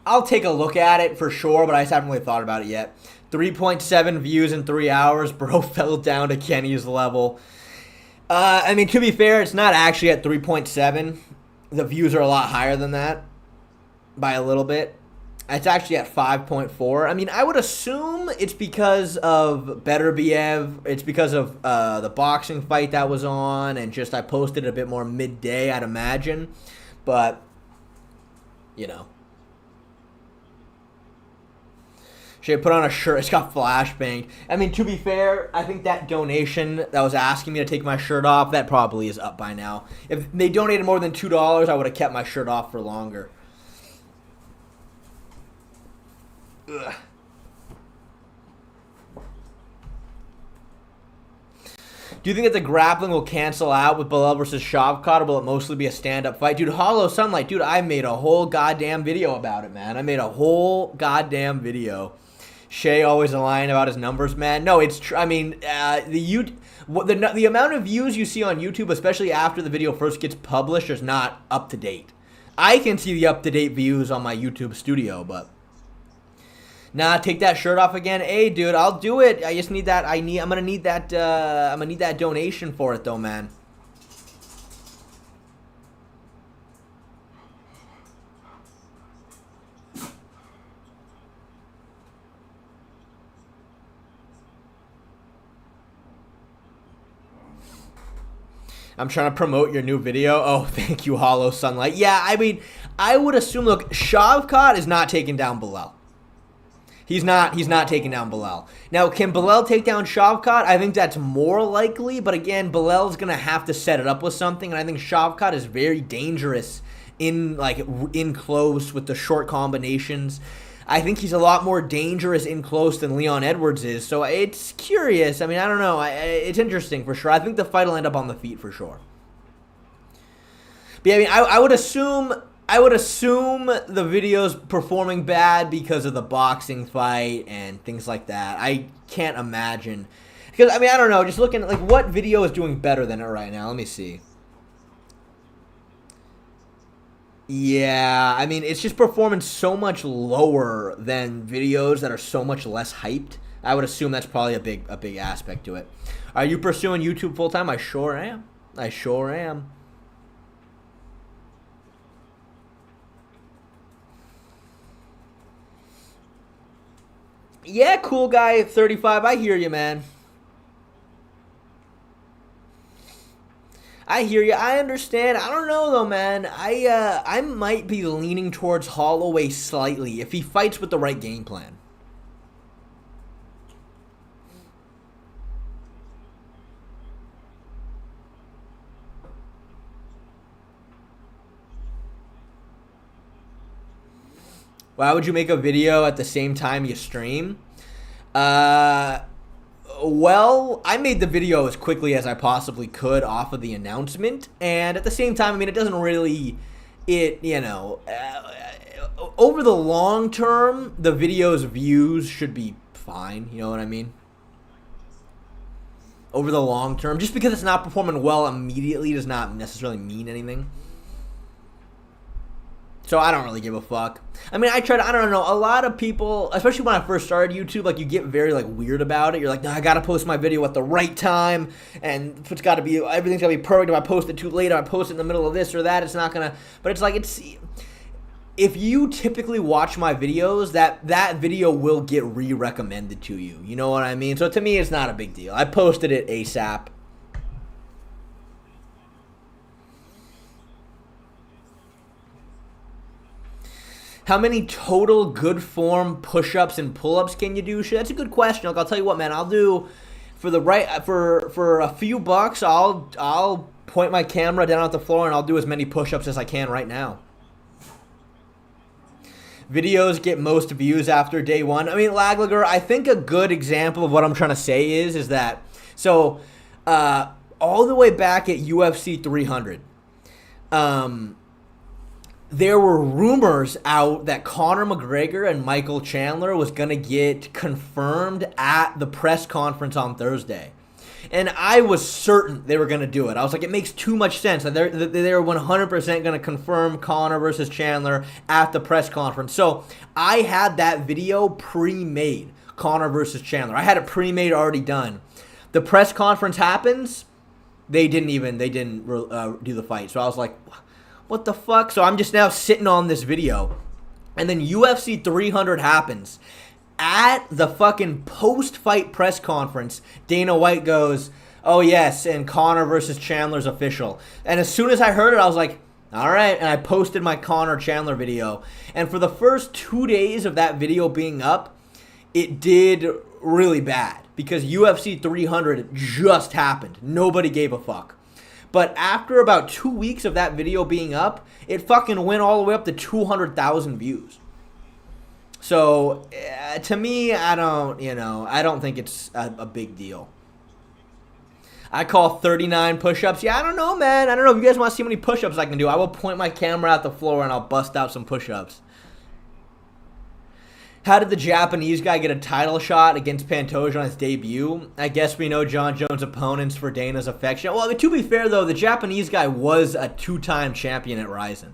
I'll take a look at it for sure, but I just haven't really thought about it yet. 3.7 views in 3 hours. Bro fell down to Kenny's level. I mean, to be fair, it's not actually at 3.7. The views are a lot higher than that by a little bit. It's actually at 5.4. I mean, I would assume it's because of Beterbiev. It's because of the boxing fight that was on, and just I posted a bit more midday, I'd imagine. But, you know. Should I put on a shirt? It's got flashbanged. I mean, to be fair, I think that donation that was asking me to take my shirt off, that probably is up by now. If they donated more than $2, I would have kept my shirt off for longer. Ugh. Do you think that the grappling will cancel out with Bivol versus Shavkat, or will it mostly be a stand-up fight? Dude, Hollow Sunlight, dude, I made a whole goddamn video about it, man. I made a whole goddamn video. Shay always lying about his numbers, man. No, it's true. I mean, the amount of views you see on YouTube, especially after the video first gets published, is not up to date. I can see the up-to-date views on my YouTube studio, but nah, take that shirt off again. Hey, dude, I'll do it. I just need that. I'm gonna need that. I'm gonna need that donation for it, though, man. I'm trying to promote your new video. Oh, thank you, Hollow Sunlight. Yeah, I mean, I would assume, look, Shavkat is not taking down Bivol. He's not taking down Bivol. Now, can Bivol take down Shavkat? I think that's more likely, but again, Bilal's going to have to set it up with something, and I think Shavkat is very dangerous in close with the short combinations. I think he's a lot more dangerous in close than Leon Edwards is, so it's curious. I mean, I don't know. It's interesting for sure. I think the fight will end up on the feet for sure. But yeah, I mean, I would assume the video's performing bad because of the boxing fight and things like that. I can't imagine. Because, I mean, I don't know. Just looking at, like, what video is doing better than it right now? Let me see. Yeah, I mean, it's just performing so much lower than videos that are so much less hyped. I would assume that's probably a big aspect to it. Are you pursuing YouTube full-time? I sure am. I sure am. Yeah, cool guy, 35. I hear you, man. I hear you. I understand. I don't know, though, man. I might be leaning towards Holloway slightly if he fights with the right game plan. Why would you make a video at the same time you stream? Well, I made the video as quickly as I possibly could off of the announcement, and at the same time, I mean, it doesn't really, over the long term, the video's views should be fine, you know what I mean? Over the long term, just because it's not performing well immediately does not necessarily mean anything. So I don't really give a fuck. I mean, I don't know, a lot of people, especially when I first started YouTube, like, you get very, like, weird about it. You're like, no, I gotta post my video at the right time, and everything's gotta be perfect. If I post it too late, if I post it in the middle of this or that, it's not gonna, but it's like, if you typically watch my videos, that video will get re-recommended to you. You know what I mean? So to me, it's not a big deal. I posted it ASAP. How many total good form push-ups and pull-ups can you do? That's a good question. Like, I'll tell you what, man. I'll do for a few bucks. I'll point my camera down at the floor and I'll do as many push-ups as I can right now. Videos get most views after day one. I mean, Laglager, I think a good example of what I'm trying to say is that so all the way back at UFC 300. There were rumors out that Conor McGregor and Michael Chandler was going to get confirmed at the press conference on Thursday. And I was certain they were going to do it. I was like, it makes too much sense that they're 100% going to confirm Conor versus Chandler at the press conference. So I had that video pre-made, Conor versus Chandler. I had it pre-made, already done. The press conference happens, they didn't do the fight. So I was like, what the fuck? So I'm just now sitting on this video. And then UFC 300 happens. At the fucking post-fight press conference, Dana White goes, oh yes, and Conor versus Chandler's official. And as soon as I heard it, I was like, all right. And I posted my Conor Chandler video. And for the first 2 days of that video being up, it did really bad. Because UFC 300 just happened. Nobody gave a fuck. But after about 2 weeks of that video being up, it fucking went all the way up to 200,000 views. So, to me, I don't think it's a big deal. I call 39 push-ups. Yeah, I don't know, man. I don't know if you guys want to see how many push-ups I can do. I will point my camera at the floor and I'll bust out some push-ups. How did the Japanese guy get a title shot against Pantoja on his debut? I guess we know John Jones' opponents for Dana's affection. Well, to be fair, though, the Japanese guy was a 2-time champion at Ryzen.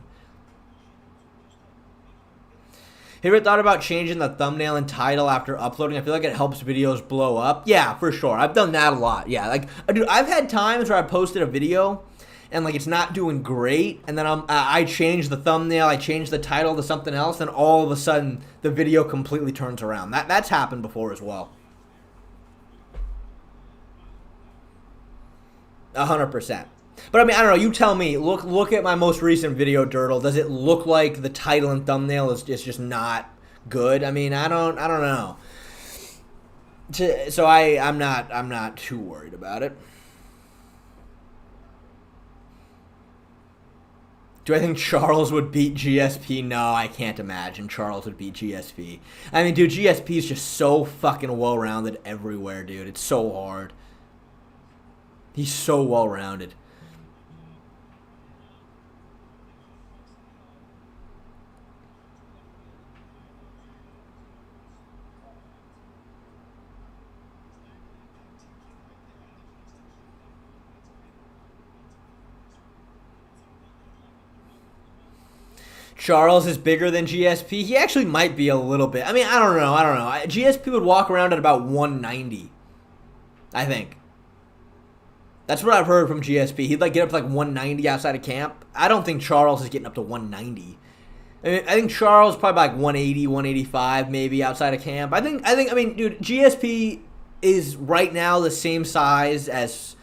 Have you ever thought about changing the thumbnail and title after uploading? I feel like it helps videos blow up. Yeah, for sure. I've done that a lot. Yeah, like, dude, I've had times where I posted a video and like it's not doing great, and then I change the thumbnail, I change the title to something else, and all of a sudden the video completely turns around. That's happened before as well. 100%. But I mean, I don't know. You tell me. Look at my most recent video, Dirtle. Does it look like the title and thumbnail is just not good? I mean, I don't know. So I'm not too worried about it. Do I think Charles would beat GSP? No, I can't imagine Charles would beat GSP. I mean, dude, GSP is just so fucking well-rounded everywhere, dude. It's so hard. He's so well-rounded. Charles is bigger than GSP. He actually might be a little bit. I mean, I don't know. GSP would walk around at about 190, I think. That's what I've heard from GSP. He'd like get up to like 190 outside of camp. I don't think Charles is getting up to 190. I think Charles probably like 180, 185 maybe outside of camp. I mean, dude, GSP is right now the same size as,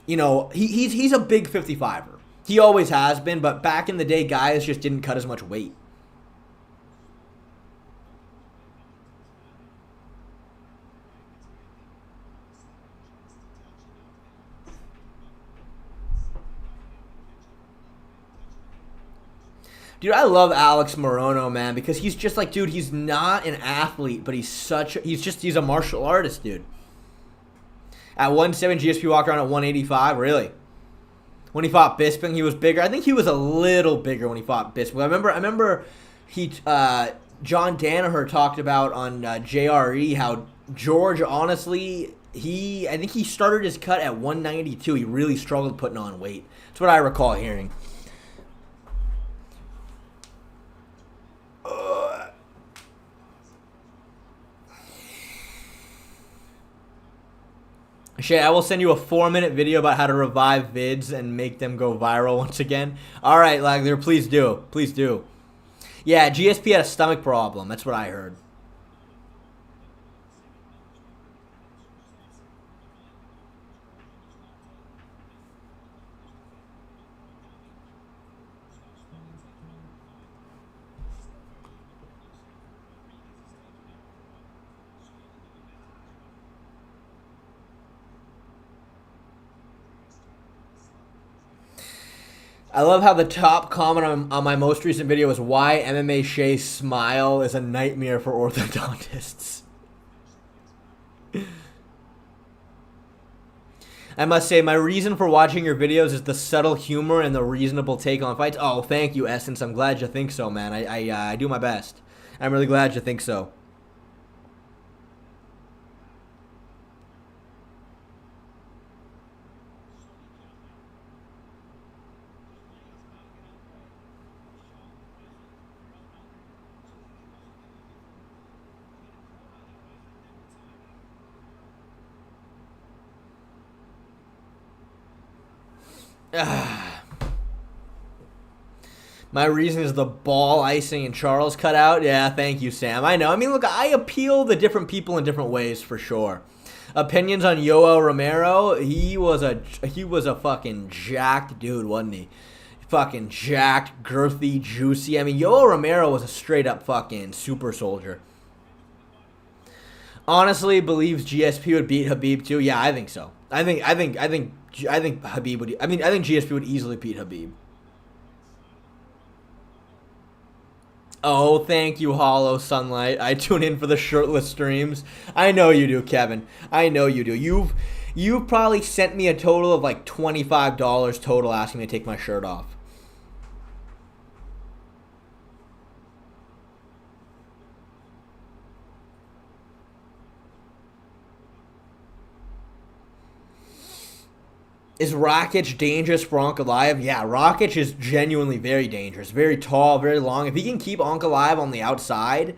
you know, he's a big 55er. He always has been, but back in the day, guys just didn't cut as much weight. Dude, I love Alex Morono, man, because he's just like, dude, he's not an athlete, but he's a martial artist, dude. At 170, GSP walked around at 185, really? When he fought Bisping, he was bigger. I think he was a little bigger when he fought Bisping. I remember John Danaher talked about on JRE how George, honestly, I think he started his cut at 192. He really struggled putting on weight. That's what I recall hearing. Shay, I will send you a 4-minute video about how to revive vids and make them go viral once again. All right, Lagler, please do. Please do. Yeah, GSP had a stomach problem. That's what I heard. I love how the top comment on my most recent video was why MMA Shay's smile is a nightmare for orthodontists. I must say, my reason for watching your videos is the subtle humor and the reasonable take on fights. Oh, thank you, Essence. I'm glad you think so, man. I do my best. I'm really glad you think so. My reason is the ball icing and Charles cut out. Yeah, thank you, Sam. I know. I mean, look, I appeal to different people in different ways for sure. Opinions on Yoel Romero? He was a fucking jacked dude, wasn't he? Fucking jacked, girthy, juicy. I mean, Yoel Romero was a straight up fucking super soldier. Honestly, believes GSP would beat Khabib too. Yeah, I think so. I think Khabib would. I think GSP would easily beat Khabib. Oh, thank you, Hollow Sunlight. I tune in for the shirtless streams. I know you do, Kevin. I know you do. You've probably sent me a total of like $25 total asking me to take my shirt off. Is Rakic dangerous for Ankalaev? Yeah, Rakic is genuinely very dangerous. Very tall, very long. If he can keep Ankalaev on the outside,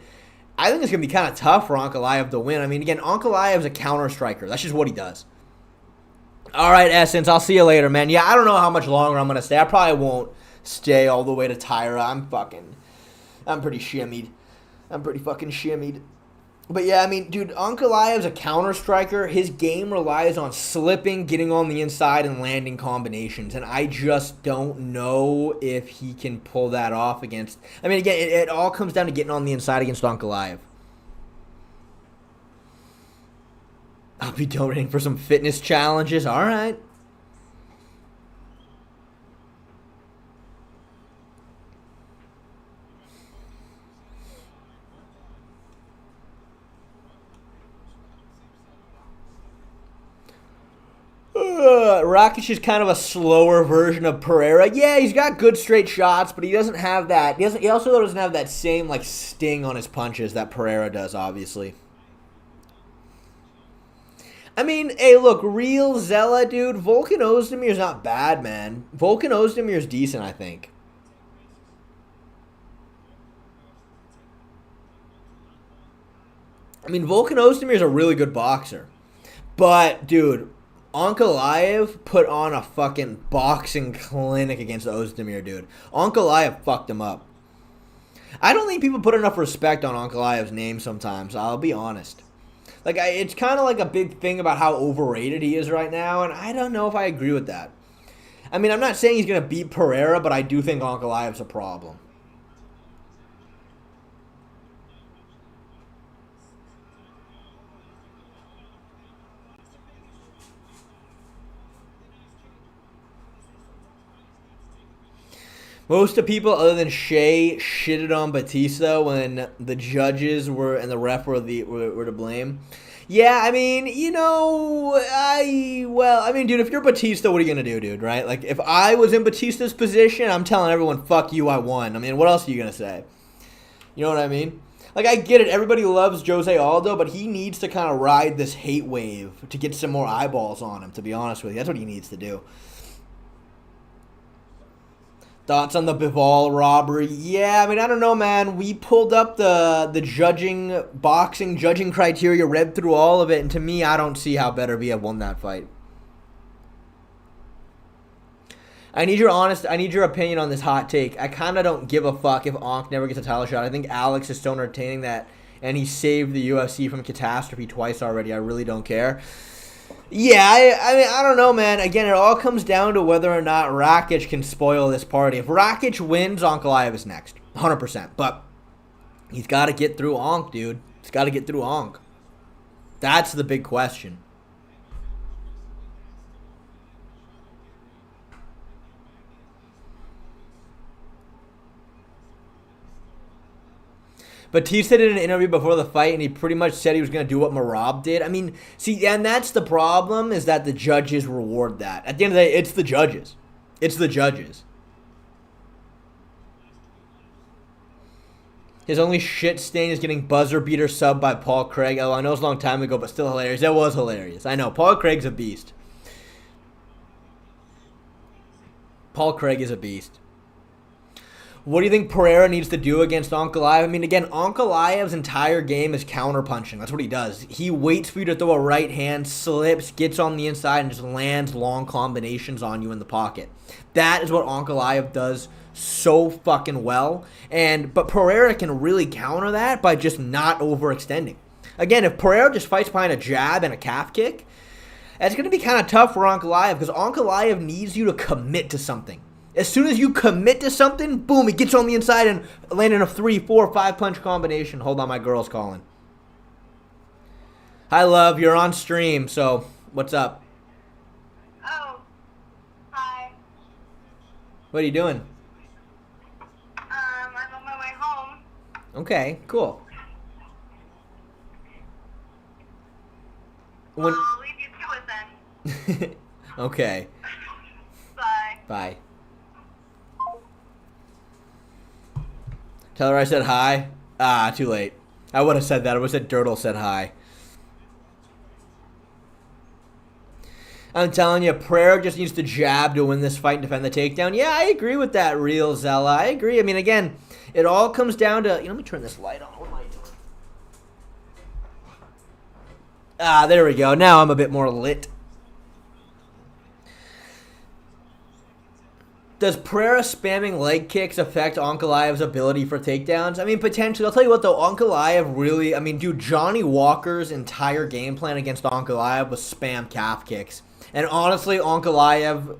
I think it's going to be kind of tough for Ankalaev to win. I mean, again, Ankalaev is a counter striker. That's just what he does. All right, Essence, I'll see you later, man. Yeah, I don't know how much longer I'm going to stay. I probably won't stay all the way to Tyra. I'm pretty shimmied. I'm pretty fucking shimmied. But yeah, I mean, dude, Ankalaev's a counter striker. His game relies on slipping, getting on the inside, and landing combinations. And I just don't know if he can pull that off against... I mean, again, it all comes down to getting on the inside against Ankalaev. I'll be donating for some fitness challenges. All right. Rakic is kind of a slower version of Pereira. Yeah, he's got good straight shots, but he doesn't have that. He also doesn't have that same like sting on his punches that Pereira does, obviously. I mean, hey, look, real Zella, dude. Volkan Ozdemir's not bad, man. Volkan Ozdemir's decent, I think. I mean, Volkan Ozdemir's a really good boxer. But, dude, Ankalaev put on a fucking boxing clinic against Ozdemir, dude. Ankalaev fucked him up. I don't think people put enough respect on Ankalaev's name sometimes, I'll be honest. Like, it's kind of like a big thing about how overrated he is right now, and I don't know if I agree with that. I mean, I'm not saying he's going to beat Pereira, but I do think Ankalaev's a problem. Most of the people other than Shea shitted on Batista when the judges were and the ref were to blame. Yeah, I mean, you know, dude, if you're Batista, what are you going to do, dude, right? Like, if I was in Batista's position, I'm telling everyone, fuck you, I won. I mean, what else are you going to say? You know what I mean? Like, I get it. Everybody loves Jose Aldo, but he needs to kind of ride this hate wave to get some more eyeballs on him, to be honest with you. That's what he needs to do. Thoughts on the Bivol robbery? Yeah, I mean, I don't know, man. We pulled up the boxing judging criteria, read through all of it, and to me, I don't see how Beterbiev won that fight. I need your opinion on this hot take. I kind of don't give a fuck if Ankh never gets a title shot. I think Alex is so entertaining that, and he saved the UFC from catastrophe twice already. I really don't care. Yeah, I mean, I don't know, man. Again, it all comes down to whether or not Rakic can spoil this party. If Rakic wins, Ankalaev is next. 100%. But he's got to get through Ankh, dude. He's got to get through Ankh. That's the big question. Batista did an interview before the fight, and he pretty much said he was going to do what Merab did. I mean, see, and that's the problem, is that the judges reward that. At the end of the day, it's the judges. It's the judges. His only shit stain is getting buzzer beater subbed by Paul Craig. Oh, I know it's a long time ago, but still hilarious. That was hilarious. I know. Paul Craig's a beast. Paul Craig is a beast. What do you think Pereira needs to do against Ankalaev? I mean, again, Ankalaev's entire game is counterpunching. That's what he does. He waits for you to throw a right hand, slips, gets on the inside, and just lands long combinations on you in the pocket. That is what Ankalaev does so fucking well. But Pereira can really counter that by just not overextending. Again, if Pereira just fights behind a jab and a calf kick, it's going to be kind of tough for Ankalaev because Ankalaev needs you to commit to something. As soon as you commit to something, boom, he gets on the inside and landing a 3, 4, 5 punch combination. Hold on, my girl's calling. Hi, love. You're on stream, so what's up? Oh, hi. What are you doing? I'm on my way home. Okay, cool. Well, I'll leave you to it then. Okay. Bye. Bye. Tell her I said hi. Ah, too late. I would have said that. I would have said Dirtle said hi. I'm telling you, Pereira just needs to jab to win this fight and defend the takedown. Yeah, I agree with that, Real Zella. I agree. I mean, again, it all comes down to... let me turn this light on. What am I doing? Ah, there we go. Now I'm a bit more lit. Does Pereira spamming leg kicks affect Ankalaev's ability for takedowns? I mean, potentially. I'll tell you what, though. Ankalaev really... I mean, dude, Johnny Walker's entire game plan against Ankalaev was spam calf kicks. And honestly, Ankalaev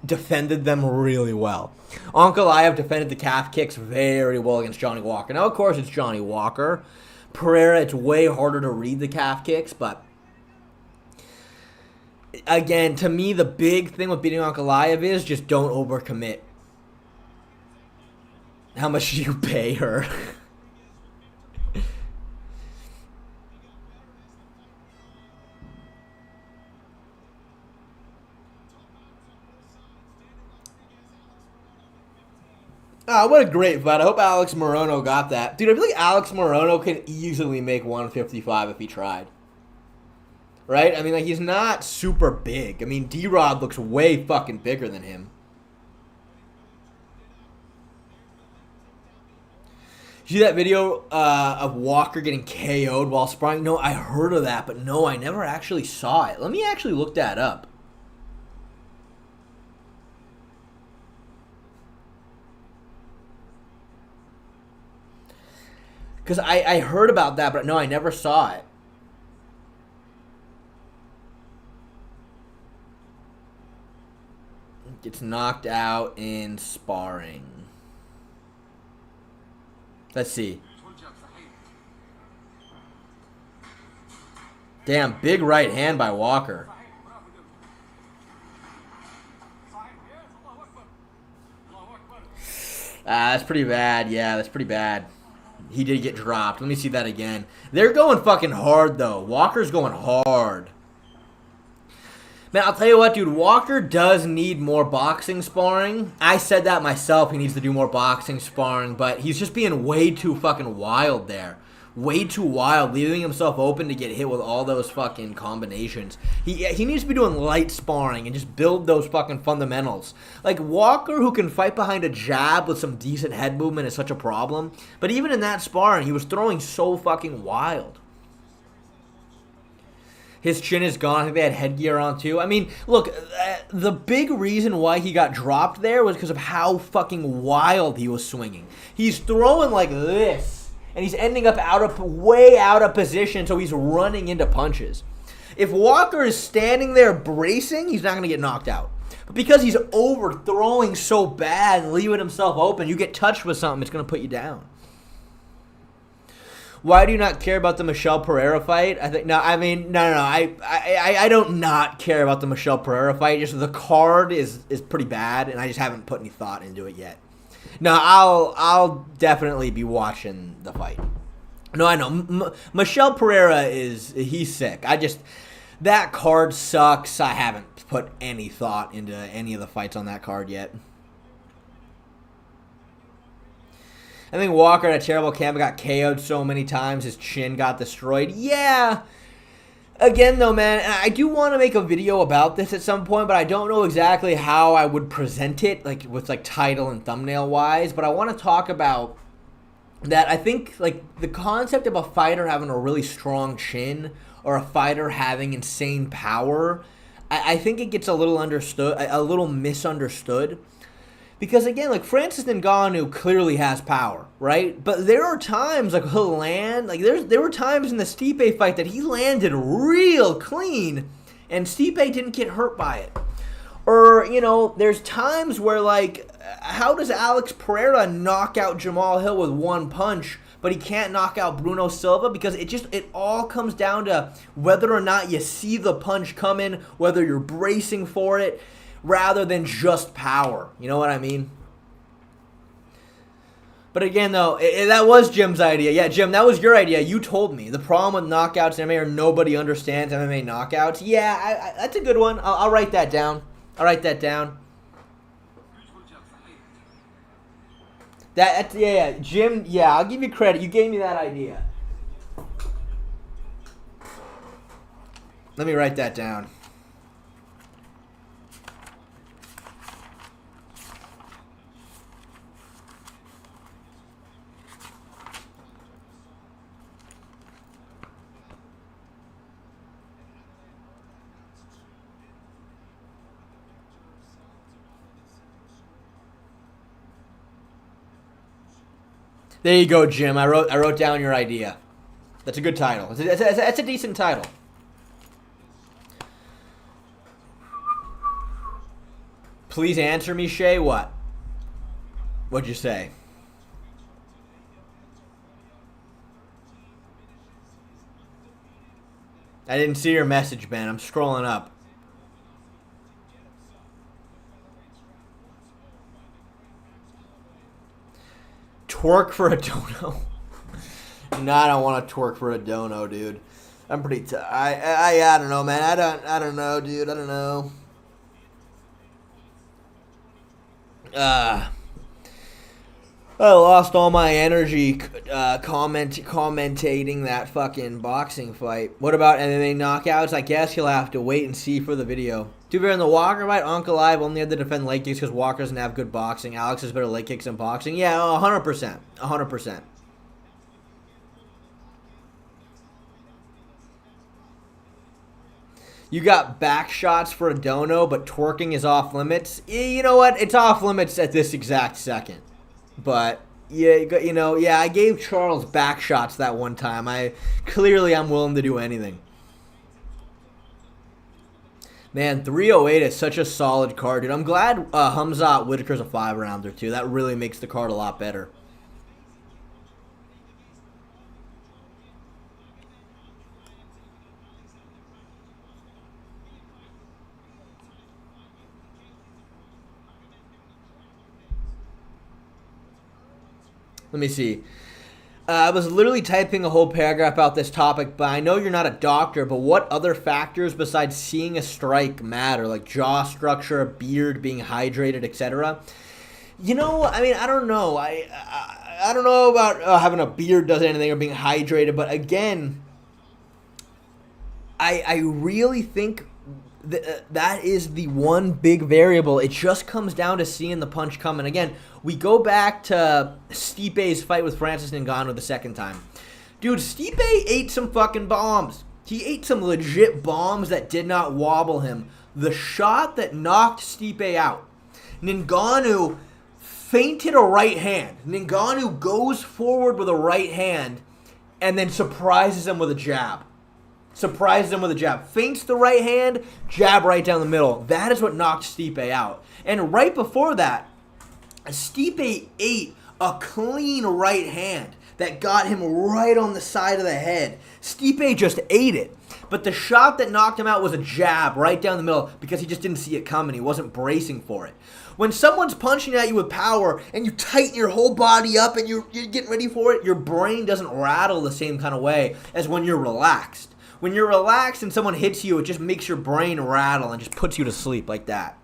defended them really well. Ankalaev defended the calf kicks very well against Johnny Walker. Now, of course, it's Johnny Walker. Pereira, it's way harder to read the calf kicks, but... Again, to me, the big thing with beating Ankalaev is just don't overcommit. How much do you pay her? Ah, what a great fight. I hope Alex Morono got that. Dude, I feel like Alex Morono can easily make 155 if he tried. Right? I mean, like, he's not super big. I mean, D-Rod looks way fucking bigger than him. You see that video of Walker getting KO'd while sparring? No, I heard of that, but no, I never actually saw it. Let me actually look that up. Because I heard about that, but no, I never saw it. Gets knocked out in sparring. Let's see. Damn, big right hand by Walker. That's pretty bad. Yeah, that's pretty bad. He did get dropped. Let me see that again. They're going fucking hard, though. Walker's going hard. Man, I'll tell you what, dude. Walker does need more boxing sparring. I said that myself. He needs to do more boxing sparring, but he's just being way too fucking wild there. Way too wild, leaving himself open to get hit with all those fucking combinations. He needs to be doing light sparring and just build those fucking fundamentals. Like, Walker, who can fight behind a jab with some decent head movement, is such a problem. But even in that sparring, he was throwing so fucking wild. His chin is gone. I think they had headgear on, too. I mean, look, the big reason why he got dropped there was because of how fucking wild he was swinging. He's throwing like this, and he's ending up way out of position, so he's running into punches. If Walker is standing there bracing, he's not going to get knocked out. But because he's overthrowing so bad and leaving himself open, you get touched with something, it's going to put you down. Why do you not care about the Michelle Pereira fight? I don't not care about the Michelle Pereira fight. Just the card is pretty bad, and I just haven't put any thought into it yet. No, I'll definitely be watching the fight. No, I know. Michelle Pereira he's sick. That card sucks. I haven't put any thought into any of the fights on that card yet. I think Walker had a terrible camp, got KO'd so many times, his chin got destroyed. Yeah. Again, though, man, and I do want to make a video about this at some point, but I don't know exactly how I would present it, like with like title and thumbnail wise. But I want to talk about that. I think like the concept of a fighter having a really strong chin or a fighter having insane power, I think it gets a little misunderstood. Because, again, like, Francis Ngannou clearly has power, right? But there are times, like, he'll land. Like, there were times in the Stipe fight that he landed real clean, and Stipe didn't get hurt by it. Or, you know, there's times where, like, how does Alex Pereira knock out Jamal Hill with one punch, but he can't knock out Bruno Silva? Because it all comes down to whether or not you see the punch coming, whether you're bracing for it, rather than just power. You know what I mean? But again, though, that was Jim's idea. Yeah, Jim, that was your idea. You told me. The problem with knockouts in MMA are nobody understands MMA knockouts. Yeah, that's a good one. I'll write that down. I'll write that down. Yeah, Jim, yeah, I'll give you credit. You gave me that idea. Let me write that down. There you go, Jim. I wrote down your idea. That's a good title. That's a decent title. Please answer me, Shay. What? What'd you say? I didn't see your message, Ben. I'm scrolling up. Twerk for a dono. No, I don't want to twerk for a dono, dude. I'm pretty I don't know, man. I don't know, dude. I don't know. I lost all my energy commentating that fucking boxing fight. What about MMA knockouts? I guess you'll have to wait and see for the video. To be fair, in the Walker fight, Uncle Ive only had to defend leg kicks because Walker doesn't have good boxing. Alex has better leg kicks than boxing. Yeah, 100%. 100%. You got back shots for a dono, but twerking is off limits. You know what? It's off limits at this exact second. But yeah, yeah, I gave Charles back shots that one time. I'm willing to do anything. Man, 308 is such a solid card, dude. I'm glad Hamzat Whitaker's a 5-rounder too. That really makes the card a lot better. Let me see. I was literally typing a whole paragraph about this topic, but I know you're not a doctor, but what other factors besides seeing a strike matter? Like jaw structure, beard, being hydrated, etc.? You know, I mean, I don't know. I don't know about having a beard does anything or being hydrated, but again, I really think that is the one big variable. It just comes down to seeing the punch coming. Again, we go back to Stipe's fight with Francis Ngannou the second time. Dude, Stipe ate some fucking bombs. He ate some legit bombs that did not wobble him. The shot that knocked Stipe out, Ngannou feinted a right hand. Ngannou goes forward with a right hand and then surprises him with a jab. Feints the right hand, jab right down the middle. That is what knocked Stipe out. And right before that, Stipe ate a clean right hand that got him right on the side of the head. Stipe just ate it. But the shot that knocked him out was a jab right down the middle because he just didn't see it coming. He wasn't bracing for it. When someone's punching at you with power and you tighten your whole body up and you're getting ready for it, your brain doesn't rattle the same kind of way as when you're relaxed. When you're relaxed and someone hits you, it just makes your brain rattle and just puts you to sleep like that.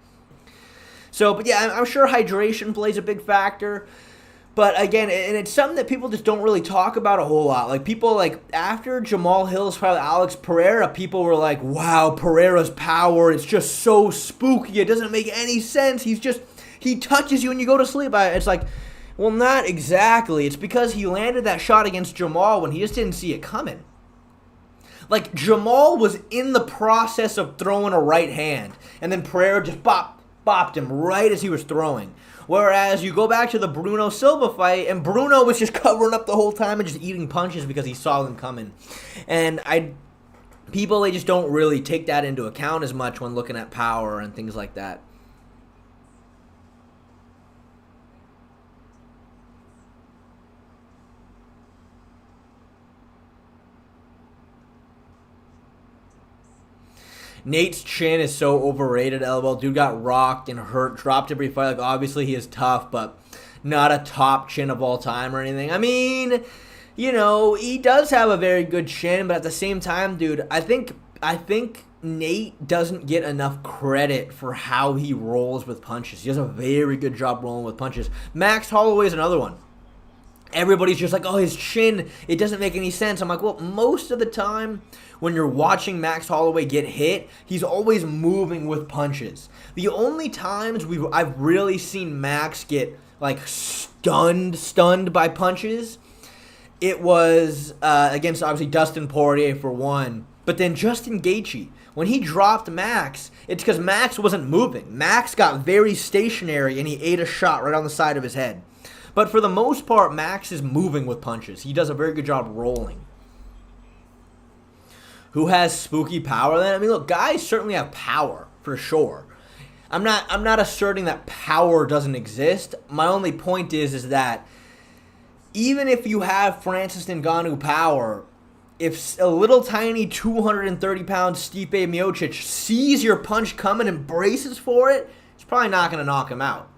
So, but yeah, I'm sure hydration plays a big factor. But again, and it's something that people just don't really talk about a whole lot. Like people, like after Jamal Hill's fight with Alex Pereira, people were like, wow, Pereira's power, it's just so spooky. It doesn't make any sense. He touches you and you go to sleep. It's like, well, not exactly. It's because he landed that shot against Jamal when he just didn't see it coming. Like, Jamal was in the process of throwing a right hand, and then Pereira just bopped him right as he was throwing. Whereas you go back to the Bruno Silva fight, and Bruno was just covering up the whole time and just eating punches because he saw them coming. And people, they just don't really take that into account as much when looking at power and things like that. Nate's chin is so overrated, LOL. Dude got rocked and hurt, dropped every fight. Like, obviously he is tough, but not a top chin of all time or anything. I mean, you know, he does have a very good chin, but at the same time, dude, I think Nate doesn't get enough credit for how he rolls with punches. He does a very good job rolling with punches. Max Holloway is another one. Everybody's just like, oh, his chin, it doesn't make any sense. I'm like, well, most of the time when you're watching Max Holloway get hit, he's always moving with punches. The only times I've really seen Max get, like, stunned by punches, it was against, obviously, Dustin Poirier for one. But then Justin Gaethje, when he dropped Max, it's because Max wasn't moving. Max got very stationary, and he ate a shot right on the side of his head. But for the most part, Max is moving with punches. He does a very good job rolling. Who has spooky power then? I mean, look, guys certainly have power, for sure. I'm not asserting that power doesn't exist. My only point is that even if you have Francis Ngannou power, if a little tiny 230-pound Stipe Miocic sees your punch coming and braces for it, he's probably not going to knock him out.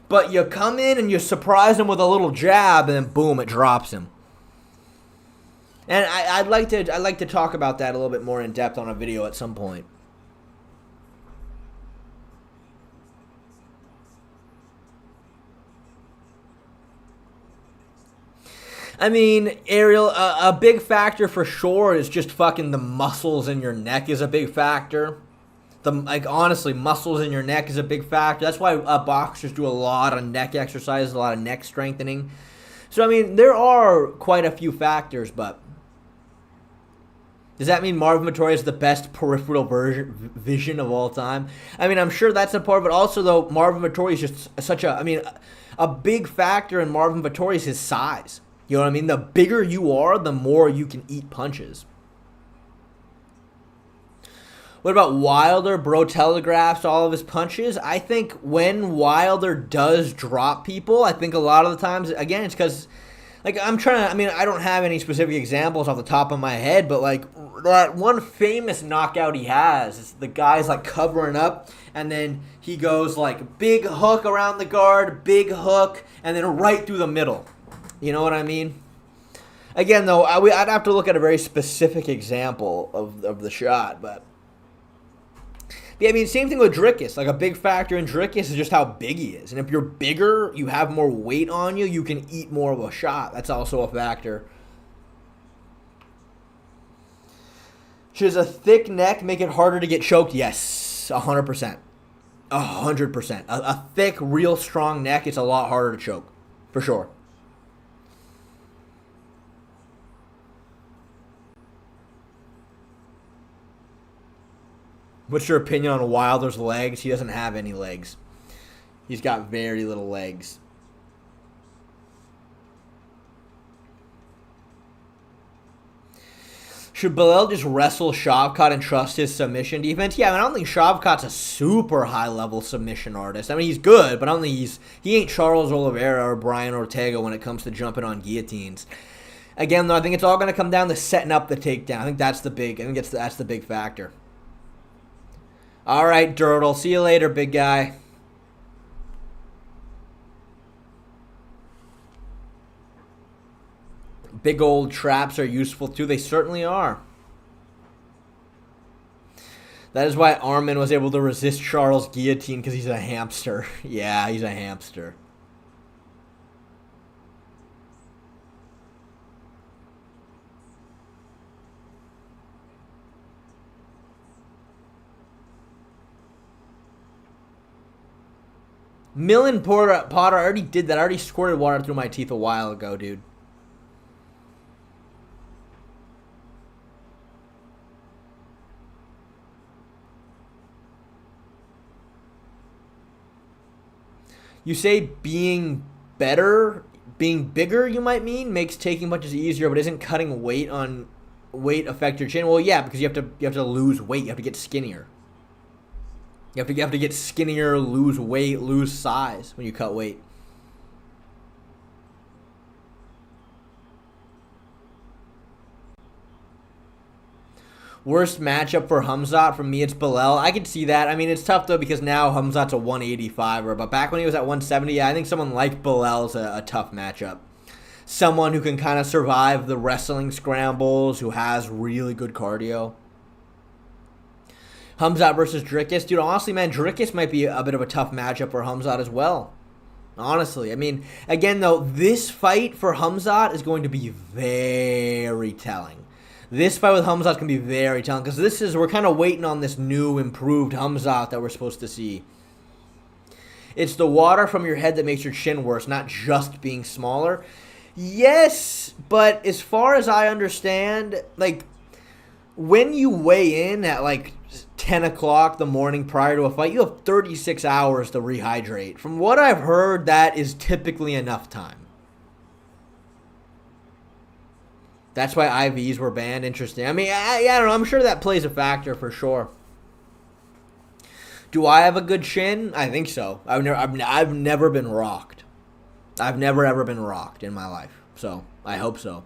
But you come in and you surprise him with a little jab, and then boom, it drops him. And I'd like to talk about that a little bit more in depth on a video at some point. I mean, Ariel, a big factor for sure is just fucking the muscles in your neck is a big factor. Honestly, muscles in your neck is a big factor. That's why boxers do a lot of neck exercises, a lot of neck strengthening. So, I mean, there are quite a few factors, but does that mean Marvin Vettori is the best peripheral vision of all time? I mean, I'm sure that's a part, but also, though, Marvin Vettori is just such a big factor in Marvin Vettori is his size. You know what I mean? The bigger you are, the more you can eat punches. What about Wilder? Bro telegraphs all of his punches. I think when Wilder does drop people, I think a lot of the times, again, it's because, like, I don't have any specific examples off the top of my head, but, like, that one famous knockout he has is the guy's, like, covering up, and then he goes, like, big hook around the guard, big hook, and then right through the middle. You know what I mean? Again, though, I'd have to look at a very specific example of the shot, but yeah, I mean, same thing with Dricus. Like, a big factor in Dricus is just how big he is. And if you're bigger, you have more weight on you, you can eat more of a shot. That's also a factor. Should a thick neck make it harder to get choked? Yes, 100%. 100%. A thick, real strong neck is a lot harder to choke, for sure. What's your opinion on Wilder's legs? He doesn't have any legs. He's got very little legs. Should Bilal just wrestle Shavkat and trust his submission defense? Yeah, I don't think Shavkat's a super high-level submission artist. I mean, he's good, but I don't think he ain't Charles Oliveira or Brian Ortega when it comes to jumping on guillotines. Again, though, I think it's all going to come down to setting up the takedown. I think that's the big factor. All right, Dirtle. See you later, big guy. Big old traps are useful, too. They certainly are. That is why Armin was able to resist Charles' guillotine, because he's a hamster. Yeah, he's a hamster. Millen Potter already did that. I already squirted water through my teeth a while ago, dude. You say being bigger, you might mean, makes taking punches easier, but isn't cutting weight affect your chin? Well, yeah, because you have to lose weight. You have to get skinnier. You have to get skinnier, lose weight, lose size when you cut weight. Worst matchup for Hamzat, for me, it's Bilal. I could see that. I mean, it's tough, though, because now Hamzat's a 185er. But back when he was at 170, I think someone like Bilal's a tough matchup. Someone who can kind of survive the wrestling scrambles, who has really good cardio. Hamzat versus Dricus. Dude, honestly, man, Dricus might be a bit of a tough matchup for Hamzat as well. Honestly. I mean, again, though, this fight for Hamzat is going to be very telling. This fight with Hamzat can be very telling because we're kind of waiting on this new, improved Hamzat that we're supposed to see. It's the water from your head that makes your chin worse, not just being smaller. Yes, but as far as I understand, like, when you weigh in at, like, 10 o'clock the morning prior to a fight, you have 36 hours to rehydrate. From what I've heard, that is typically enough time. That's why IVs were banned. Interesting. I mean, I don't know. I'm sure that plays a factor for sure. Do I have a good chin? I think so. I've never been rocked. I've never, ever been rocked in my life. So, I hope so.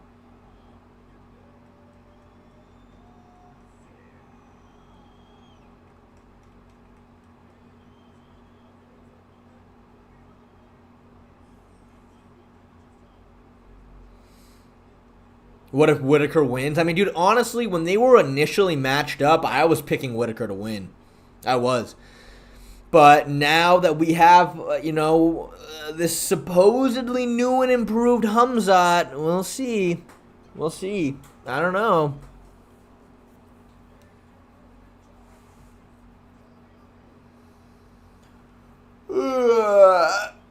What if Whitaker wins? I mean, dude, honestly, when they were initially matched up, I was picking Whitaker to win. I was. But now that we have, this supposedly new and improved Hamzat, we'll see. We'll see. I don't know.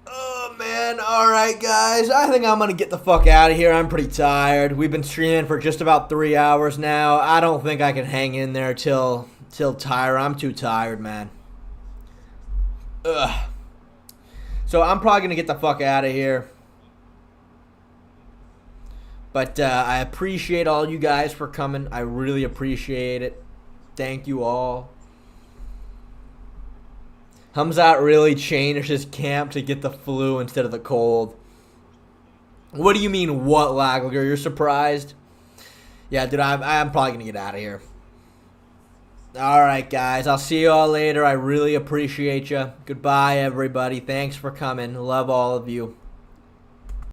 Oh, man. All right, guys. I think I'm going to get the fuck out of here. I'm pretty tired. We've been streaming for just about 3 hours now. I don't think I can hang in there till tired. I'm too tired, man. Ugh. So I'm probably going to get the fuck out of here. But I appreciate all you guys for coming. I really appreciate it. Thank you all. Hamzat really changed his camp to get the flu instead of the cold. What do you mean, what, Lagler? You're surprised? Yeah, dude, I'm probably going to get out of here. Alright, guys. I'll see you all later. I really appreciate you. Goodbye, everybody. Thanks for coming. Love all of you.